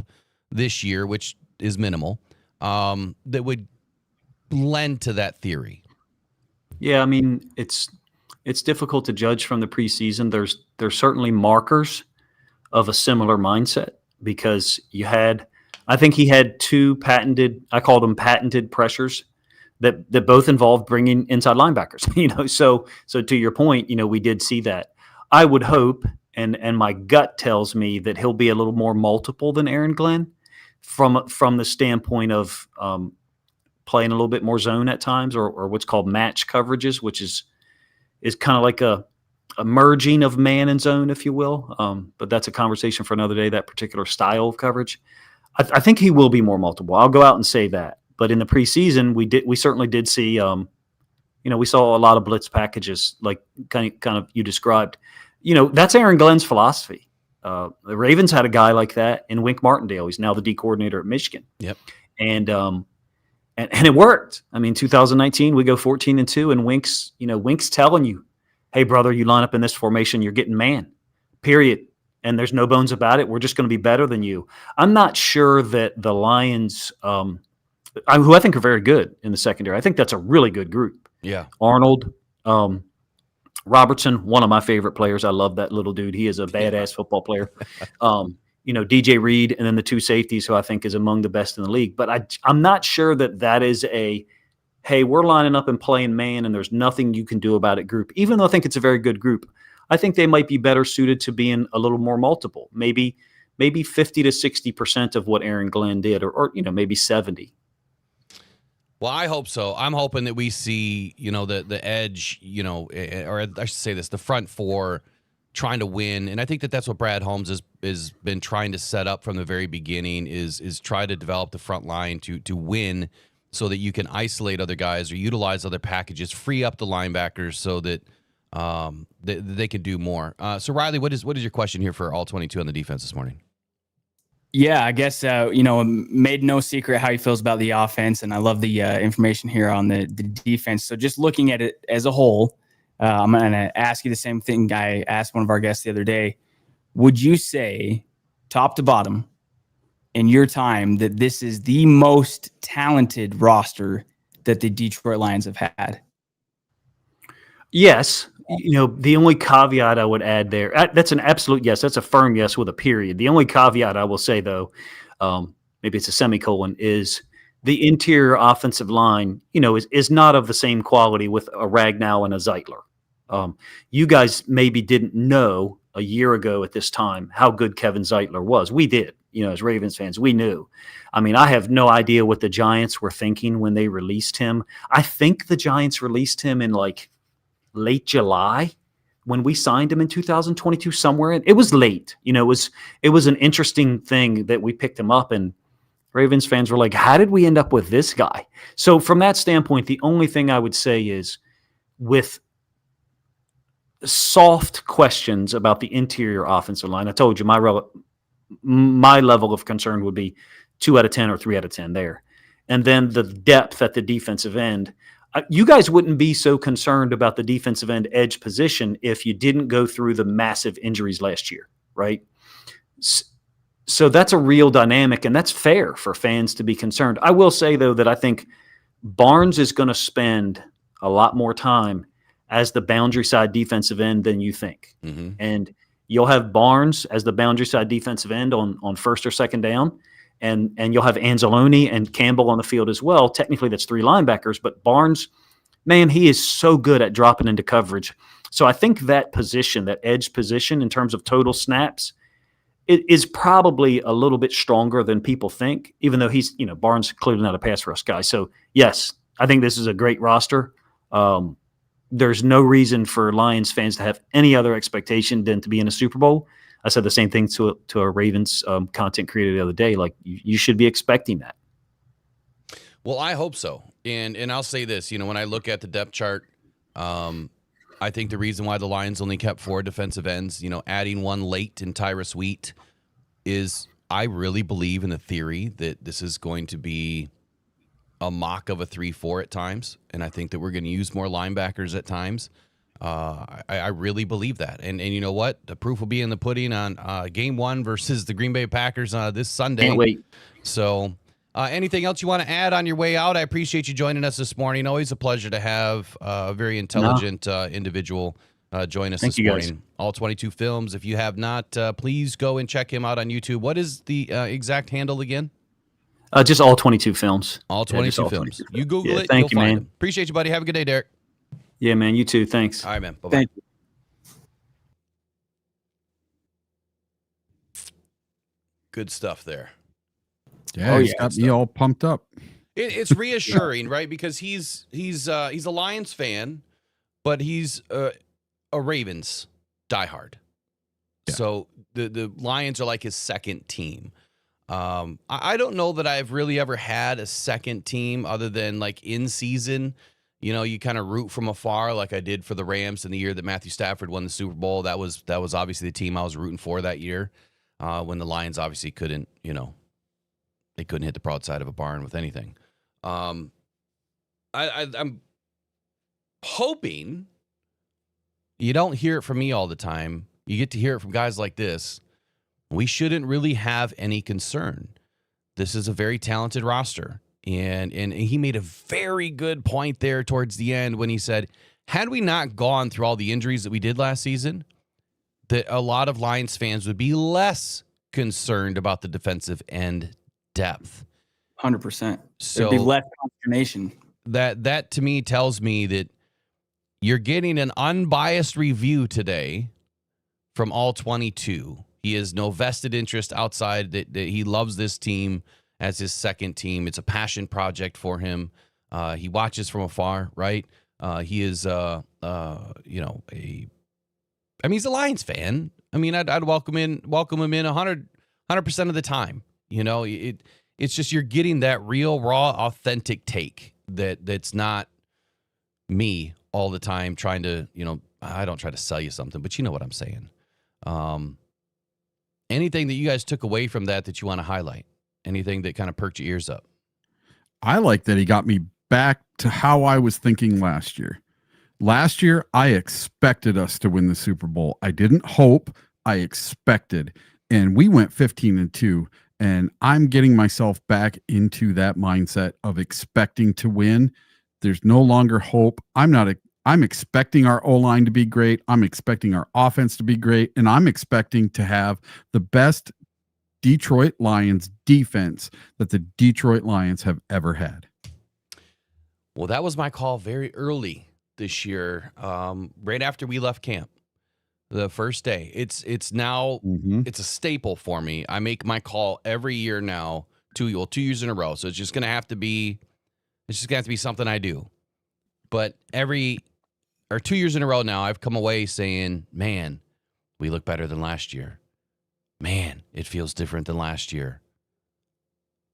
this year, which is minimal, that would lend to that theory? Yeah, I mean, it's difficult to judge from the preseason. There's certainly markers of a similar mindset because I think he had two patented, I call them patented pressures that both involved bringing inside linebackers, so to your point, we did see that. I would hope, and my gut tells me that he'll be a little more multiple than Aaron Glenn from the standpoint of playing a little bit more zone at times, or what's called match coverages, which is kind of like a merging of man and zone, if you will. But that's a conversation for another day, that particular style of coverage. I think he will be more multiple. I'll go out and say that. But in the preseason, we certainly did see, we saw a lot of blitz packages, like kind of you described. That's Aaron Glenn's philosophy. The Ravens had a guy like that in Wink Martindale. He's now the D coordinator at Michigan. Yep. And it worked. I mean, 2019, we go 14-2, and Wink's telling you, hey, brother, you line up in this formation, you're getting man, period. And there's no bones about it. We're just going to be better than you. I'm not sure that the Lions, who I think are very good in the secondary, I think that's a really good group. Yeah. Arnold, Robertson, one of my favorite players. I love that little dude. He is a badass football player. DJ Reed, and then the two safeties, who I think is among the best in the league. But I'm not sure that is hey, we're lining up and playing man, and there's nothing you can do about it group. Even though I think it's a very good group, I think they might be better suited to being a little more multiple. Maybe 50 to 60% of what Aaron Glenn did, or maybe 70. Well, I hope so. I'm hoping that we see, the edge, or I should say this, the front four trying to win. And I think that's what Brad Holmes has been trying to set up from the very beginning is try to develop the front line to win so that you can isolate other guys or utilize other packages, free up the linebackers so that they can do more. So Riley, what is your question here for all 22 on the defense this morning? Yeah, I guess, made no secret how he feels about the offense, and I love the information here on the defense. So just looking at it as a whole, I'm going to ask you the same thing I asked one of our guests the other day. Would you say, top to bottom, in your time, that this is the most talented roster that the Detroit Lions have had? Yes. The only caveat I would add there, that's an absolute yes. That's a firm yes with a period. The only caveat I will say, though, maybe it's a semicolon, is the interior offensive line, is not of the same quality with a Ragnow and a Zeitler. You guys maybe didn't know a year ago at this time how good Kevin Zeitler was. We did, as Ravens fans, we knew. I mean, I have no idea what the Giants were thinking when they released him. I think the Giants released him in like late July when we signed him in 2022 somewhere. It was late. It was an interesting thing that we picked him up, and Ravens fans were like, how did we end up with this guy? So from that standpoint, the only thing I would say is with soft questions about the interior offensive line, I told you my level of concern would be 2 out of 10 or 3 out of 10 there. And then the depth at the defensive end. You guys wouldn't be so concerned about the defensive end edge position if you didn't go through the massive injuries last year, right? So that's a real dynamic, and that's fair for fans to be concerned. I will say, though, that I think Barnes is going to spend a lot more time as the boundary side defensive end than you think. Mm-hmm. And you'll have Barnes as the boundary side defensive end on first or second down, and you'll have Anzalone and Campbell on the field as well. Technically, that's 3 linebackers, but Barnes, man, he is so good at dropping into coverage. So I think that position, that edge position in terms of total snaps, it is probably a little bit stronger than people think, even though he's, Barnes clearly not a pass rush guy. So, yes, I think this is a great roster. There's no reason for Lions fans to have any other expectation than to be in a Super Bowl. I said the same thing to a Ravens content creator the other day. Like, you should be expecting that. Well, I hope so. And I'll say this, when I look at the depth chart, I think the reason why the Lions only kept 4 defensive ends, adding one late in Tyrus Wheat, is I really believe in the theory that this is going to be a mock of a 3-4 at times, and I think that we're going to use more linebackers at times. I really believe that. And you know what? The proof will be in the pudding on Game 1 versus the Green Bay Packers this Sunday. Can't wait. So anything else you want to add on your way out? I appreciate you joining us this morning. Always a pleasure to have a very intelligent individual join us this morning. Guys. All 22 Films. If you have not, please go and check him out on YouTube. What is the exact handle again? Just all 22 films. All 22 Films. 22. You Google it. Thank you, find man. him. Appreciate you, buddy. Have a good day, Derek. Yeah, man. You too. Thanks. All right, man. Bye-bye. Thank you. Good stuff there. Yeah, he's got me all pumped up. It's reassuring, right? Because he's a Lions fan, but he's a Ravens diehard. Yeah. So the Lions are like his second team. I don't know that I've really ever had a second team other than like in season. You kind of root from afar, like I did for the Rams in the year that Matthew Stafford won the Super Bowl. That was obviously the team I was rooting for that year. When the Lions obviously couldn't, they couldn't hit the broadside of a barn with anything. I'm hoping you don't hear it from me all the time. You get to hear it from guys like this. We shouldn't really have any concern. This is a very talented roster. And he made a very good point there towards the end when he said, had we not gone through all the injuries that we did last season, that a lot of Lions fans would be less concerned about the defensive end depth. 100%. So There'd be less consternation. That to me tells me that you're getting an unbiased review today from all 22. He has no vested interest outside that he loves this team as his second team. It's a passion project for him. He watches from afar, right? He is, he's a Lions fan. I mean, I'd welcome him in 100% of the time. It's just you're getting that real, raw, authentic take that's not me all the time trying to, I don't try to sell you something, but you know what I'm saying. Anything that you guys took away from that you want to highlight? Anything that kind of perked your ears up? I like that he got me back to how I was thinking last year. Last year, I expected us to win the Super Bowl. I didn't hope, I expected. And we went 15-2. And I'm getting myself back into that mindset of expecting to win. There's no longer hope. I'm expecting our O-line to be great. I'm expecting our offense to be great. And I'm expecting to have the best Detroit Lions defense that the Detroit Lions have ever had. Well, that was my call very early this year, right after we left camp. the first day. It's now it's a staple for me. I make my call every year now, 2 years in a row. So it's just gonna have to be something I do. But 2 years in a row now, I've come away saying, man, we look better than last year. Man, it feels different than last year.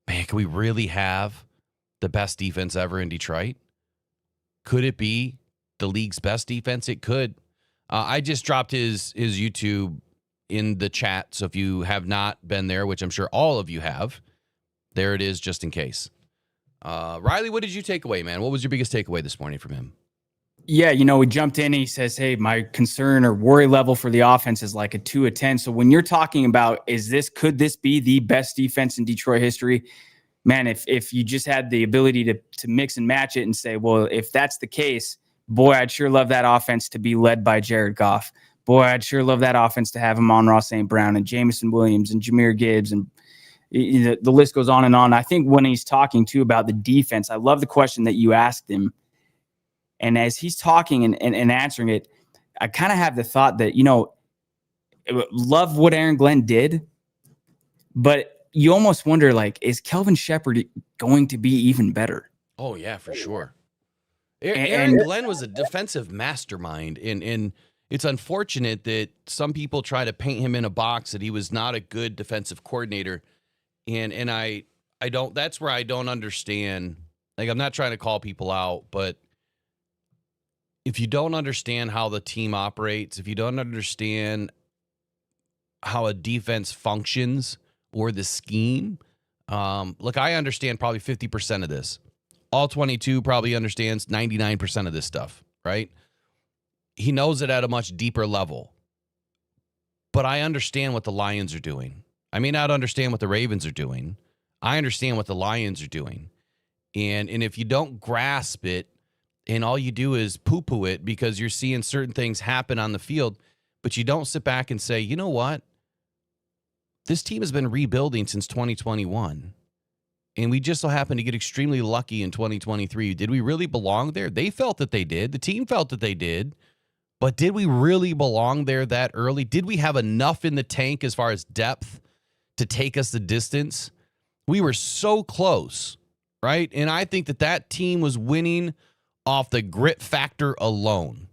Man, can we really have the best defense ever in Detroit? Could it be the league's best defense? It could. I just dropped his YouTube in the chat. So if you have not been there, which I'm sure all of you have, there it is just in case. Riley, what did you take away, man? What was your biggest takeaway this morning from him? Yeah, we jumped in and he says, hey, my concern or worry level for the offense is like a 2 of 10. So when you're talking about, could this be the best defense in Detroit history? Man, if you just had the ability to mix and match it and say, well, if that's the case, boy, I'd sure love that offense to be led by Jared Goff. Boy, I'd sure love that offense to have Amon-Ra St. Brown and Jameson Williams and Jahmyr Gibbs, and the list goes on and on. I think when he's talking too about the defense, I love the question that you asked him. And as he's talking and answering it, I kind of have the thought that, love what Aaron Glenn did, but you almost wonder, like, is Kelvin Shepard going to be even better? Oh, yeah, for sure. Aaron Glenn was a defensive mastermind, and it's unfortunate that some people try to paint him in a box that he was not a good defensive coordinator, and I don't. That's where I don't understand. Like, I'm not trying to call people out, but if you don't understand how the team operates, if you don't understand how a defense functions or the scheme, look, I understand probably 50% of this. All 22 probably understands 99% of this stuff, right? He knows it at a much deeper level. But I understand what the Lions are doing. I may not understand what the Ravens are doing. I understand what the Lions are doing. And if you don't grasp it, and all you do is poo-poo it because you're seeing certain things happen on the field, but you don't sit back and say, you know what? This team has been rebuilding since 2021. And we just so happened to get extremely lucky in 2023. Did we really belong there? They felt that they did. The team felt that they did. But did we really belong there that early? Did we have enough in the tank as far as depth to take us the distance? We were so close, right? And I think that team was winning off the grit factor alone.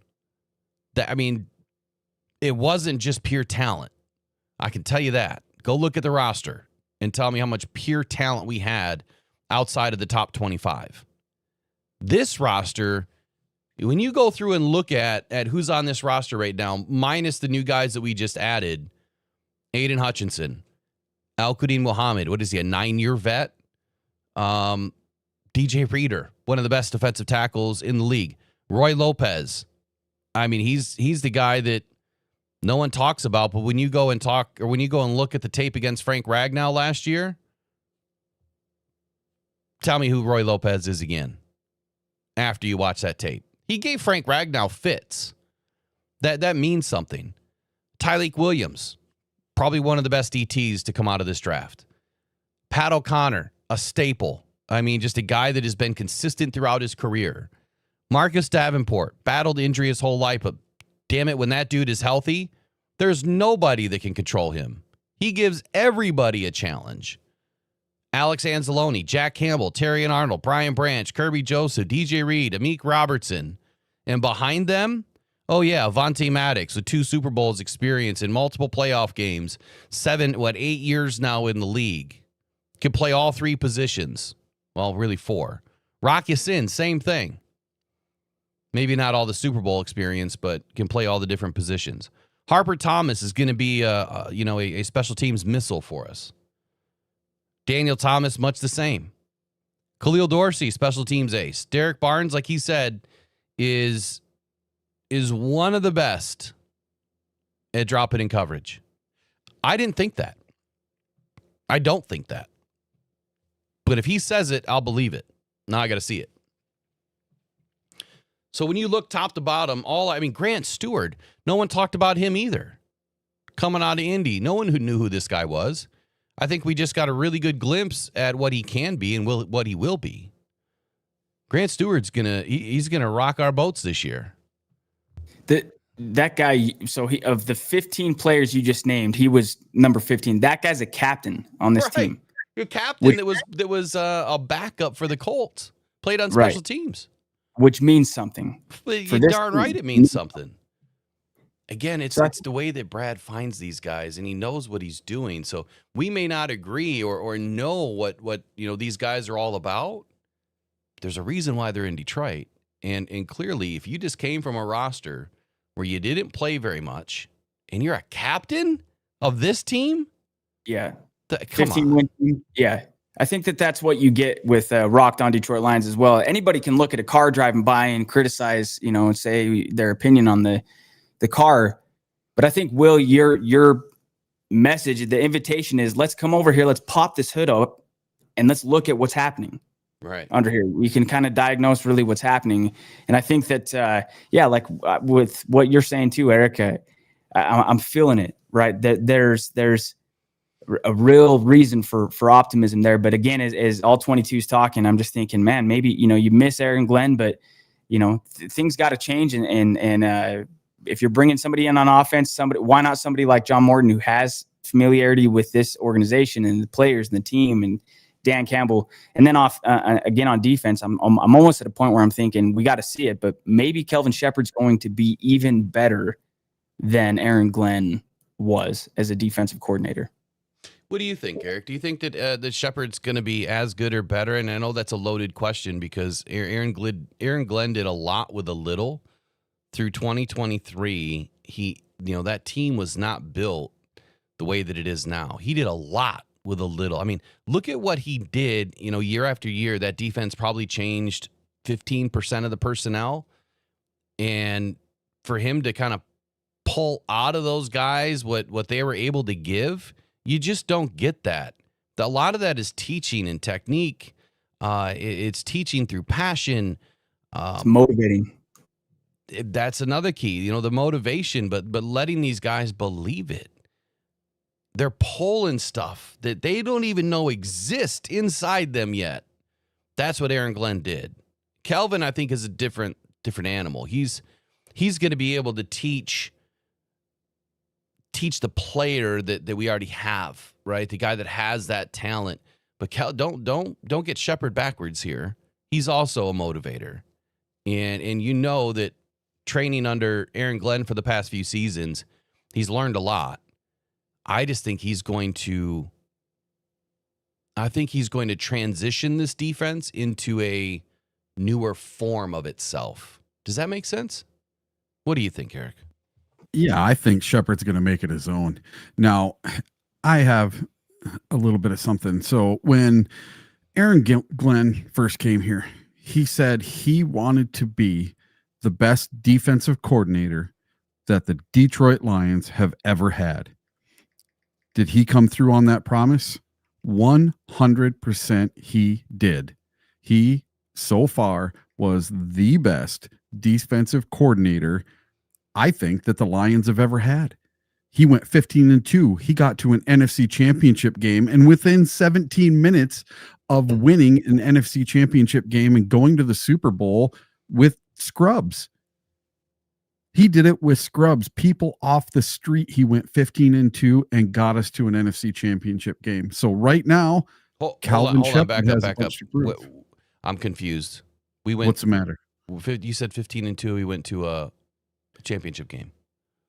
It wasn't just pure talent. I can tell you that. Go look at the roster and tell me how much pure talent we had outside of the top 25. This roster, when you go through and look at who's on this roster right now, minus the new guys that we just added, Aiden Hutchinson, Al-Quddin Muhammad, what is he, a 9-year vet? DJ Reader, one of the best defensive tackles in the league. Roy Lopez. He's the guy that no one talks about, but when you go and look at the tape against Frank Ragnow last year, tell me who Roy Lopez is again after you watch that tape. He gave Frank Ragnow fits. That means something. Tyleik Williams, probably one of the best DTs to come out of this draft. Pat O'Connor, a staple. Just a guy that has been consistent throughout his career. Marcus Davenport, battled injury his whole life, but damn it, when that dude is healthy, there's nobody that can control him. He gives everybody a challenge. Alex Anzalone, Jack Campbell, Terrion Arnold, Brian Branch, Kirby Joseph, DJ Reed, Amik Robertson. And behind them, Avonte Maddox with 2 Super Bowls experience in multiple playoff games, 8 years now in the league. Can play all 3 positions. Well, really 4. Rock Ya-Sin, same thing. Maybe not all the Super Bowl experience, but can play all the different positions. Harper Thomas is going to be a special teams missile for us. Daniel Thomas, much the same. Khalil Dorsey, special teams ace. Derek Barnes, like he said, is one of the best at dropping in coverage. I didn't think that. I don't think that. But if he says it, I'll believe it. Now I got to see it. So when you look top to bottom, Grant Stewart, no one talked about him either. Coming out of Indy, no one who knew who this guy was. I think we just got a really good glimpse at what he can be and what he will be. Grant Stewart's he's gonna rock our boats this year. that guy, so of the 15 players you just named, he was number 15. That guy's a captain on this team. Your captain that was a backup for the Colts, played on special teams. Which means something. Well, you're darn right it means something. Again, it's the way that Brad finds these guys, and he knows what he's doing. So we may not agree or know what these guys are all about. There's a reason why they're in Detroit. And clearly, if you just came from a roster where you didn't play very much, and you're a captain of this team, come 15 on. Win team. Yeah. I think that's what you get with Rocked on Detroit Lions as well. Anybody can look at a car driving by and criticize, and say their opinion on the car. But I think, Will, your message, the invitation is, let's come over here, let's pop this hood up, and let's look at what's happening right under here. We can kind of diagnose really what's happening. And I think that, with what you're saying too, Eric, I'm feeling it, right? That there's a real reason for optimism there. But again, as all 22 is talking, I'm just thinking, man, maybe, you miss Aaron Glenn, but things got to change. And if you're bringing somebody in on offense, why not somebody like John Morton, who has familiarity with this organization and the players and the team, and Dan Campbell. And then again on defense, I'm almost at a point where I'm thinking we got to see it, but maybe Kelvin Shepard's going to be even better than Aaron Glenn was as a defensive coordinator. What do you think, Eric? Do you think that Shepard's going to be as good or better? And I know that's a loaded question because Aaron Glenn did a lot with a little. Through 2023, that team was not built the way that it is now. He did a lot with a little. I mean, look at what he did, year after year. That defense probably changed 15% of the personnel. And for him to kind of pull out of those guys what they were able to give, you just don't get that. A lot of that is teaching and technique. It's teaching through passion. It's motivating. That's another key, the motivation, but letting these guys believe it. They're pulling stuff that they don't even know exist inside them yet. That's what Aaron Glenn did. Kelvin, I think, is a different animal. He's going to be able to teach the player that we already have, right? The guy that has that talent. But don't get Shepard backwards here. He's also a motivator, and that. Training under Aaron Glenn for the past few seasons, he's learned a lot. I just think he's going to transition this defense into a newer form of itself. Does that make sense? What do you think, Eric? Yeah, I think Shepard's going to make it his own. Now, I have a little bit of something. So when Aaron Glenn first came here, he said he wanted to be the best defensive coordinator that the Detroit Lions have ever had. Did he come through on that promise? 100% he did. He, so far, was the best defensive coordinator I think that the Lions have ever had. He went 15-2. He got to an NFC championship game, and within 17 minutes of winning an NFC championship game and going to the Super Bowl with scrubs. He did it with scrubs, people off the street. He went 15-2 and got us to an NFC championship game. So right now, Calvin Shepard has a bunch to prove. I'm confused. What's the matter? You said 15-2. He went to a championship game.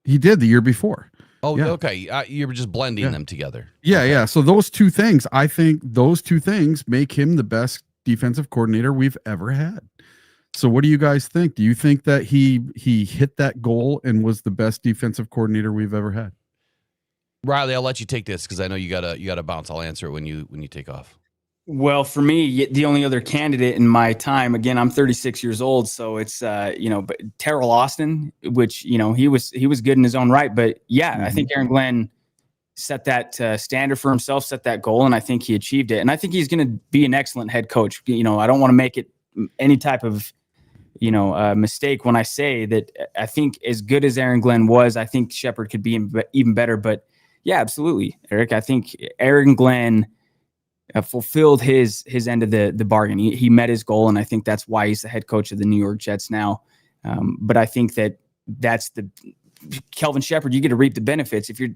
He did the year before. Oh, yeah. Okay. You were just blending them together. Yeah, okay. Yeah. So those two things, I think those two things make him the best defensive coordinator we've ever had. So what do you guys think? Do you think that he hit that goal and was the best defensive coordinator we've ever had? Riley, I'll let you take this because I know you gotta bounce. I'll answer it when you take off. Well, for me, the only other candidate in my time, again, I'm 36 years old, so it's but Terrell Austin, which he was good in his own right, but yeah, I think Aaron Glenn set that standard for himself, set that goal, and I think he achieved it. And I think he's going to be an excellent head coach. I don't want to make it any type of mistake when I say that I think as good as Aaron Glenn was, I think Shepard could be even better. But yeah, absolutely, Eric. I think Aaron Glenn fulfilled his end of the bargain. He met his goal, and I think that's why he's the head coach of the New York Jets now. But I think that that's the Kelvin Shepherd. You get to reap the benefits. If you're,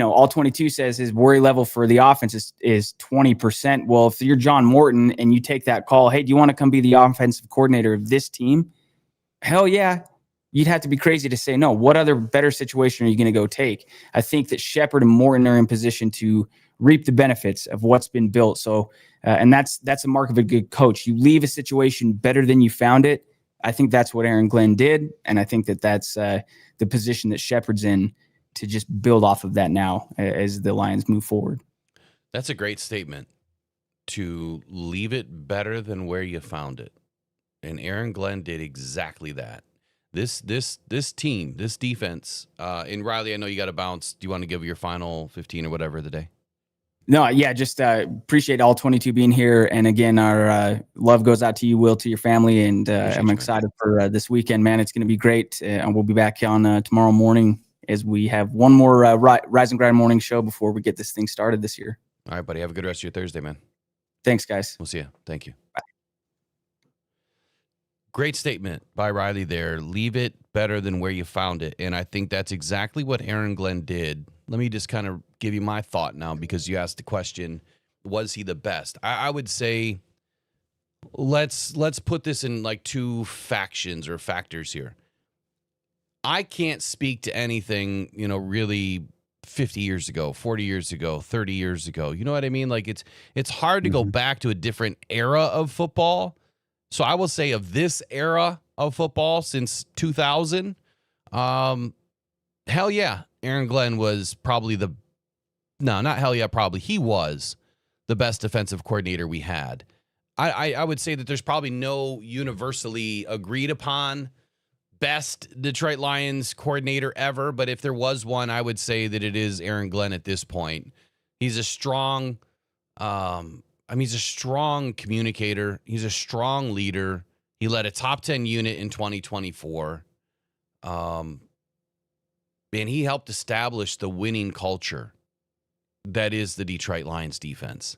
all 22 says his worry level for the offense is 20%. Well, if you're John Morton and you take that call, hey, do you want to come be the offensive coordinator of this team? Hell yeah. You'd have to be crazy to say no. What other better situation are you going to go take? I think that Shepherd and Morton are in position to reap the benefits of what's been built. So, and that's a mark of a good coach. You leave a situation better than you found it. I think that's what Aaron Glenn did, and I think that that's the position that Shepherd's in to just build off of that now as the Lions move forward. That's a great statement, to leave it better than where you found it. And Aaron Glenn did exactly that. This team, this defense, and Riley, I know you got to bounce. Do you want to give your final 15 or whatever of the day? No, yeah, just appreciate all 22 being here. And again, our love goes out to you, Will, to your family. And I'm excited for this weekend, man. It's going to be great. And we'll be back on tomorrow morning as we have one more Rise and Grind morning show before we get this thing started this year. All right, buddy. Have a good rest of your Thursday, man. Thanks, guys. We'll see you. Thank you. Bye. Great statement by Riley there. Leave it better than where you found it. And I think that's exactly what Aaron Glenn did. Let me just kind of give you my thought now, because you asked the question, was he the best? I would say let's put this in like two factions or factors here. I can't speak to anything, really 50 years ago, 40 years ago, 30 years ago. You know what I mean? Like it's hard to go back to a different era of football. So I will say of this era of football since 2000, hell yeah, Aaron Glenn was probably he was the best defensive coordinator we had. I would say that there's probably no universally agreed upon best Detroit Lions coordinator ever, but if there was one, I would say that it is Aaron Glenn at this point. He's a strong, he's a strong communicator. He's a strong leader. He led a top 10 unit in 2024. And he helped establish the winning culture that is the Detroit Lions defense.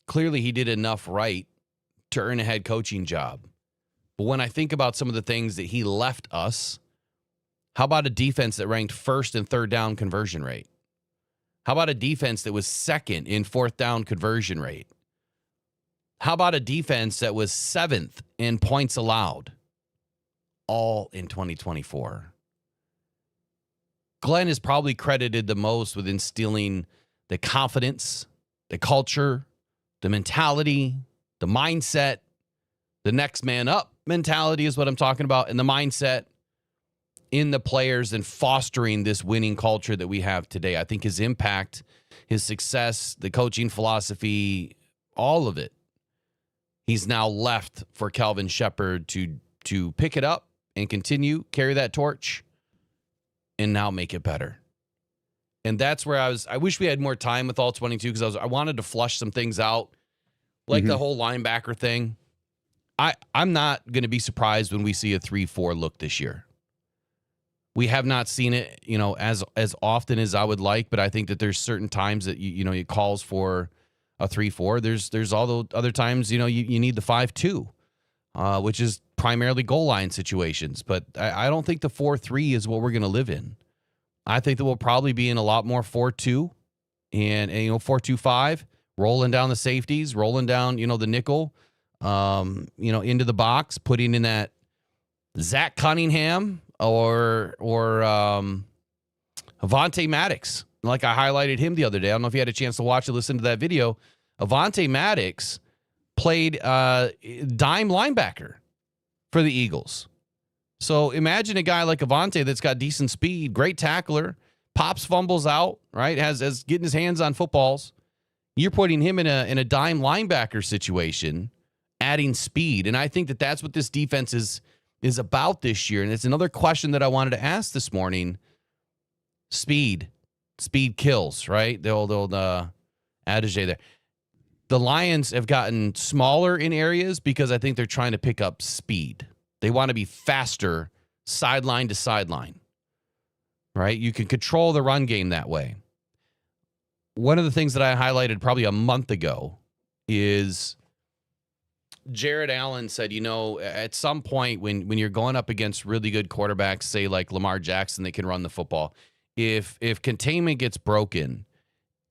Clearly, he did enough right to earn a head coaching job. But when I think about some of the things that he left us, how about a defense that ranked first in third down conversion rate? How about a defense that was second in fourth down conversion rate? How about a defense that was seventh in points allowed? All in 2024. Glenn is probably credited the most with instilling the confidence, the culture, the mentality, the mindset, the next man up mentality is what I'm talking about, and the mindset in the players and fostering this winning culture that we have today. I think his impact, his success, the coaching philosophy, all of it, he's now left for Kelvin Shepherd to pick it up and continue, carry that torch, and now make it better. And that's where I wish we had more time with all 22, because I wanted to flush some things out, like the whole linebacker thing. I'm not going to be surprised when we see a 3-4 look this year. We have not seen it, as often as I would like, but I think that there's certain times that it calls for a 3-4. There's all the other times, you need the 5-2, which is primarily goal line situations. But I don't think the 4-3 is what we're going to live in. I think that we'll probably be in a lot more 4-2 and 4-2-5, rolling down the safeties, rolling down, the nickel, into the box, putting in that Zach Cunningham or Avonte Maddox. Like I highlighted him the other day. I don't know if you had a chance to watch or listen to that video. Avonte Maddox played dime linebacker for the Eagles. So imagine a guy like Avonte that's got decent speed, great tackler, pops fumbles out, right? Has getting his hands on footballs. You're putting him in a dime linebacker situation, adding speed. And I think that that's what this defense is about this year. And it's another question that I wanted to ask this morning. Speed kills, right? The old adage there. The Lions have gotten smaller in areas because I think they're trying to pick up speed. They want to be faster sideline to sideline, right? You can control the run game that way. One of the things that I highlighted probably a month ago is Jared Allen said, at some point when you're going up against really good quarterbacks, say like Lamar Jackson, that can run the football, if containment gets broken,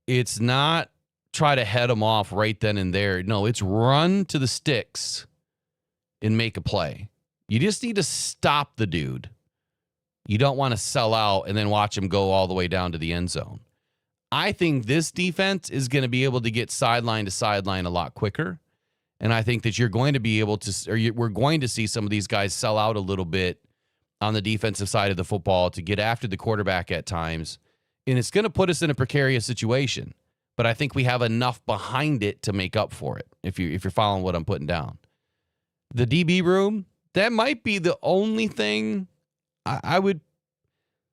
it's not try to head them off right then and there. No, it's run to the sticks and make a play. You just need to stop the dude. You don't want to sell out and then watch him go all the way down to the end zone. I think this defense is going to be able to get sideline to sideline a lot quicker. And I think that you're going to be able to, we're going to see some of these guys sell out a little bit on the defensive side of the football to get after the quarterback at times. And it's going to put us in a precarious situation. But I think we have enough behind it to make up for it, if you're following what I'm putting down. The DB room, that might be the only thing I would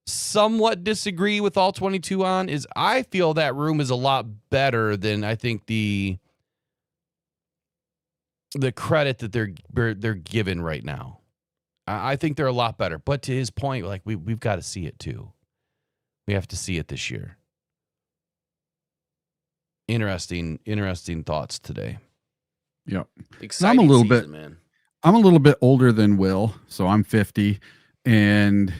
somewhat disagree with all 22 on, is I feel that room is a lot better than I think the credit that they're given right now. I think they're a lot better. But to his point, like we've got to see it too. We have to see it this year. Interesting thoughts today. Yeah. Exciting I'm a little season, bit, man. I'm a little bit older than Will, so I'm 50, and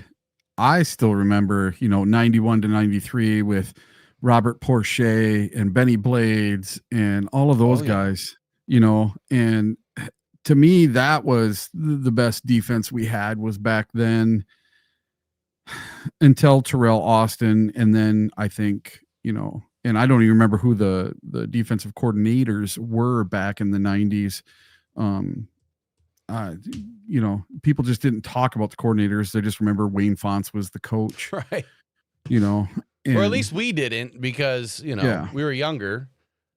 I still remember, 91 to 93 with Robert Porcher and Benny Blades and all of those guys, and to me, that was the best defense we had was back then until Terrell Austin. And then I think, and I don't even remember who the defensive coordinators were back in the 90s. People just didn't talk about the coordinators. They just remember Wayne Fonts was the coach, right? Or at least we didn't, because we were younger.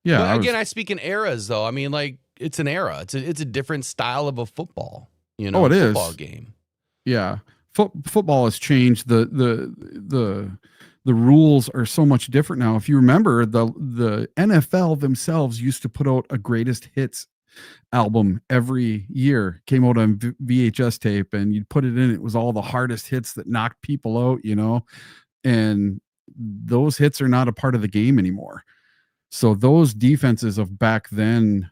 Yeah. But again, I speak in eras, though. I mean, like, it's an era. It's a different style of a football. Oh, it is. Football game. Yeah, football has changed. The rules are so much different now. If you remember, the NFL themselves used to put out a greatest hits album every year, came out on VHS tape, and you'd put it in. It was all the hardest hits that knocked people out, and those hits are not a part of the game anymore. So those defenses of back then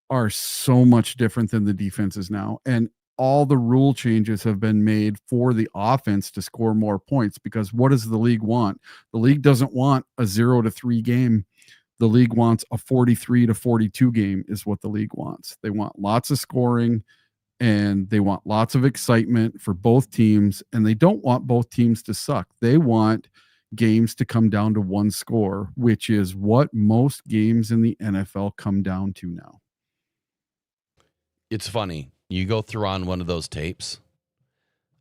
are so much different than the defenses now. And all the rule changes have been made for the offense to score more points, because what does the league want? The league doesn't want a 0-3 game. The league wants a 43-42 game is what the league wants. They want lots of scoring, and they want lots of excitement for both teams, and they don't want both teams to suck. They want games to come down to one score, which is what most games in the NFL come down to now. It's funny. You go through on one of those tapes.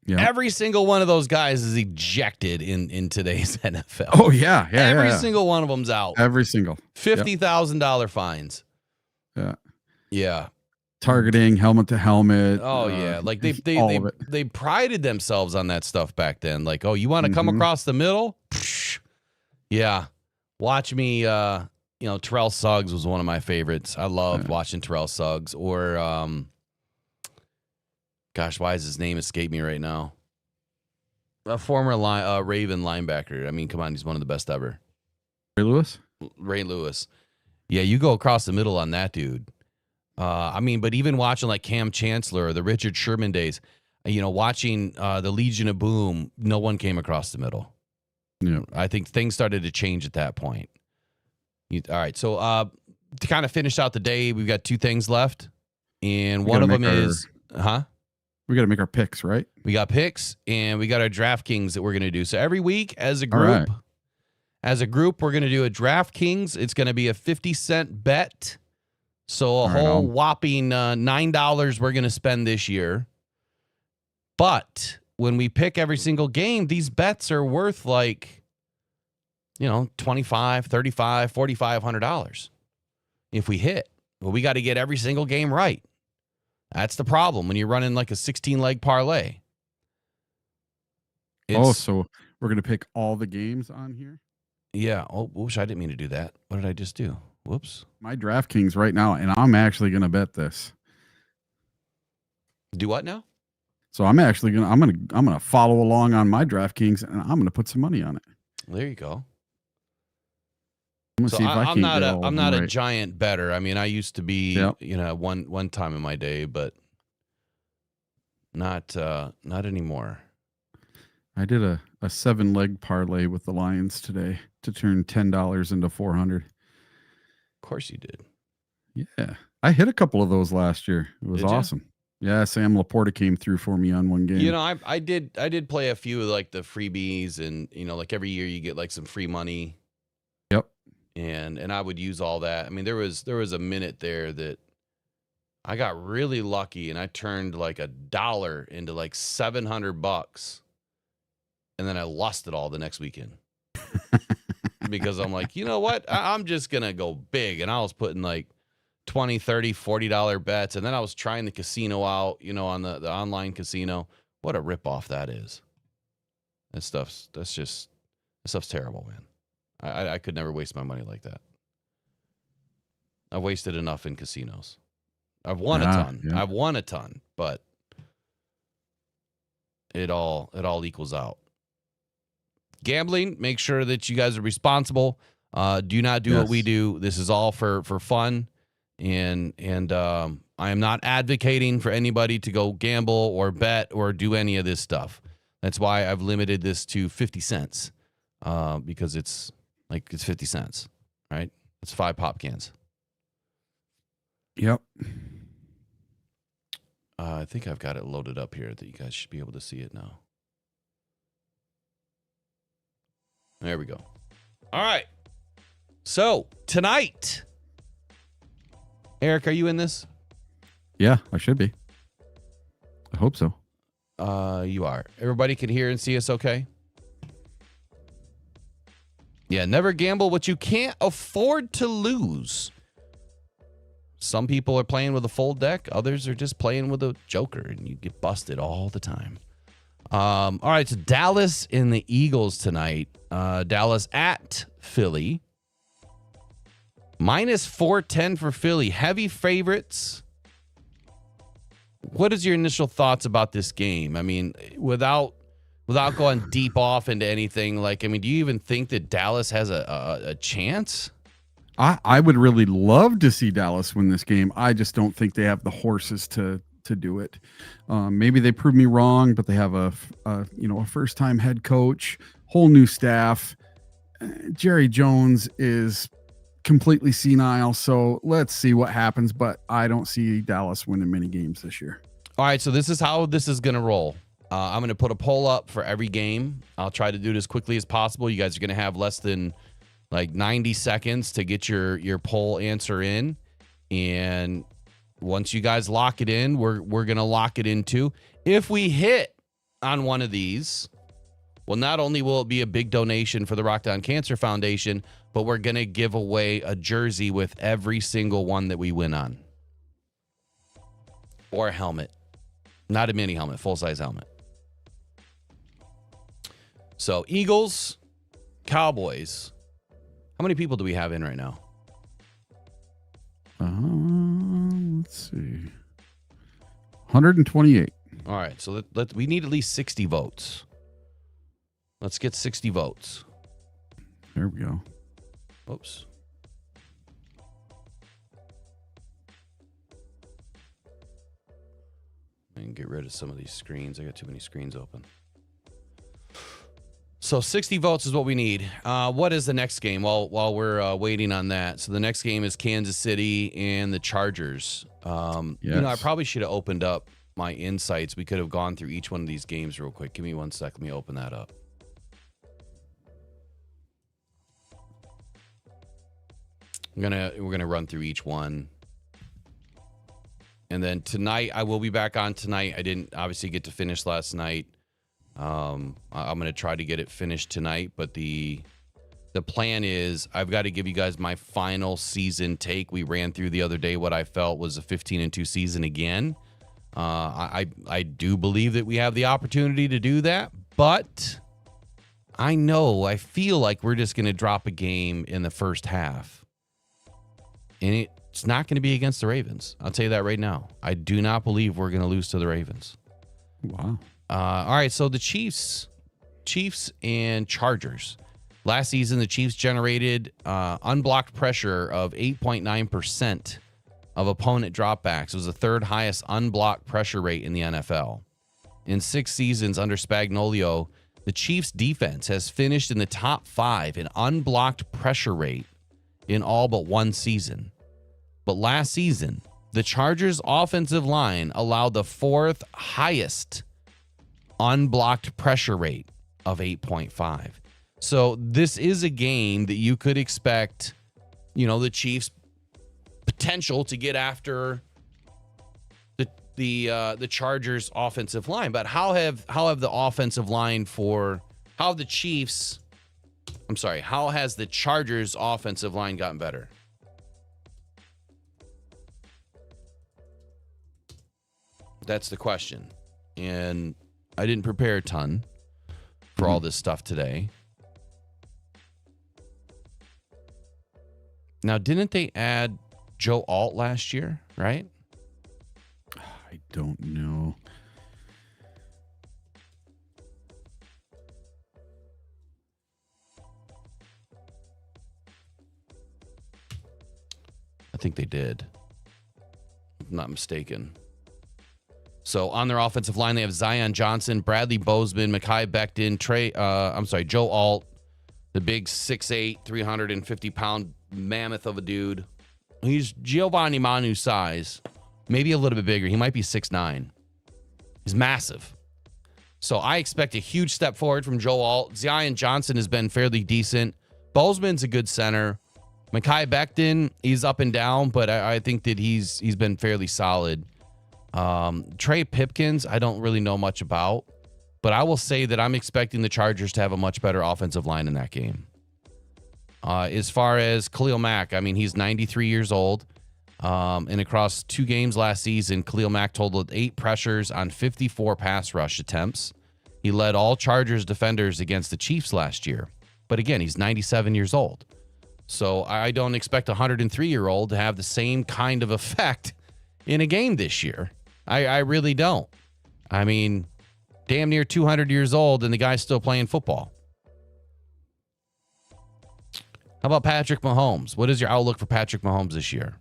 Yeah. Every single one of those guys is ejected in today's NFL. Oh, yeah. Every single one of them's out. Every single. $50,000 fines. Yeah. Yeah. Targeting, helmet to helmet. Oh, yeah. Like they prided themselves on that stuff back then. Like, oh, you want to come across the middle? Psh, yeah. Watch me. Terrell Suggs was one of my favorites. I loved watching Terrell Suggs. Or, gosh, why does his name escape me right now? A former Raven linebacker. I mean, come on, he's one of the best ever. Ray Lewis. Yeah, you go across the middle on that dude. But even watching like Cam Chancellor or the Richard Sherman days, watching the Legion of Boom, no one came across the middle. Yeah. I think things started to change at that point. All right, so to kind of finish out the day, we've got two things left, and one of them is, we got to make our picks, right? We got picks, and we got our DraftKings that we're going to do. So every week as a group, we're going to do a DraftKings. It's going to be a 50-cent bet. So a whole whopping $9 we're going to spend this year. But when we pick every single game, these bets are worth like, $25, $35, $4,500 if we hit. Well, we got to get every single game right. That's the problem when you're running like a 16-leg parlay. So we're going to pick all the games on here? Yeah. Oh, whoops, I didn't mean to do that. What did I just do? Whoops. My DraftKings right now, and I'm actually going to bet this. Do what now? So I'm going to follow along on my DraftKings, and I'm going to put some money on it. There you go. gonna So see if I I'm can't not get a all of I'm them not a right. giant bettor. I mean, I used to be, Yep. one time in my day, but not anymore. I did a 7-leg parlay with the Lions today to turn $10 into 400. Of course you did. Yeah, I hit a couple of those last year. It was Did ya? awesome. Yeah, Sam Laporta came through for me on one game. I did play a few of like the freebies, and like every year you get like some free money. Yep. And I would use all that. I mean, there was a minute there that I got really lucky, and I turned like $1 into like $700, and then I lost it all the next weekend because I'm like, you know what? I'm just gonna go big, and I was putting like $20, $30, $40 bets, and then I was trying the casino out, on the online casino. What a ripoff that is! That stuff's terrible, man. I could never waste my money like that. I've wasted enough in casinos. I've won a ton. Yeah. I've won a ton, but it all equals out. Gambling, make sure that you guys are responsible. Do not do what we do. This is all for fun. And I am not advocating for anybody to go gamble or bet or do any of this stuff. That's why I've limited this to 50 cents because it's 50 cents, right? It's 5 pop cans. Yep. I think I've got it loaded up here that you guys should be able to see it now. There we go. All right. So tonight, Eric, are you in this? Yeah, I should be. I hope so. You are. Everybody can hear and see us okay? Yeah, never gamble what you can't afford to lose. Some people are playing with a full deck. Others are just playing with a joker, and you get busted all the time. All right, so Dallas and the Eagles tonight. Dallas at Philly. -410 for Philly. Heavy favorites. What is your initial thoughts about this game? I mean, without going deep off into anything, do you even think that Dallas has a chance? I would really love to see Dallas win this game. I just don't think they have the horses to do it. Maybe they prove me wrong, but they have a first-time head coach, whole new staff. Jerry Jones is completely senile, so let's see what happens, but I don't see Dallas winning many games this year. All right, so this is how this is going to roll. I'm going to put a poll up for every game. I'll try to do it as quickly as possible. You guys are going to have less than 90 seconds to get your poll answer in, and once you guys lock it in, we're going to lock it in too. If we hit on one of these, well, not only will it be a big donation for the Rockhound Cancer Foundation, but we're going to give away a jersey with every single one that we win on. Or a helmet. Not a mini helmet, full-size helmet. So, Eagles, Cowboys. How many people do we have in right now? Let's see. 128. All right, so we need at least 60 votes. Let's get 60 votes. There we go. Oops. And get rid of some of these screens. I got too many screens open. So 60 votes is what we need. What is the next game while we're waiting on that? So the next game is Kansas City and the Chargers. Yes. I probably should have opened up my insights. We could have gone through each one of these games real quick. Give me 1 sec. Let me open that up. We're gonna run through each one. And then tonight, I will be back on tonight. I didn't obviously get to finish last night. I'm going to try to get it finished tonight, but the plan is I've got to give you guys my final season take. We ran through the other day what I felt was a 15-2 season again. I do believe that we have the opportunity to do that, but I feel like we're just going to drop a game in the first half. And it's not going to be against the Ravens. I'll tell you that right now. I do not believe we're going to lose to the Ravens. Wow. All right, so the Chiefs and Chargers. Last season, the Chiefs generated unblocked pressure of 8.9% of opponent dropbacks. It was the third highest unblocked pressure rate in the NFL. In 6 seasons under Spagnuolo, the Chiefs' defense has finished in the top 5 in unblocked pressure rate in all but 1 season. But last season, the Chargers' offensive line allowed the 4th highest unblocked pressure rate of 8.5. So this is a game that you could expect, the Chiefs' potential to get after the Chargers' offensive line. But how has the Chargers' offensive line gotten better? That's the question. And I didn't prepare a ton for all this stuff today. Now, didn't they add Joe Alt last year, right? I don't know. I think they did. If I'm not mistaken. So on their offensive line, they have Zion Johnson, Bradley Bozeman, Mekhi Becton, Joe Alt, the big 6'8", 350-pound mammoth of a dude. He's Giovanni Manu size, maybe a little bit bigger. He might be 6'9". He's massive. So I expect a huge step forward from Joe Alt. Zion Johnson has been fairly decent. Bozeman's a good center. Mekhi Becton, he's up and down, but I think that he's been fairly solid. Trey Pipkins, I don't really know much about, but I will say that I'm expecting the Chargers to have a much better offensive line in that game. As far as Khalil Mack, I mean, he's 93 years old. And across 2 games last season, Khalil Mack totaled 8 pressures on 54 pass rush attempts. He led all Chargers defenders against the Chiefs last year. But again, he's 97 years old. So I don't expect a 103-year-old to have the same kind of effect in a game this year. I really don't. I mean, damn near 200 years old, and the guy's still playing football. How about Patrick Mahomes? What is your outlook for Patrick Mahomes this year?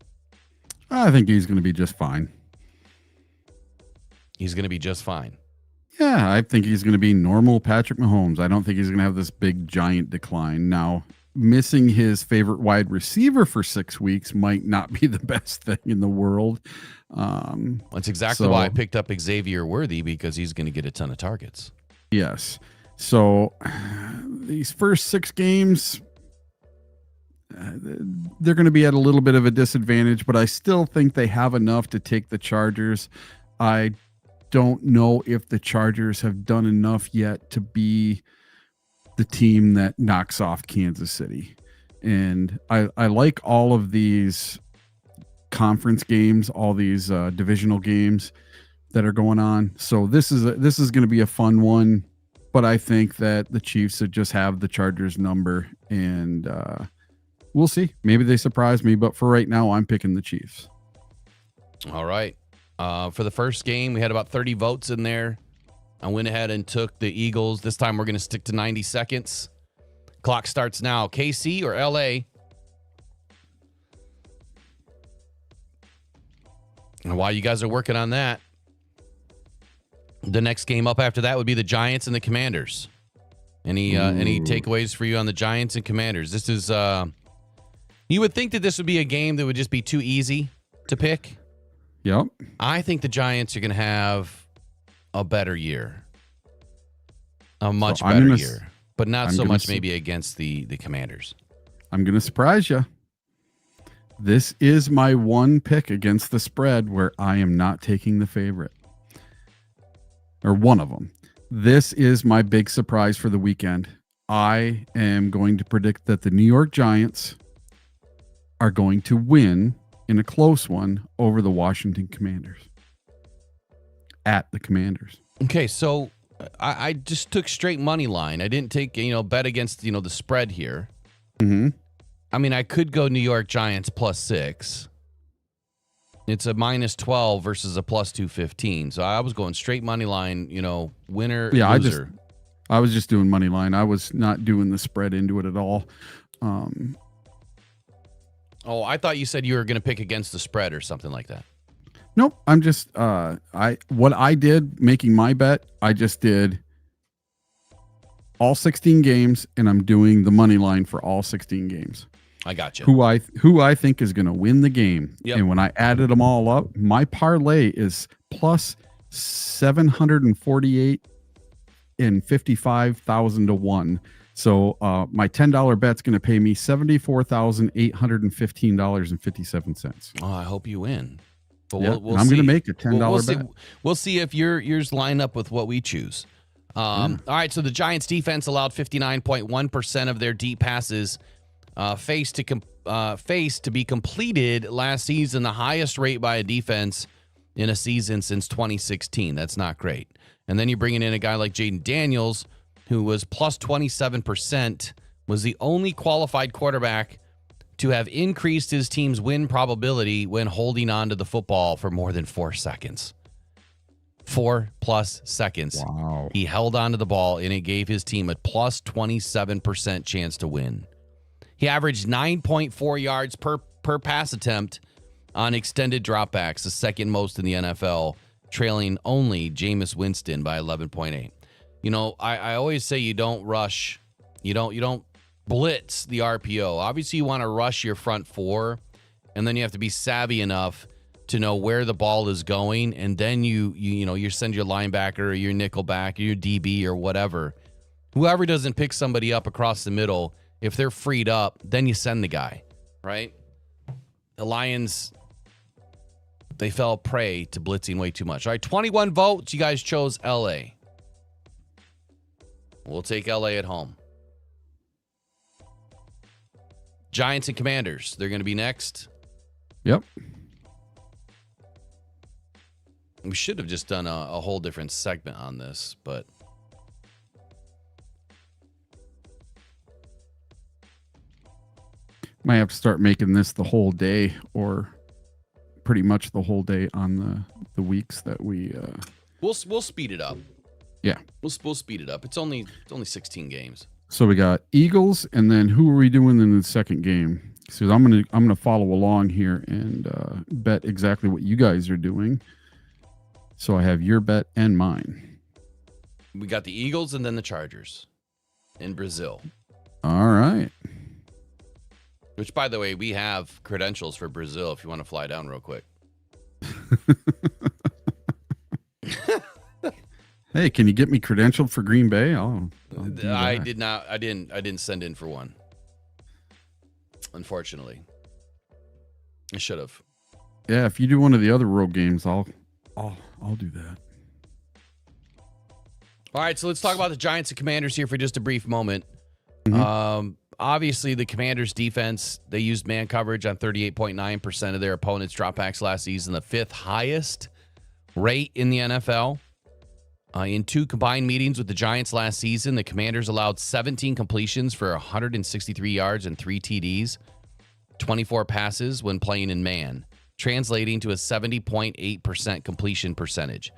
I think he's going to be just fine. He's going to be just fine. Yeah, I think he's going to be normal Patrick Mahomes. I don't think he's going to have this big giant decline. Now, missing his favorite wide receiver for 6 weeks might not be the best thing in the world. That's exactly why I picked up Xavier Worthy, because he's going to get a ton of targets. Yes. So these first 6 games, they're going to be at a little bit of a disadvantage, but I still think they have enough to take the Chargers. I don't know if the Chargers have done enough yet to be the team that knocks off Kansas City. And I like all of these conference games, all these divisional games that are going on. So this is going to be a fun one, but I think that the Chiefs would just have the Chargers number, and we'll see. Maybe they surprise me, but for right now, I'm picking the Chiefs. All right. For the first game, we had about 30 votes in there. I went ahead and took the Eagles. This time we're going to stick to 90 seconds. Clock starts now. KC or LA? And while you guys are working on that, the next game up after that would be the Giants and the Commanders. Any takeaways for you on the Giants and Commanders? This is you would think that this would be a game that would just be too easy to pick. Yep. I think the Giants are going to have a better year. A much better year. But not so much maybe against the Commanders. I'm going to surprise you. This is my one pick against the spread where I am not taking the favorite. Or one of them. This is my big surprise for the weekend. I am going to predict that the New York Giants are going to win in a close one over the Washington Commanders. At the Commanders. Okay, so I just took straight money line. I didn't take, bet against, the spread here. Mm-hmm. I mean, I could go New York Giants +6. It's a -12 versus a +215. So I was going straight money line, winner, loser. I was just doing money line. I was not doing the spread into it at all. Oh, I thought you said you were going to pick against the spread or something like that. Nope. I'm just what I did making my bet, I just did all 16 games, and I'm doing the money line for all 16 games. I got you. Who I think is going to win the game. Yep. And when I added them all up, my parlay is plus 748 and 55,000 to 1. So my $10 bet's going to pay me $74,815.57. Oh, I hope you win. But Yeah, we'll I'm see. going to make a $10 bet. We'll see if yours line up with what we choose. All right, so the Giants defense allowed 59.1% of their deep passes faced to be completed last season, the highest rate by a defense in a season since 2016. That's not great. And then you're bringing in a guy like Jaden Daniels, who was plus 27%, was the only qualified quarterback to have increased his team's win probability when holding on to the football for more than 4 seconds. 4+ seconds. Wow. He held on to the ball, and it gave his team a plus 27% chance to win. He averaged 9.4 yards per pass attempt on extended dropbacks, the second most in the NFL, trailing only Jameis Winston by 11.8. You know, I always say you don't rush, you don't blitz the RPO. Obviously, you want to rush your front four, and then you have to be savvy enough to know where the ball is going, and then you send your linebacker or your nickel back or your DB or whatever. Whoever doesn't pick somebody up across the middle, if they're freed up, then you send the guy, right? The Lions, they fell prey to blitzing way too much. All right, 21 votes. You guys chose LA. We'll take LA at home. Giants and Commanders, they're going to be next. Yep. We should have just done a whole different segment on this, but Might have to start making this the whole day, or pretty much the whole day on the weeks that we we'll speed it up. Yeah. We'll speed it up. It's only 16 games. So we got Eagles, and then who are we doing in the second game? So I'm gonna follow along here and bet exactly what you guys are doing. So I have your bet and mine. We got the Eagles and then the Chargers in Brazil. All right. Which, by the way, we have credentials for Brazil if you want to fly down real quick. Hey, can you get me credentialed for Green Bay? I'll do I that. did not. I didn't send in for one. Unfortunately, I should have. Yeah, if you do one of the other road games, I'll do that. All right, so let's talk about the Giants and Commanders here for just a brief moment. Mhm. Obviously, the Commanders' defense, they used man coverage on 38.9% of their opponents' dropbacks last season, the 5th highest rate in the NFL. In 2 combined meetings with the Giants last season, the Commanders allowed 17 completions for 163 yards and 3 TDs, 24 passes when playing in man, translating to a 70.8% completion percentage.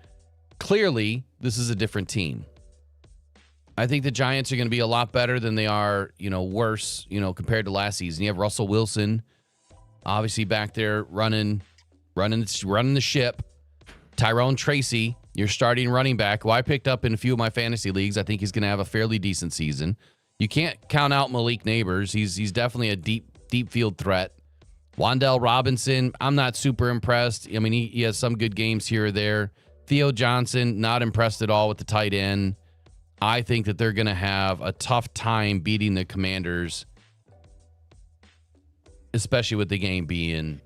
Clearly, this is a different team. I think the Giants are going to be a lot better than they are, worse, compared to last season. You have Russell Wilson, obviously back there running the ship. Tyrone Tracy, your starting running back, who I picked up in a few of my fantasy leagues. I think he's going to have a fairly decent season. You can't count out Malik Neighbors. He's definitely a deep field threat. Wan'Dale Robinson, I'm not super impressed. I mean, he has some good games here or there. Theo Johnson, not impressed at all with the tight end. I think that they're going to have a tough time beating the Commanders, especially with the game being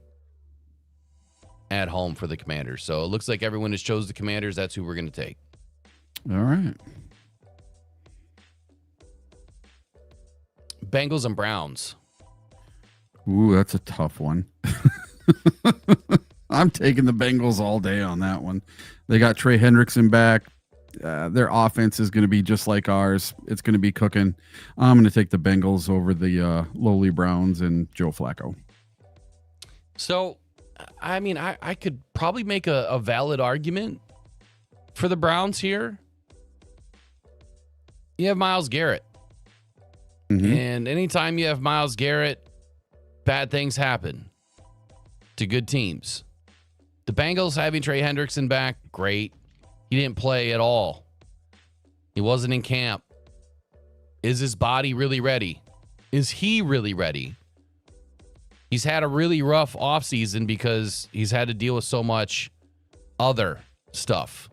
at home for the Commanders. So it looks like everyone has chose the Commanders. That's who we're going to take. All right. Bengals and Browns. Ooh, that's a tough one. I'm taking the Bengals all day on that one. They got Trey Hendrickson back. Their offense is going to be just like ours. It's going to be cooking. I'm going to take the Bengals over the lowly Browns and Joe Flacco. So, I mean, I could probably make a valid argument for the Browns here. you have Myles Garrett. Mhm. And anytime you have Myles Garrett, bad things happen to good teams. The Bengals having Trey Hendrickson back, great. He didn't play at all. He wasn't in camp. Is his body really ready? Is he really ready? He's had a really rough offseason because he's had to deal with so much other stuff.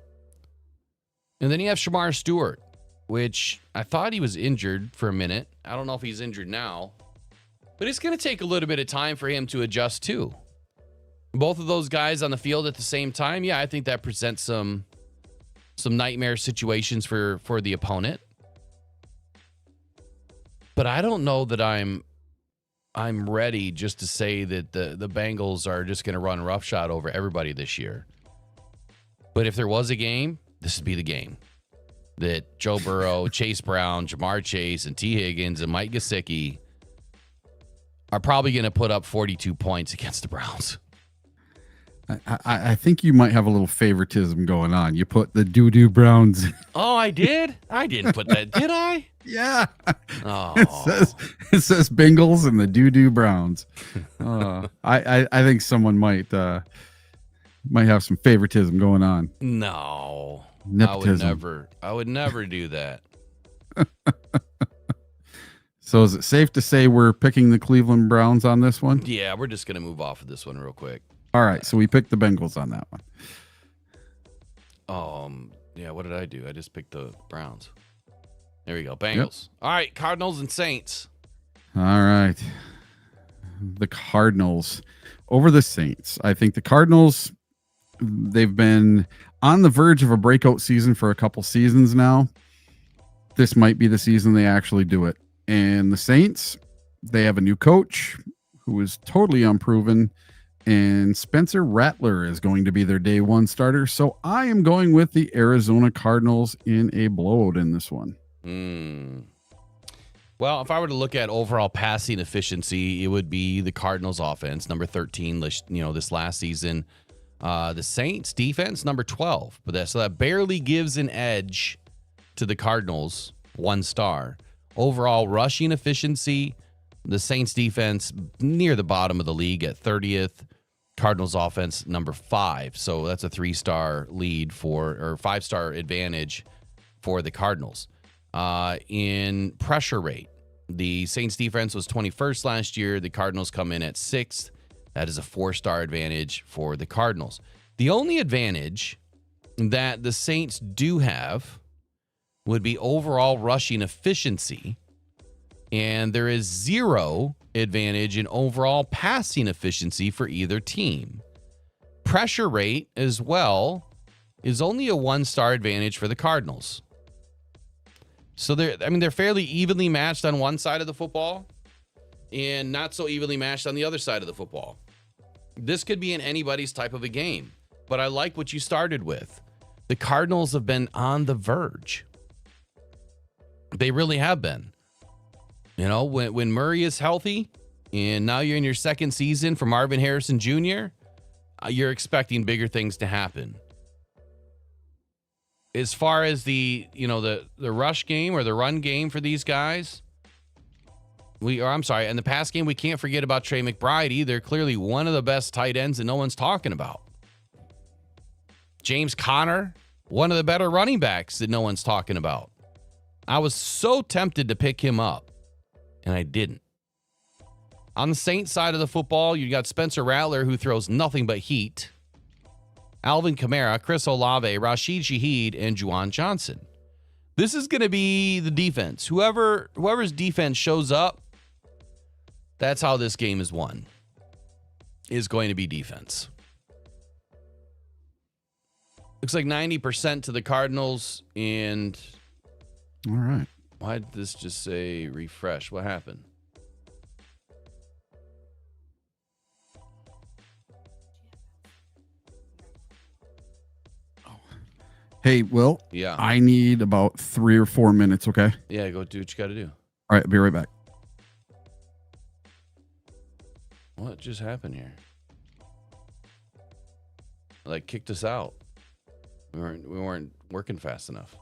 And then you have Shamar Stewart, which I thought he was injured for a minute. I don't know if he's injured now, but it's going to take a little bit of time for him to adjust too. Both of those guys on the field at the same time, yeah, I think that presents some nightmare situations for the opponent. But I don't know that I'm ready just to say that the Bengals are just going to run roughshod over everybody this year. But if there was a game, this would be the game that Joe Burrow, Chase Brown, Jamar Chase, and T. Higgins and Mike Gesicki are probably going to put up 42 points against the Browns. I think you might have a little favoritism going on. You put the doo-doo Browns. Oh, I did? I didn't put that, did I? Yeah. Oh. It says Bengals and the doo-doo Browns. I think someone might have some favoritism going on. No. Nepotism. I would never do that. So is it safe to say we're picking the Cleveland Browns on this one? Yeah, we're just going to move off of this one real quick. All right, so we picked the Bengals on that one. Yeah, what did I do? I just picked the Browns. There we go. Bengals. Yep. All right, Cardinals and Saints. All right. The Cardinals over the Saints. I think the Cardinals, they've been on the verge of a breakout season for a couple seasons now. This might be the season they actually do it. And the Saints, they have a new coach who is totally unproven. And Spencer Rattler is going to be their day one starter. So I am going with the Arizona Cardinals in a blowout in this one. Well, if I were to look at overall passing efficiency, it would be the Cardinals offense, number 13, this last season. The Saints defense, number 12. So that barely gives an edge to the Cardinals, 1 star. Overall rushing efficiency, the Saints defense near the bottom of the league at 30th. Cardinals offense number 5. So that's a 3-star lead or 5-star advantage for the Cardinals. In pressure rate, the Saints defense was 21st last year. The Cardinals come in at 6th. That is a 4-star advantage for the Cardinals. The only advantage that the Saints do have would be overall rushing efficiency. And there is 0 advantage in overall passing efficiency for either team. Pressure rate as well is only a 1-star advantage for the Cardinals. So they're fairly evenly matched on one side of the football and not so evenly matched on the other side of the football. This could be in anybody's type of a game, but I like what you started with. The Cardinals have been on the verge. They really have been. You know, when Murray is healthy, and now you're in your second season for Marvin Harrison Jr., you're expecting bigger things to happen. As far as the rush game or the run game for these guys, and the pass game, we can't forget about Trey McBride either. Clearly one of the best tight ends that no one's talking about. James Conner, one of the better running backs that no one's talking about. I was so tempted to pick him up, and I didn't. On the Saints side of the football, you got Spencer Rattler, who throws nothing but heat. Alvin Kamara, Chris Olave, Rashid Shaheed, and Juwan Johnson. This is going to be the defense. Whoever's defense shows up, that's how this game is won. Is going to be defense. Looks like 90% to the Cardinals. And all right. Why did this just say refresh? What happened? Hey, Will. Yeah. I need about 3 or 4 minutes, okay? Yeah, go do what you got to do. All right, I'll be right back. What just happened here? Like kicked us out. We weren't working fast enough.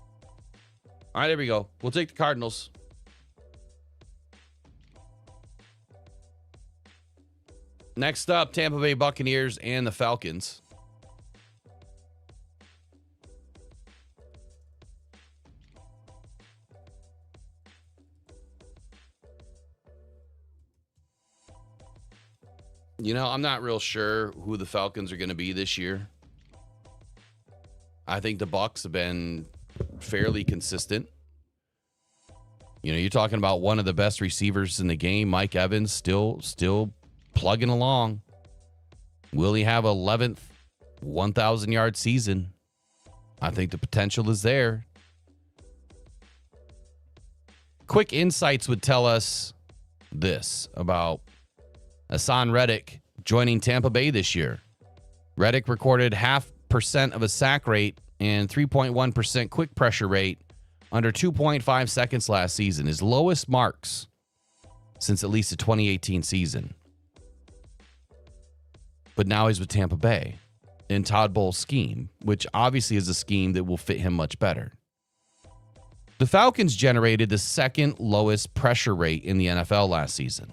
All right, there we go. We'll take the Cardinals. Next up, Tampa Bay Buccaneers and the Falcons. You know, I'm not real sure who the Falcons are going to be this year. I think the Bucs have been fairly consistent. You know, you're talking about one of the best receivers in the game, Mike Evans, still plugging along. Will he have 11th 1,000-yard season? I think the potential is there. Quick insights would tell us this about Hassan Reddick joining Tampa Bay this year. Reddick recorded 0.5% of a sack rate and 3.1% quick pressure rate under 2.5 seconds last season, his lowest marks since at least the 2018 season. But now he's with Tampa Bay in Todd Bowles' scheme, which obviously is a scheme that will fit him much better. The Falcons generated the second lowest pressure rate in the NFL last season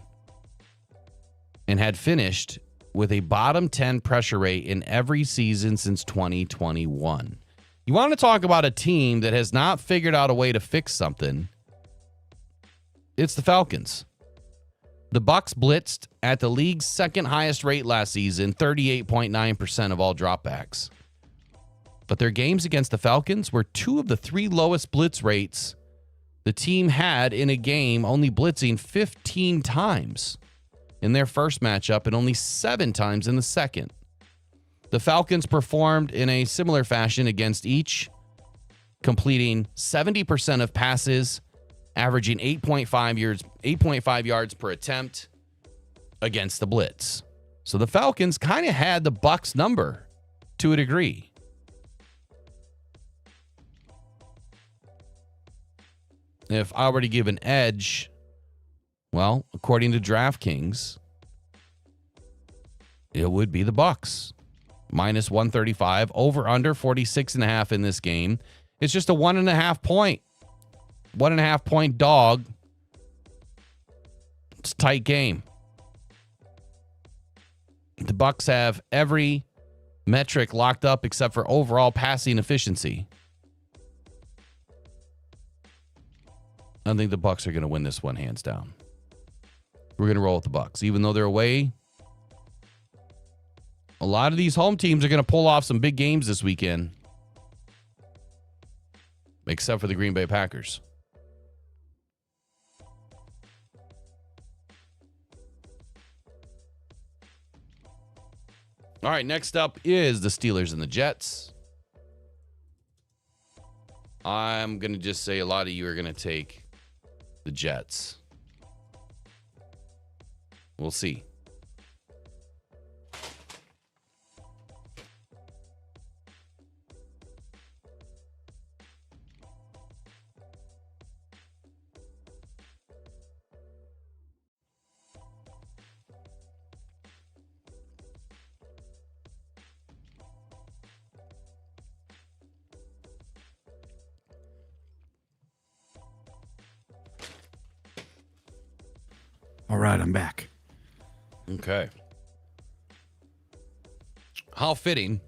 and had finished with a bottom 10 pressure rate in every season since 2021. You want to talk about a team that has not figured out a way to fix something? It's the Falcons. The Bucs blitzed at the league's second highest rate last season, 38.9% of all dropbacks. But their games against the Falcons were two of the three lowest blitz rates the team had in a game, only blitzing 15 times in their first matchup and only 7 times in the second. The Falcons performed in a similar fashion against each, completing 70% of passes, averaging 8.5 yards per attempt against the blitz. So the Falcons kind of had the Bucs number to a degree. If I were to give an edge, well, according to DraftKings, it would be the Bucs. Minus 135, over under 46.5 in this game. It's just a 1.5 point dog. It's a tight game. The Bucs have every metric locked up except for overall passing efficiency. I think the Bucs are going to win this one hands down. We're going to roll with the Bucs, even though they're away. A lot of these home teams are going to pull off some big games this weekend, except for the Green Bay Packers. All right, next up is the Steelers and the Jets. I'm going to just say a lot of you are going to take the Jets. We'll see. All right, I'm back. Okay. How fitting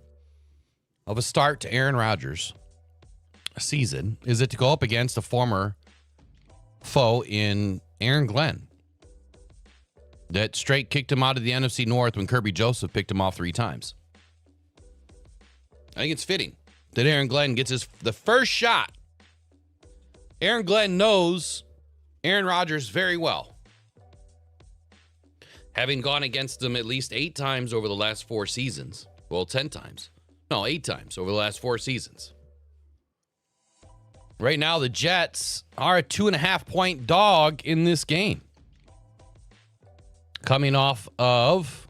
of a start to Aaron Rodgers' season is it to go up against a former foe in Aaron Glenn that straight kicked him out of the NFC North when Kirby Joseph picked him off 3 times? I think it's fitting that Aaron Glenn gets the first shot. Aaron Glenn knows Aaron Rodgers very well, having gone against them at least 8 times over the last 4 seasons. Well, 10 times. No, 8 times over the last 4 seasons. Right now, the Jets are a 2.5 point dog in this game, coming off of,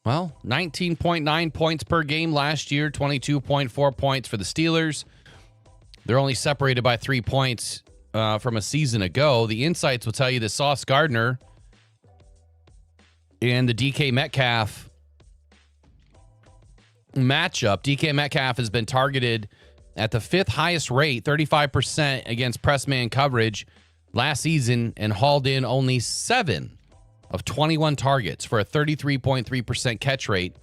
well, 19.9 points per game last year, 22.4 points for the Steelers. They're only separated by 3 points from a season ago. The insights will tell you that Sauce Gardner and the DK Metcalf matchup. DK Metcalf has been targeted at the 5th highest rate, 35% against press man coverage last season, and hauled in only 7 of 21 targets for a 33.3% catch rate,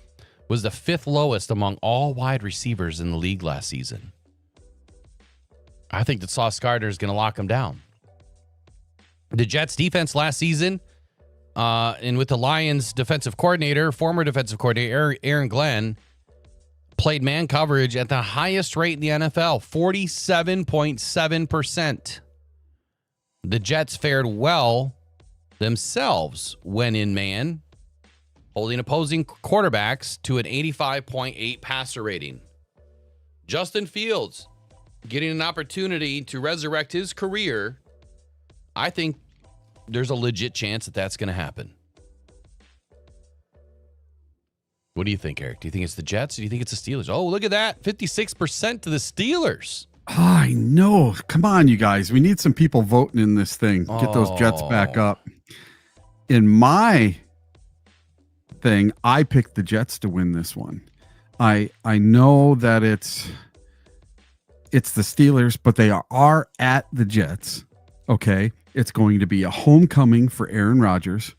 was the 5th lowest among all wide receivers in the league last season. I think that Sauce Gardner is going to lock him down. The Jets defense last season, and with the Lions defensive coordinator, former defensive coordinator Aaron Glenn, played man coverage at the highest rate in the NFL, 47.7%. The Jets fared well themselves when in man, holding opposing quarterbacks to an 85.8 passer rating. Justin Fields getting an opportunity to resurrect his career. I think there's a legit chance that that's going to happen. What do you think, Eric? Do you think it's the Jets or do you think it's the Steelers? Oh, look at that. 56% to the Steelers. I know. Come on, you guys. We need some people voting in this thing. Get those Jets back up. In my thing, I picked the Jets to win this one. I know that it's the Steelers, but they are at the Jets. Okay. It's going to be a homecoming for Aaron Rodgers.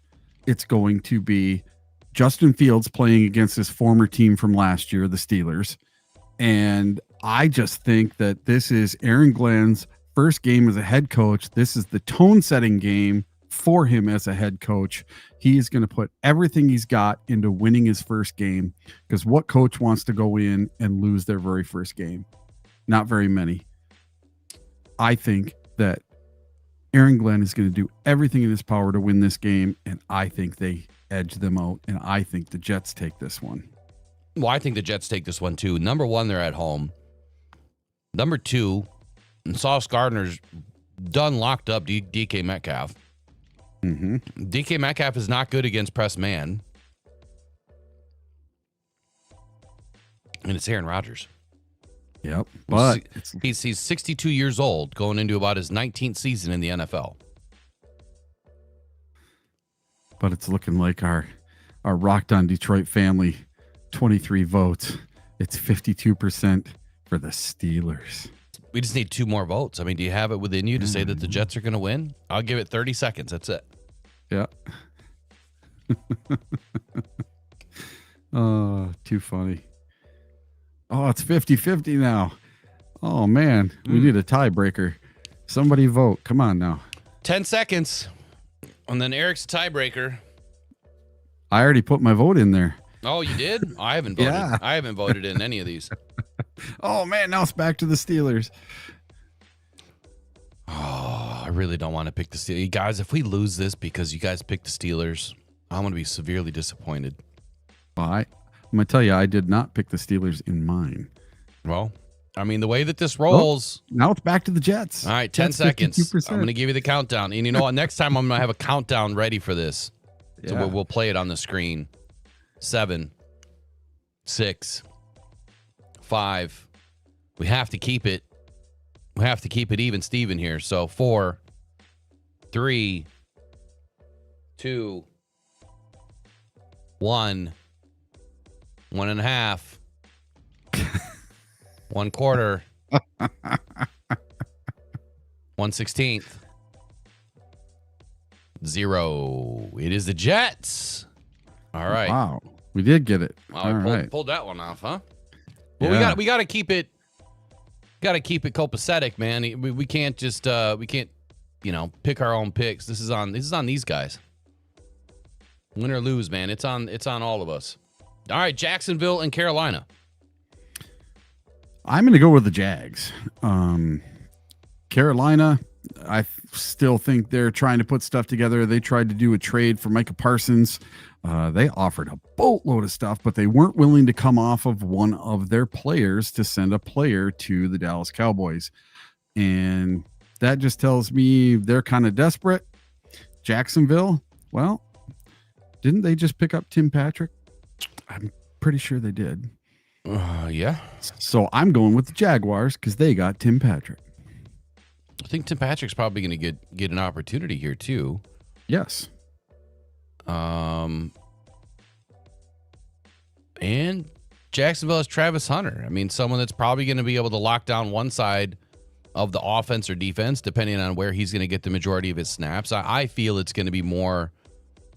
It's going to be Justin Fields playing against his former team from last year, the Steelers. And I just think that this is Aaron Glenn's first game as a head coach. This is the tone-setting game for him as a head coach. He is going to put everything he's got into winning his first game, because what coach wants to go in and lose their very first game? Not very many. I think that Aaron Glenn is going to do everything in his power to win this game, and I think they edge them out, and I think the Jets take this one. Well, I think the Jets take this one too. Number one, they're at home. Number two, Sauce Gardner's done locked up DK Metcalf. Mm-hmm. DK Metcalf is not good against press man. And it's Aaron Rodgers. Yep. But he's 62 years old, going into about his 19th season in the NFL. But it's looking like our Rocked on Detroit family, 23 votes. It's 52% for the Steelers. We just need 2 more votes. I mean, do you have it within you to say that the Jets are going to win? I'll give it 30 seconds. That's it. Yeah. Oh, too funny. Oh, it's 50-50 now. Oh, man. We need a tiebreaker. Somebody vote. Come on now. 10 seconds. And then Eric's tiebreaker. I already put my vote in there. Oh, you did? I haven't voted. Yeah. I haven't voted in any of these. Oh, man. Now it's back to the Steelers. Oh, I really don't want to pick the Steelers. Guys, if we lose this because you guys picked the Steelers, I'm going to be severely disappointed. Well, I'm going to tell you, I did not pick the Steelers in mine. Well, I mean, the way that this rolls. Now it's back to the Jets. All right, 10 Jets, seconds. 52%. I'm going to give you the countdown. And you know what? Next time I'm going to have a countdown ready for this. So Yeah. we'll play it on the screen. 7, 6, 5. We have to keep it. We have to keep it even Steven here. So 4, 3, 2, 1, 1.5, 1/4, 1/16, 0. It is the Jets. All right. Wow. We did get it. Well, All we right. pulled that one off, huh? Well, Yeah. we got to keep it. Got to keep it copacetic, man. We can't just pick our own picks. This is on these guys. Win or lose, man. It's on all of us. All right, Jacksonville and Carolina. I'm going to go with the Jags. Carolina, I still think they're trying to put stuff together. They tried to do a trade for Micah Parsons. They offered a boatload of stuff, but they weren't willing to come off of one of their players to send a player to the Dallas Cowboys. And that just tells me they're kind of desperate. Jacksonville, well, didn't they just pick up Tim Patrick? I'm pretty sure they did. Yeah. So I'm going with the Jaguars because they got Tim Patrick. I think Tim Patrick's probably going to get an opportunity here too. Yes. And Jacksonville has Travis Hunter. I mean, someone that's probably going to be able to lock down one side of the offense or defense, depending on where he's going to get the majority of his snaps. I feel it's going to be more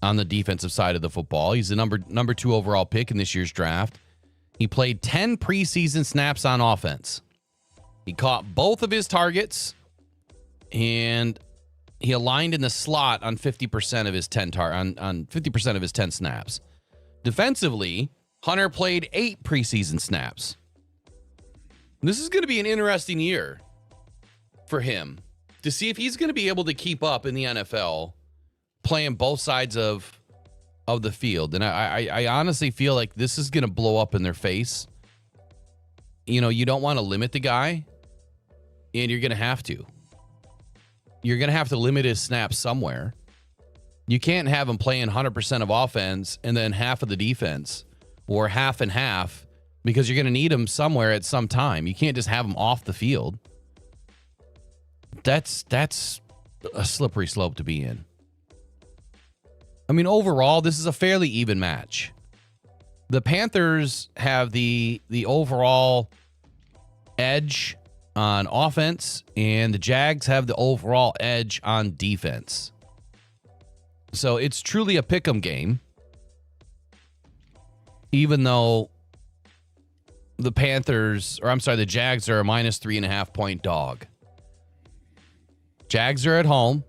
on the defensive side of the football. He's the number 2 overall pick in this year's draft. He played 10 preseason snaps on offense. He caught both of his targets, and he aligned in the slot on 50% of his 10 on 50% of his 10 snaps. Defensively, Hunter played 8 preseason snaps. This is going to be an interesting year for him to see if he's going to be able to keep up in the NFL playing both sides of the field. And I honestly feel like this is going to blow up in their face. You know, you don't want to limit the guy, and you're going to have to. You're going to have to limit his snaps somewhere. You can't have him playing 100% of offense and then half of the defense, or half and half, because you're going to need him somewhere at some time. You can't just have him off the field. That's a slippery slope to be in. I mean, overall, this is a fairly even match. The Panthers have the overall edge on offense, and the Jags have the overall edge on defense. So it's truly a pick'em game, even though the Jags are a minus 3.5 point dog. Jags are at home.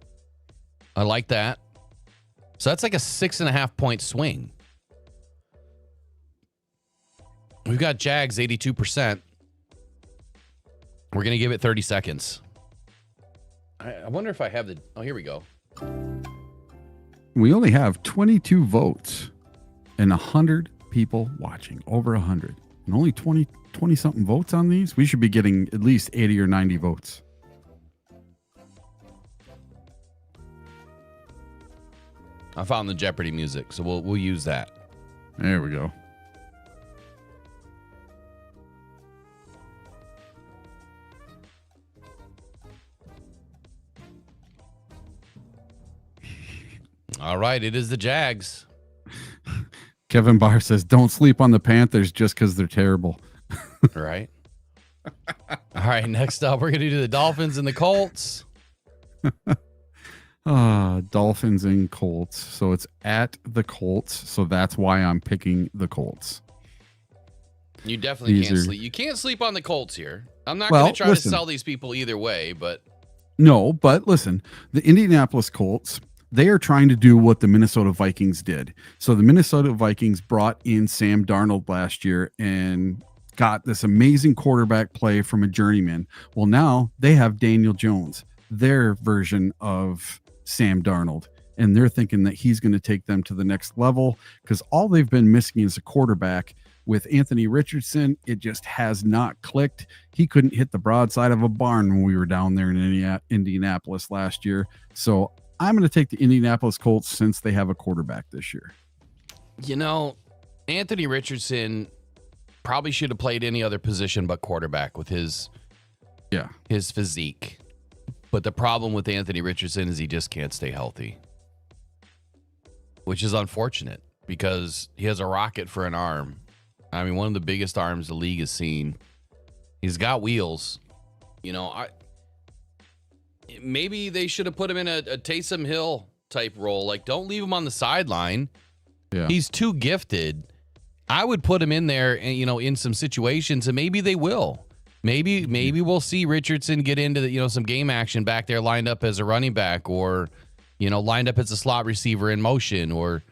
I like that. So that's like a 6.5 point swing. We've got Jags 82%. We're going to give it 30 seconds. I wonder if I have the... Oh, here we go. We only have 22 votes and 100 people watching. Over 100. And only 20-something votes on these? We should be getting at least 80 or 90 votes. I found the Jeopardy music, so we'll use that. There we go. All right, it is the Jags. Kevin Barr says, don't sleep on the Panthers just because they're terrible. Right. All right, next up, we're going to do the Dolphins and the Colts. Dolphins and Colts. So it's at the Colts. So that's why I'm picking the Colts. You definitely can't sleep. You can't sleep on the Colts here. I'm not going to try to sell these people either way, but... No, but listen, the Indianapolis Colts, they are trying to do what the Minnesota Vikings did. So the Minnesota Vikings brought in Sam Darnold last year and got this amazing quarterback play from a journeyman. Well, now they have Daniel Jones, their version of Sam Darnold, and they're thinking that he's going to take them to the next level because all they've been missing is a quarterback. With Anthony Richardson, it just has not clicked. He couldn't hit the broadside of a barn when we were down there in Indianapolis last year. So I'm going to take the Indianapolis Colts since they have a quarterback this year. You know, Anthony Richardson probably should have played any other position but quarterback with his physique. But the problem with Anthony Richardson is he just can't stay healthy, which is unfortunate because he has a rocket for an arm. I mean, one of the biggest arms the league has seen. He's got wheels. You know, maybe they should have put him in a Taysom Hill type role. Like, don't leave him on the sideline. Yeah. He's too gifted. I would put him in there, and in some situations, and maybe they will. Maybe we'll see Richardson get into some game action back there, lined up as a running back, or lined up as a slot receiver in motion, or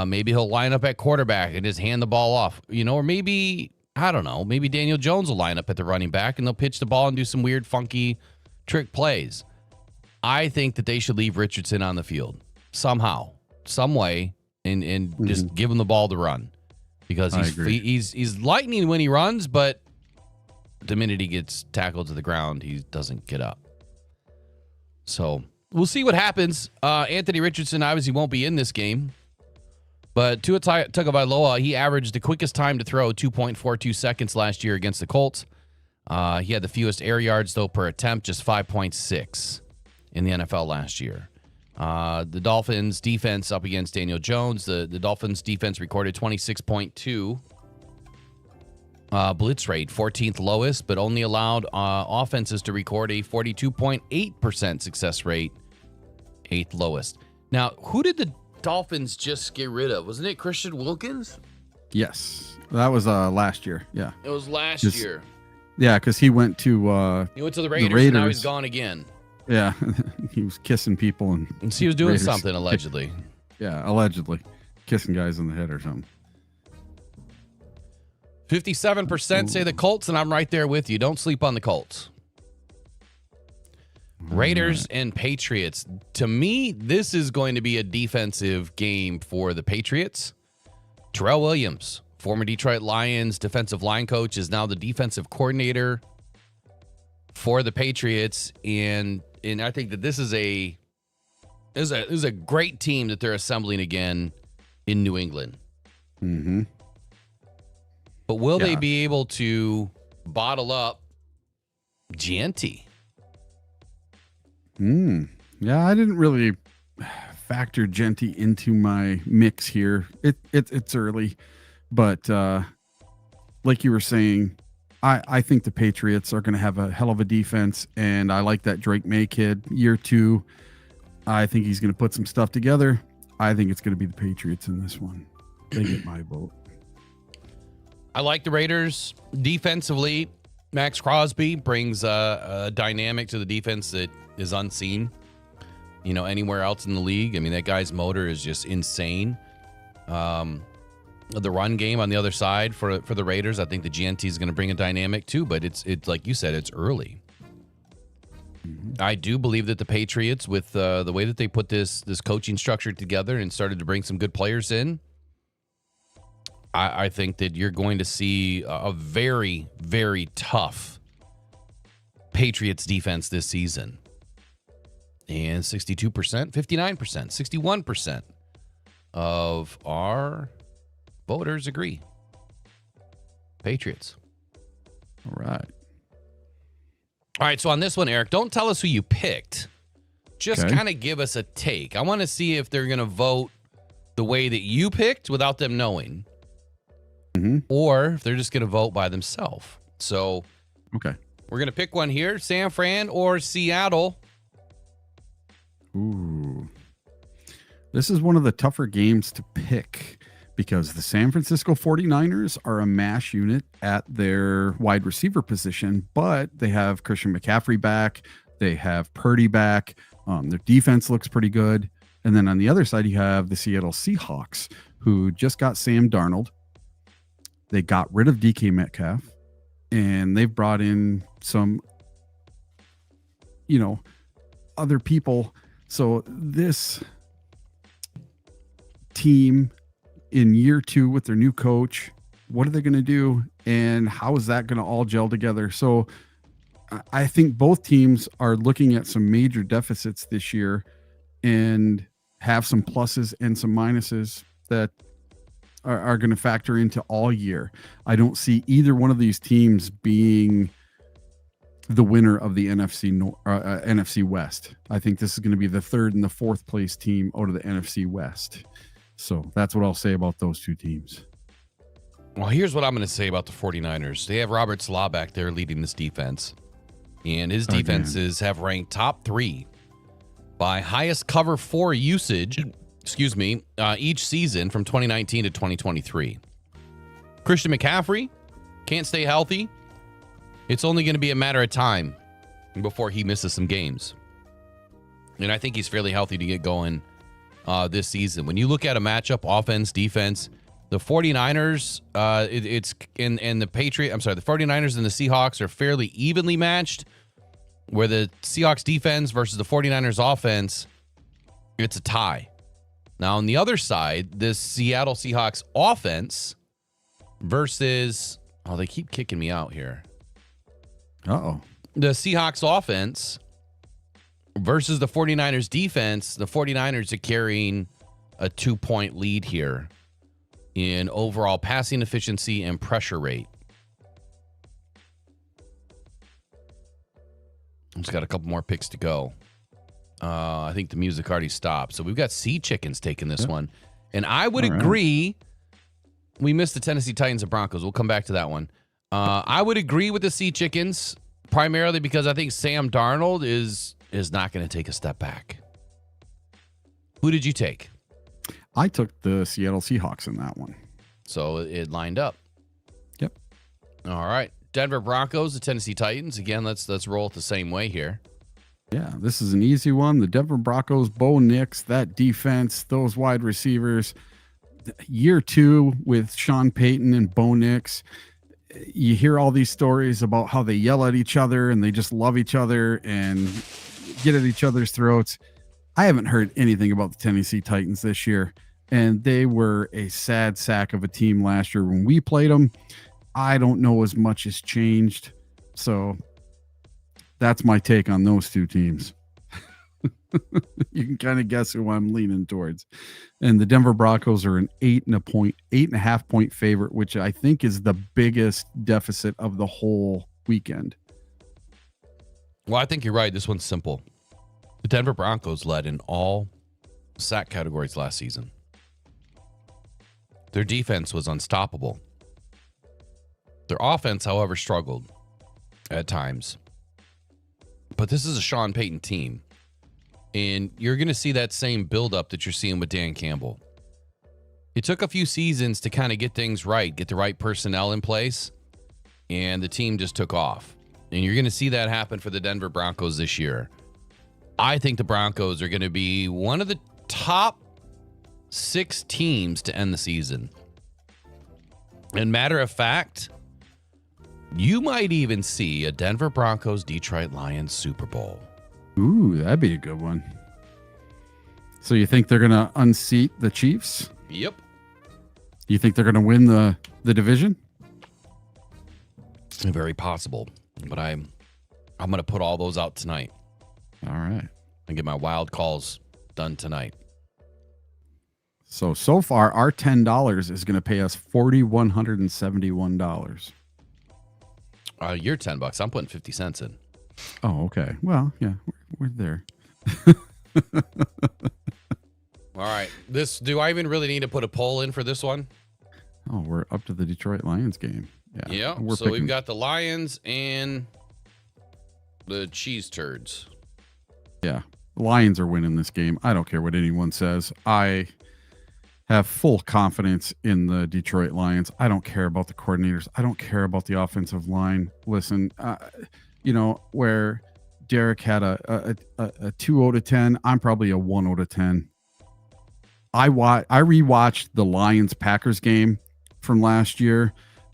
maybe he'll line up at quarterback and just hand the ball off. Or maybe I don't know. Maybe Daniel Jones will line up at the running back and they'll pitch the ball and do some weird, funky trick plays. I think that they should leave Richardson on the field somehow, some way, and just give him the ball to run because he's lightning when he runs, but the minute he gets tackled to the ground, he doesn't get up. So we'll see what happens. Anthony Richardson obviously won't be in this game, but Tua Tagovailoa, he averaged the quickest time to throw 2.42 seconds last year against the Colts. He had the fewest air yards, though, per attempt, just 5.6 in the NFL last year. The Dolphins defense up against Daniel Jones. The Dolphins defense recorded 26.2 Blitz rate, 14th lowest, but only allowed offenses to record a 42.8% success rate, 8th lowest. Now, who did the Dolphins just get rid of? Wasn't it Christian Wilkins? Yes, that was last year. Yeah, It was last year. yeah, because he went to He went to the Raiders, and now he's gone again. yeah, he was kissing people and And he was doing Raiders. something, allegedly. Yeah, allegedly kissing guys in the head or something. 57% say the Colts, and I'm right there with you. Don't sleep on the Colts. Raiders and Patriots. To me, this is going to be a defensive game for the Patriots. Terrell Williams, former Detroit Lions defensive line coach, is now the defensive coordinator for the Patriots, and I think that this is a great team that they're assembling again in New England. Mm-hmm. But will they be able to bottle up Gianti? Yeah, I didn't really factor Genti into my mix here. It's early, but like you were saying, I think the Patriots are going to have a hell of a defense, and I like that Drake May kid. Year 2, I think he's going to put some stuff together. I think it's going to be the Patriots in this one. They get my vote. I like the Raiders defensively. Max Crosby brings a dynamic to the defense that is unseen, anywhere else in the league. I mean, that guy's motor is just insane. The run game on the other side for the Raiders, I think the GNT is going to bring a dynamic too, but it's like you said, it's early. I do believe that the Patriots, with the way that they put this coaching structure together and started to bring some good players in, I think that you're going to see a very, very tough Patriots defense this season. And 62%, 59%, 61% of our voters agree. Patriots. All right. All right, so on this one, Eric, don't tell us who you picked. Just kind of give us a take. I want to see if they're going to vote the way that you picked without them knowing. Or if they're just going to vote by themselves. So, okay, we're going to pick one here, San Fran or Seattle. Ooh. This is one of the tougher games to pick because the San Francisco 49ers are a mash unit at their wide receiver position, but they have Christian McCaffrey back. They have Purdy back. Their defense looks pretty good. And then on the other side, you have the Seattle Seahawks, who just got Sam Darnold. They got rid of DK Metcalf, and they've brought in some, other people. So this team in year 2 with their new coach, what are they going to do? And how is that going to all gel together? So I think both teams are looking at some major deficits this year and have some pluses and some minuses that are going to factor into all year. I don't see either one of these teams being the winner of the NFC West. I think this is going to be the 3rd and the 4th place team out of the NFC West. So that's what I'll say about those two teams. Well, here's what I'm going to say about the 49ers. They have Robert Salah back there leading this defense. And his defenses have ranked top 3 by highest cover 4 usage, each season from 2019 to 2023. Christian McCaffrey can't stay healthy. It's only going to be a matter of time before he misses some games. And I think he's fairly healthy to get going this season. When you look at a matchup, offense, defense, the 49ers, the 49ers and the Seahawks are fairly evenly matched, where the Seahawks defense versus the 49ers offense, it's a tie. Now, on the other side, this Seattle Seahawks offense versus, they keep kicking me out here. Uh-oh. The Seahawks offense versus the 49ers defense, the 49ers are carrying a 2-point lead here in overall passing efficiency and pressure rate. Just got a couple more picks to go. I think the music already stopped. So we've got Sea Chickens taking this one. And I would agree. We missed the Tennessee Titans and Broncos. We'll come back to that one. I would agree with the Sea Chickens, primarily because I think Sam Darnold is not going to take a step back. Who did you take? I took the Seattle Seahawks in that one. So it lined up. Yep. All right. Denver Broncos, the Tennessee Titans. Again, let's roll it the same way here. Yeah, this is an easy one. The Denver Broncos, Bo Nix, that defense, those wide receivers. Year 2 with Sean Payton and Bo Nix. You hear all these stories about how they yell at each other and they just love each other and get at each other's throats. I haven't heard anything about the Tennessee Titans this year, and they were a sad sack of a team last year when we played them. I don't know as much has changed, so that's my take on those two teams. You can kind of guess who I'm leaning towards. And the Denver Broncos are an 8.5 point favorite, which I think is the biggest deficit of the whole weekend. Well, I think you're right. This one's simple. The Denver Broncos led in all sack categories last season. Their defense was unstoppable. Their offense, however, struggled at times. But this is a Sean Payton team. And you're going to see that same buildup that you're seeing with Dan Campbell. It took a few seasons to kind of get things right, get the right personnel in place, and the team just took off. And you're going to see that happen for the Denver Broncos this year. I think the Broncos are going to be one of the top 6 teams to end the season. And matter of fact, you might even see a Denver Broncos Detroit Lions Super Bowl. Ooh, that'd be a good one. So you think they're going to unseat the Chiefs? Yep. You think they're going to win the division? Very possible. But I'm going to put all those out tonight. All right. And get my wild calls done tonight. So far, our $10 is going to pay us $4,171. You're $10. I'm putting 50 cents in. Oh, okay. Well, yeah, we're there. All right. Do I even really need to put a poll in for this one? Oh, we're up to the Detroit Lions game. Yeah. So we've got the Lions and the Cheese Turds. Yeah. Lions are winning this game. I don't care what anyone says. I have full confidence in the Detroit Lions. I don't care about the coordinators. I don't care about the offensive line. Listen, where Derek had a 2 out of 10, I'm probably a 1 out of 10. I rewatched the Lions Packers game from last year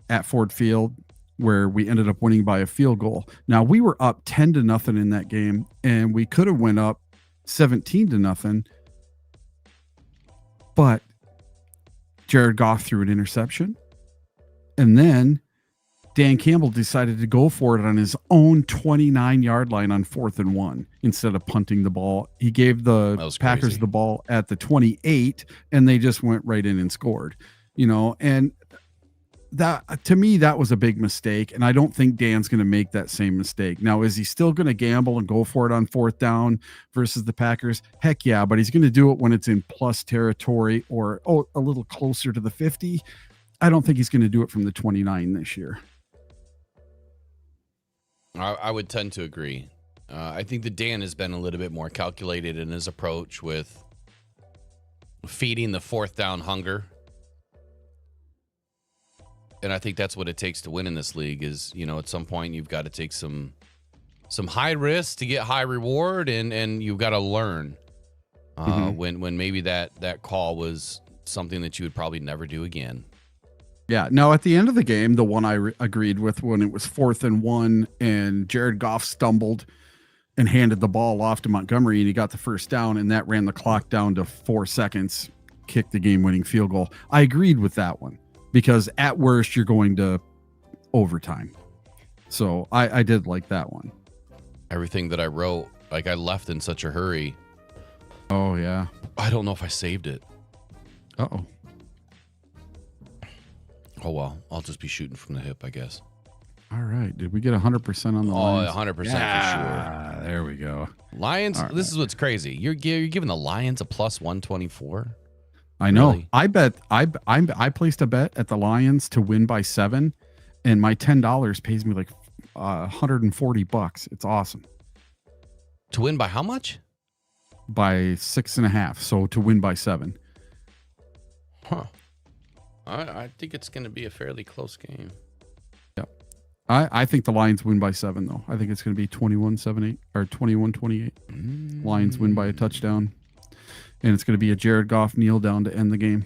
at Ford Field, where we ended up winning by a field goal. Now, we were up 10-0 in that game, and we could have went up 17-0, but Jared Goff threw an interception, and then Dan Campbell decided to go for it on his own 29-yard line on 4th and 1 instead of punting the ball. He gave the Packers the ball at the 28, and they just went right in and scored. And that, to me, that was a big mistake, and I don't think Dan's going to make that same mistake. Now, is he still going to gamble and go for it on 4th down versus the Packers? Heck yeah, but he's going to do it when it's in plus territory or a little closer to the 50. I don't think he's going to do it from the 29 this year. I would tend to agree. I think that Dan has been a little bit more calculated in his approach with feeding the 4th down hunger. And I think that's what it takes to win in this league is, at some point you've got to take some high risk to get high reward, and you've got to learn when maybe that call was something that you would probably never do again. Yeah. Now, at the end of the game, the one I agreed with when it was 4th and 1 and Jared Goff stumbled and handed the ball off to Montgomery and he got the 1st down, and that ran the clock down to 4 seconds, kicked the game-winning field goal. I agreed with that one because at worst you're going to overtime. So I did like that one. Everything that I wrote, I left in such a hurry. Oh, yeah. I don't know if I saved it. Uh-oh. Oh, well, I'll just be shooting from the hip, I guess. All right. Did we get 100% on the Lions? 100% for sure. There we go. Lions, this is what's crazy. You're giving the Lions a plus 124. I know. Really? I placed a bet at the Lions to win by 7, and my $10 pays me like $140. It's awesome. To win by how much? By 6.5. So to win by 7. Huh. I think it's going to be a fairly close game. Yep. I think the Lions win by 7, though. I think it's going to be 21-7-8 or 21-28. Lions win by a touchdown. And it's going to be a Jared Goff kneel down to end the game.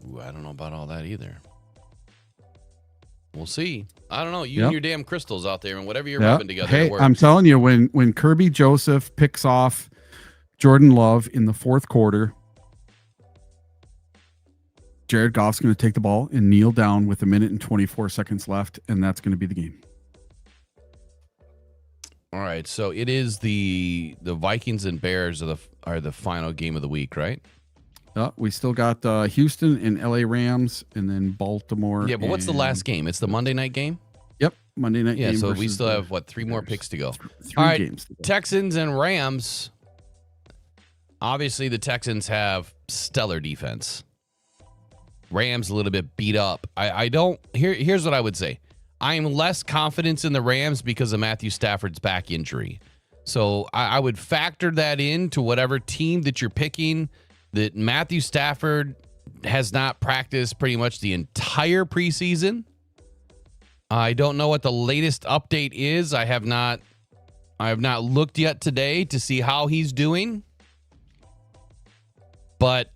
Ooh, I don't know about all that either. We'll see. I don't know. You and your damn crystals out there and whatever you're rubbing together. Hey, it works. I'm telling you, when Kirby Joseph picks off Jordan Love in the fourth quarter, Jared Goff's going to take the ball and kneel down with 1:24 seconds left, and that's going to be the game. All right, so it is the Vikings and Bears are the final game of the week, right? We still got Houston and LA Rams, and then Baltimore. Yeah, but what's the last game? It's the Monday night game? Yep, Monday night game. Yeah, so we still have, 3 more picks to go. All right, games to go. Texans and Rams. Obviously, the Texans have stellar defense. Rams a little bit beat up. Here's what I would say. I am less confident in the Rams because of Matthew Stafford's back injury. So I would factor that into whatever team that you're picking, that Matthew Stafford has not practiced pretty much the entire preseason. I don't know what the latest update is. I have not looked yet today to see how he's doing. But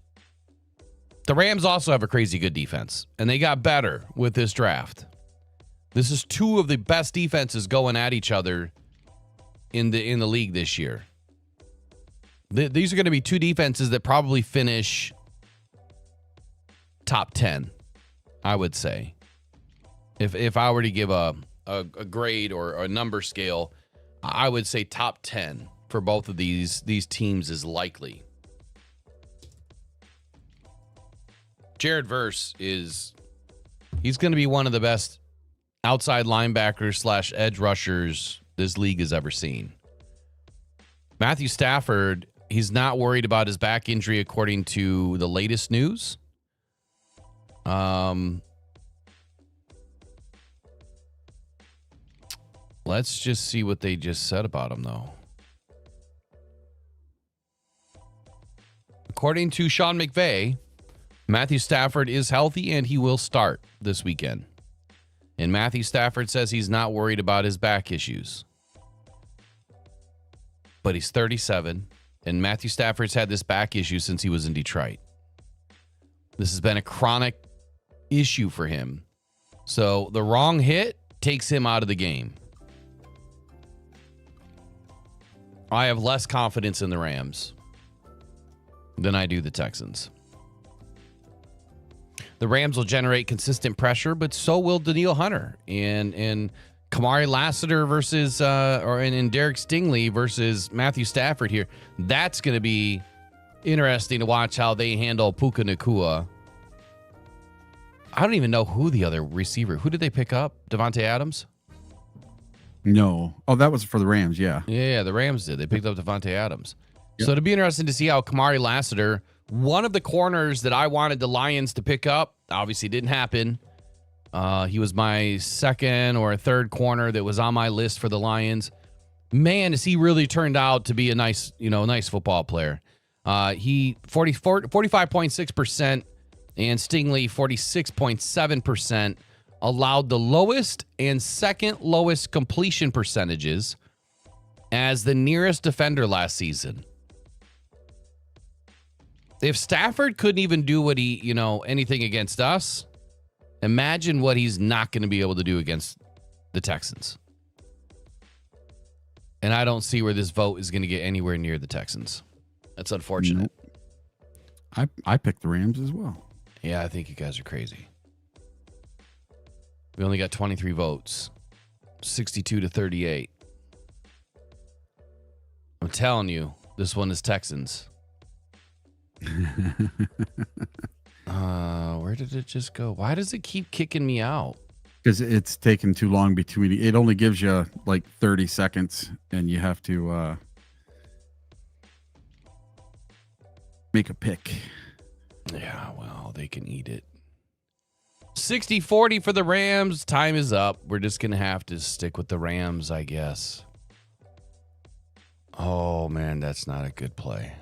the Rams also have a crazy good defense, and they got better with this draft. This is 2 of the best defenses going at each other in the league this year. These are going to be 2 defenses that probably finish top 10, I would say. If I were to give a grade or a number scale, I would say top 10 for both of these teams is likely. Jared Verse he's going to be one of the best outside linebackers / edge rushers this league has ever seen. Matthew Stafford, he's not worried about his back injury according to the latest news. Let's just see what they just said about him, though. According to Sean McVay, Matthew Stafford is healthy and he will start this weekend. And Matthew Stafford says he's not worried about his back issues. But he's 37, and Matthew Stafford's had this back issue since he was in Detroit. This has been a chronic issue for him. So the wrong hit takes him out of the game. I have less confidence in the Rams than I do the Texans. The Rams will generate consistent pressure, but so will Danielle Hunter and Kamari Lassiter versus and Derek Stingley versus Matthew Stafford here. That's going to be interesting to watch how they handle Puka Nacua. I don't even know who the other receiver. Who did they pick up? Devontae Adams? No. Oh, that was for the Rams. Yeah. Yeah, the Rams did. They picked up Devontae Adams. Yep. So it'd be interesting to see how Kamari Lassiter, one of the corners that I wanted the Lions to pick up, obviously didn't happen. He was my second or third corner that was on my list for the Lions. Man, has he really turned out to be a nice football player. He 45.6% and Stingley 46.7% allowed the lowest and second lowest completion percentages as the nearest defender last season. If Stafford couldn't even do what anything against us, imagine what he's not going to be able to do against the Texans. And I don't see where this vote is going to get anywhere near the Texans. That's unfortunate. Nope. I picked the Rams as well. Yeah, I think you guys are crazy. We only got 23 votes. 62-38. I'm telling you, this one is Texans. Where did it just go? Why does it keep kicking me out? Because it's taken too long between. It only gives you like 30 seconds, and you have to make a pick. Yeah, well, they can eat it. 60-40 for the Rams. Time is up. We're just going to have to stick with the Rams, I guess. Oh, man, that's not a good play.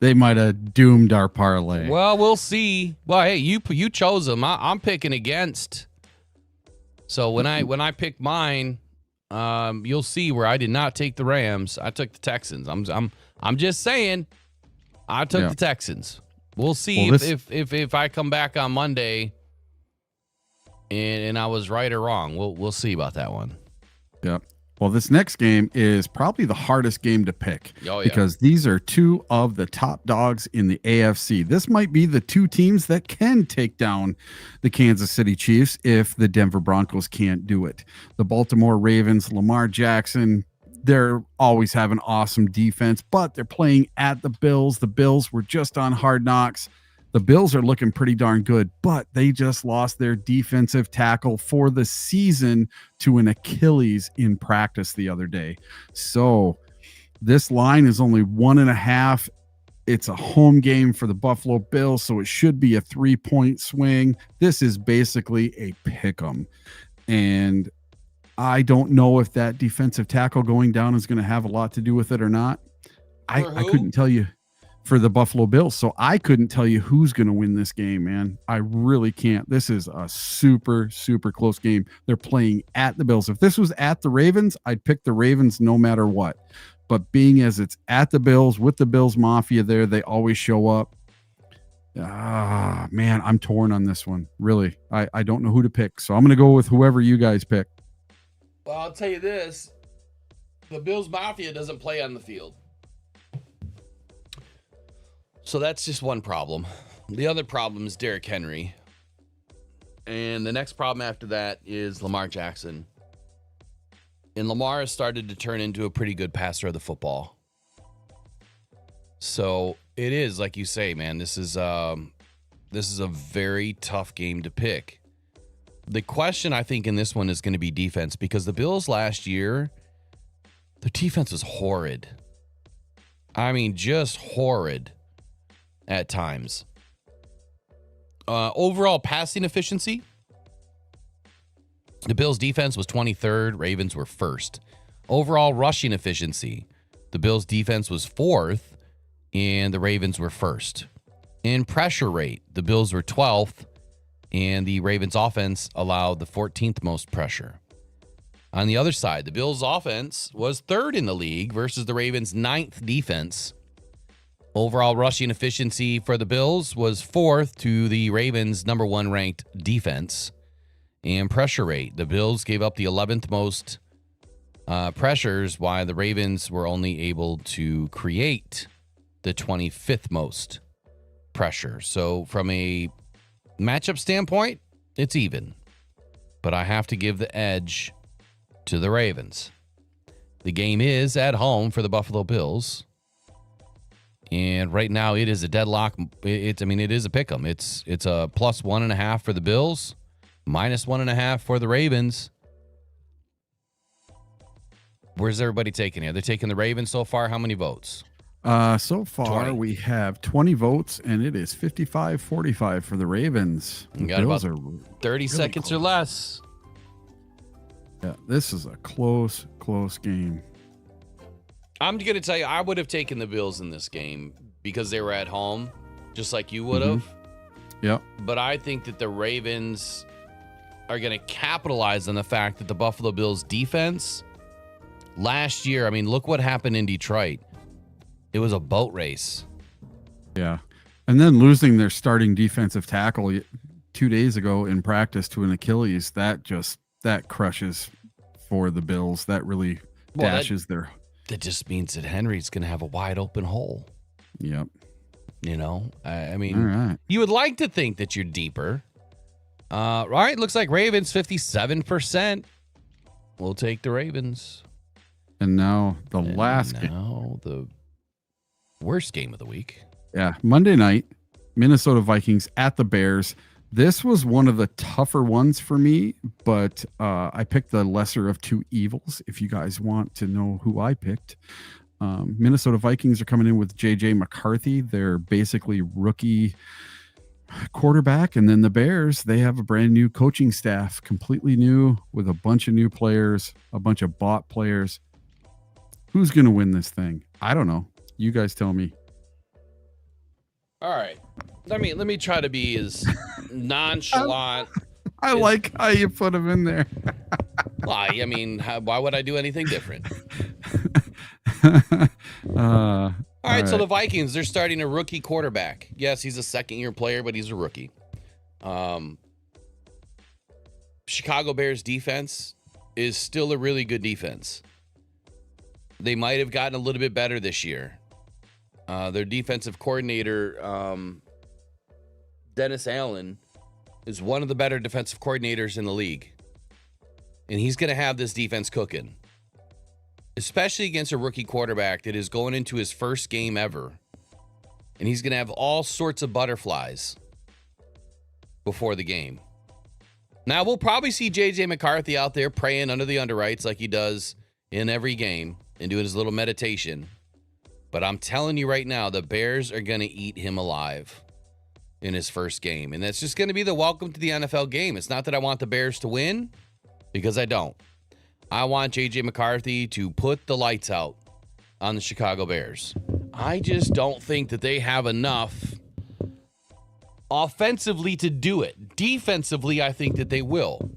They might have doomed our parlay. Well, we'll see. Well, hey, you chose them. I'm picking against. So when I pick mine, you'll see where I did not take the Rams. I took the Texans. I'm just saying, I took the Texans. We'll see if I come back on Monday and I was right or wrong. We'll see about that one. Yep. Well, this next game is probably the hardest game to pick Oh, yeah. because these are two of the top dogs in the AFC. This might be the two teams that can take down the Kansas City Chiefs if the Denver Broncos can't do it. The Baltimore Ravens, Lamar Jackson, they're always have an awesome defense, but they're playing at the Bills. The Bills were just on Hard Knocks. The Bills are looking pretty darn good, but they just lost their defensive tackle for the season to an Achilles in practice the other day. So this line is only 1.5. It's a home game for the Buffalo Bills, so it should be a 3-point swing. This is basically a pick 'em. And I don't know if that defensive tackle going down is going to have a lot to do with it or not. I couldn't tell you. For the Buffalo Bills. So I couldn't tell you who's going to win this game, man. I really can't. This is a super, super close game. They're playing at the Bills. If this was at the Ravens, I'd pick the Ravens no matter what. But being as it's at the Bills with the Bills Mafia there, they always show up. Man, I'm torn on this one. Really. I don't know who to pick. So I'm going to go with whoever you guys pick. Well, I'll tell you this. The Bills Mafia doesn't play on the field. So that's just one problem. The other problem is Derrick Henry. And the next problem after that is Lamar Jackson. And Lamar has started to turn into a pretty good passer of the football. So it is, like you say, man, this is a very tough game to pick. The question, I think, in this one is going to be defense, because the Bills last year, the defense was horrid. I mean, just horrid at times. Overall passing efficiency, the Bills defense was 23rd, Ravens were 1st. Overall rushing efficiency, the Bills defense was 4th and the Ravens were 1st. In pressure rate, the Bills were 12th and the Ravens offense allowed the 14th most pressure. On the other side, the Bills offense was 3rd in the league versus the Ravens 9th defense. Overall rushing efficiency for the Bills was 4th to the Ravens' number 1 ranked defense. And pressure rate, the Bills gave up the 11th most pressures, while the Ravens were only able to create the 25th most pressure. So from a matchup standpoint, it's even. But I have to give the edge to the Ravens. The game is at home for the Buffalo Bills. And right now it is a deadlock. It is a pick 'em. It's a plus 1.5 for the Bills, minus 1.5 for the Ravens. Where's everybody taking here? They're taking the Ravens so far. How many votes? So far 20. we have 20 votes, and it is 55-45 for the Ravens. You The got Bills about are 30 seconds or less. Yeah, this is a close game. I'm going to tell you, I would have taken the Bills in this game because they were at home, just like you would have. Yep. But I think that the Ravens are going to capitalize on the fact that the Buffalo Bills defense last year, I mean, look what happened in Detroit. It was a boat race. Yeah. And then losing their starting defensive tackle 2 days ago in practice to an Achilles, that crushes for the Bills. That really dashes their... That just means that Henry's going to have a wide open hole. Yep. You know, I mean, All right. You would like to think that you're deeper. Right. Looks like Ravens 57%. We'll take the Ravens. And now the last game. Now the worst game of the week. Yeah. Monday night, Minnesota Vikings at the Bears. This was one of the tougher ones for me, but I picked the lesser of two evils. If you guys want to know who I picked, Minnesota Vikings are coming in with J.J. McCarthy. They're basically rookie quarterback. And then the Bears, they have a brand new coaching staff, completely new, with a bunch of new players, a bunch of bought players. Who's going to win this thing? I don't know. You guys tell me. All right. Let me try to be as nonchalant. I like how you put them in there. Why? I mean, why would I do anything different? All right, so the Vikings, they're starting a rookie quarterback. Yes, he's a second-year player, but he's a rookie. Chicago Bears defense is still a really good defense. They might have gotten a little bit better this year. Their defensive coordinator, Dennis Allen, is one of the better defensive coordinators in the league. And he's going to have this defense cooking, especially against a rookie quarterback that is going into his first game ever. And he's going to have all sorts of butterflies before the game. Now, we'll probably see J.J. McCarthy out there praying under the underwrites like he does in every game and doing his little meditation. But I'm telling you right now, the Bears are going to eat him alive in his first game. And that's just going to be the welcome to the NFL game. It's not that I want the Bears to win, because I don't. I want J.J. McCarthy to put the lights out on the Chicago Bears. I just don't think that they have enough offensively to do it. Defensively, I think that they will.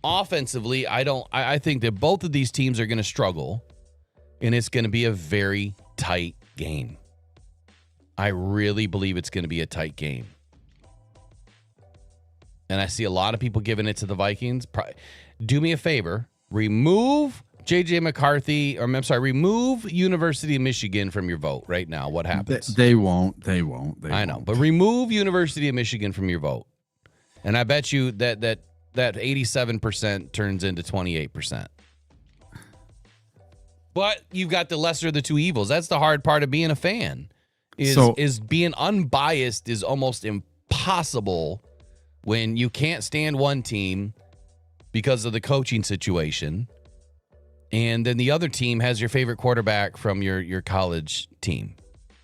Offensively, I don't. I think that both of these teams are going to struggle, and it's going to be a very tight game. I really believe it's going to be a tight game. And I see a lot of people giving it to the Vikings. Do me a favor. Remove J.J. McCarthy, or I'm sorry, remove University of Michigan from your vote right now. What happens? They won't. I know, but remove University of Michigan from your vote. And I bet you that 87% turns into 28%. But you've got the lesser of the two evils. That's the hard part of being a fan. Is being unbiased is almost impossible when you can't stand one team because of the coaching situation, and then the other team has your favorite quarterback from your college team.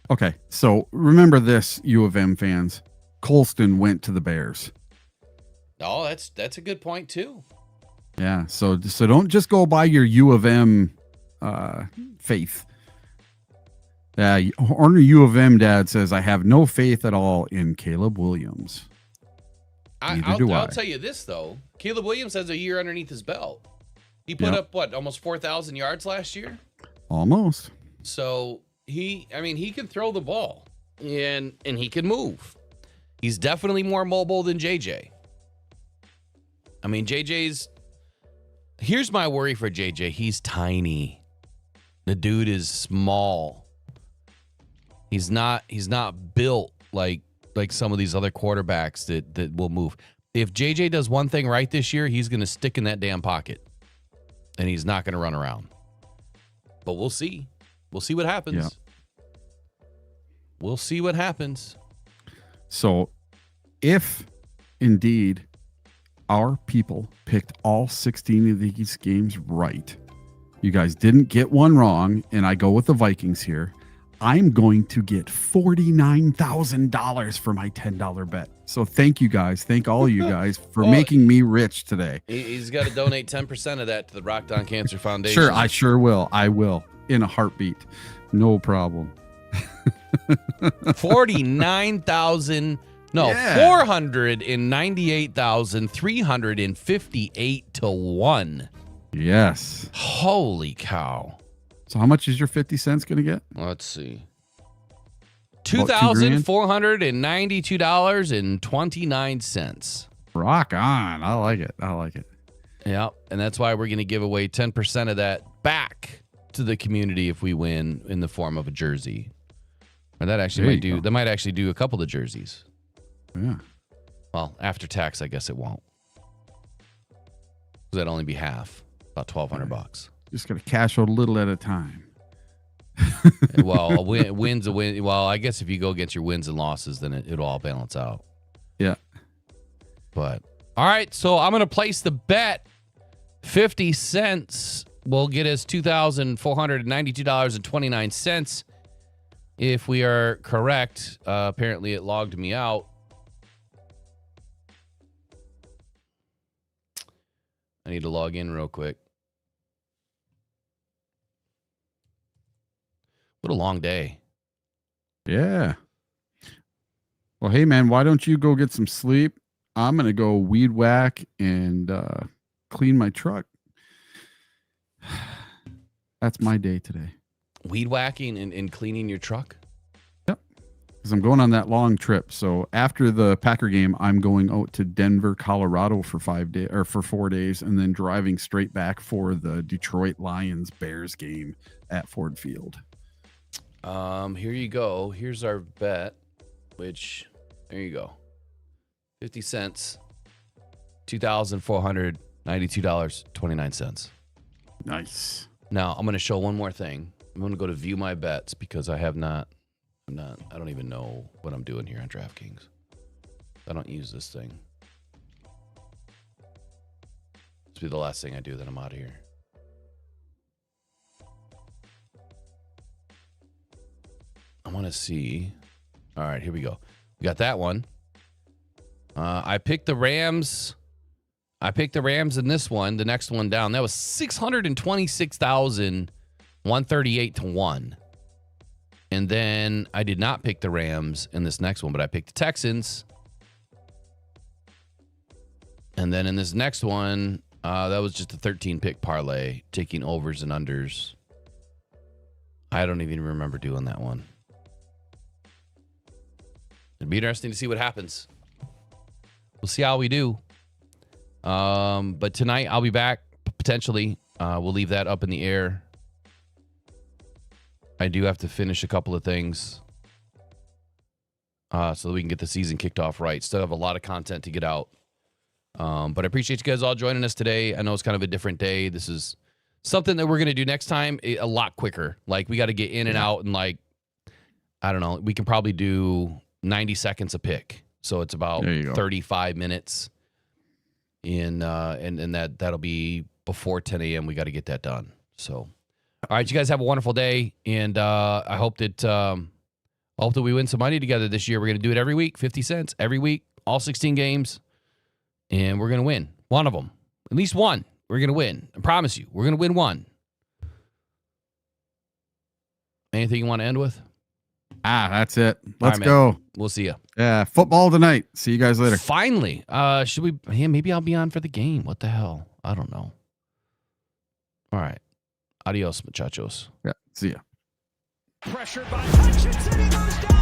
Okay, so remember this, U of M fans. Colston went to the Bears. Oh, that's a good point too. Yeah, so don't just go by your U of M faith. Horner U of M dad says, I have no faith at all in Caleb Williams. I'll tell you this, though. Caleb Williams has a year underneath his belt. He put up, almost 4,000 yards last year? Almost. So he can throw the ball, and he can move. He's definitely more mobile than JJ. I mean, here's my worry for JJ. He's tiny. The dude is small. He's not built like some of these other quarterbacks that will move. If JJ does one thing right this year, he's going to stick in that damn pocket, and he's not going to run around. But we'll see. We'll see what happens. Yeah. We'll see what happens. So if indeed our people picked all 16 of these games right, you guys didn't get one wrong, and I go with the Vikings here, I'm going to get $49,000 for my $10 bet. So thank you guys. Thank all you guys for making me rich today. He's got to donate 10% of that to the Rockhound Cancer Foundation. Sure, I sure will. I will, in a heartbeat. No problem. 498,358 to 1. Yes. Holy cow. So how much is your 50 cents going to get? Let's see. $2,492.29. Rock on. I like it. Yeah, and that's why we're going to give away 10% of that back to the community if we win in the form of a jersey. Or that might actually do a couple of jerseys. Yeah. Well, after tax, I guess it won't. That'd only be half, about $1,200. Just got to cash out a little at a time. Well, a win's a win. Well, I guess if you go against your wins and losses, then it'll all balance out. Yeah. But, all right, so I'm going to place the bet. 50 cents will get us $2,492.29. If we are correct, apparently it logged me out. need to log in real quick. What a long day. Yeah. Well, hey, man, why don't you go get some sleep? I'm going to go weed whack and clean my truck. That's my day today. Weed whacking and cleaning your truck? Yep. Because I'm going on that long trip. So after the Packer game, I'm going out to Denver, Colorado for 5 days or for 4 days, and then driving straight back for the Detroit Lions Bears game at Ford Field. Here you go. Here's our bet, which there you go. 50 cents. $2,492.29. Nice. Now I'm going to show one more thing. I'm going to go to view my bets because I don't even know what I'm doing here on DraftKings. I don't use this thing. This will be the last thing I do, then I'm out of here. I want to see. All right, here we go. We got that one. I picked the Rams. I picked the Rams in this one. The next one down. That was 626,138 to 1. And then I did not pick the Rams in this next one, but I picked the Texans. And then in this next one, that was just a 13-pick parlay, taking overs and unders. I don't even remember doing that one. It'd be interesting to see what happens. We'll see how we do. But tonight I'll be back potentially. We'll leave that up in the air. I do have to finish a couple of things so that we can get the season kicked off right. Still have a lot of content to get out. But I appreciate you guys all joining us today. I know it's kind of a different day. This is something that we're going to do next time a lot quicker. Like, we got to get in and out, and like, I don't know, we can probably do 90 seconds a pick. So it's about 35 minutes. And that'll be before 10 a.m. We got to get that done. So, all right, you guys have a wonderful day, and I hope that we win some money together this year. We're going to do it every week, 50 cents every week, all 16 games, and we're going to win one of them, at least one. We're going to win. I promise you, we're going to win one. Anything you want to end with? That's it. Let's right, go. We'll see you. Yeah, football tonight. See you guys later. Finally. Should we? Yeah, maybe I'll be on for the game. What the hell? I don't know. All right. Adios, muchachos. Yeah, see ya. Pressured by Hutchinson, he goes down.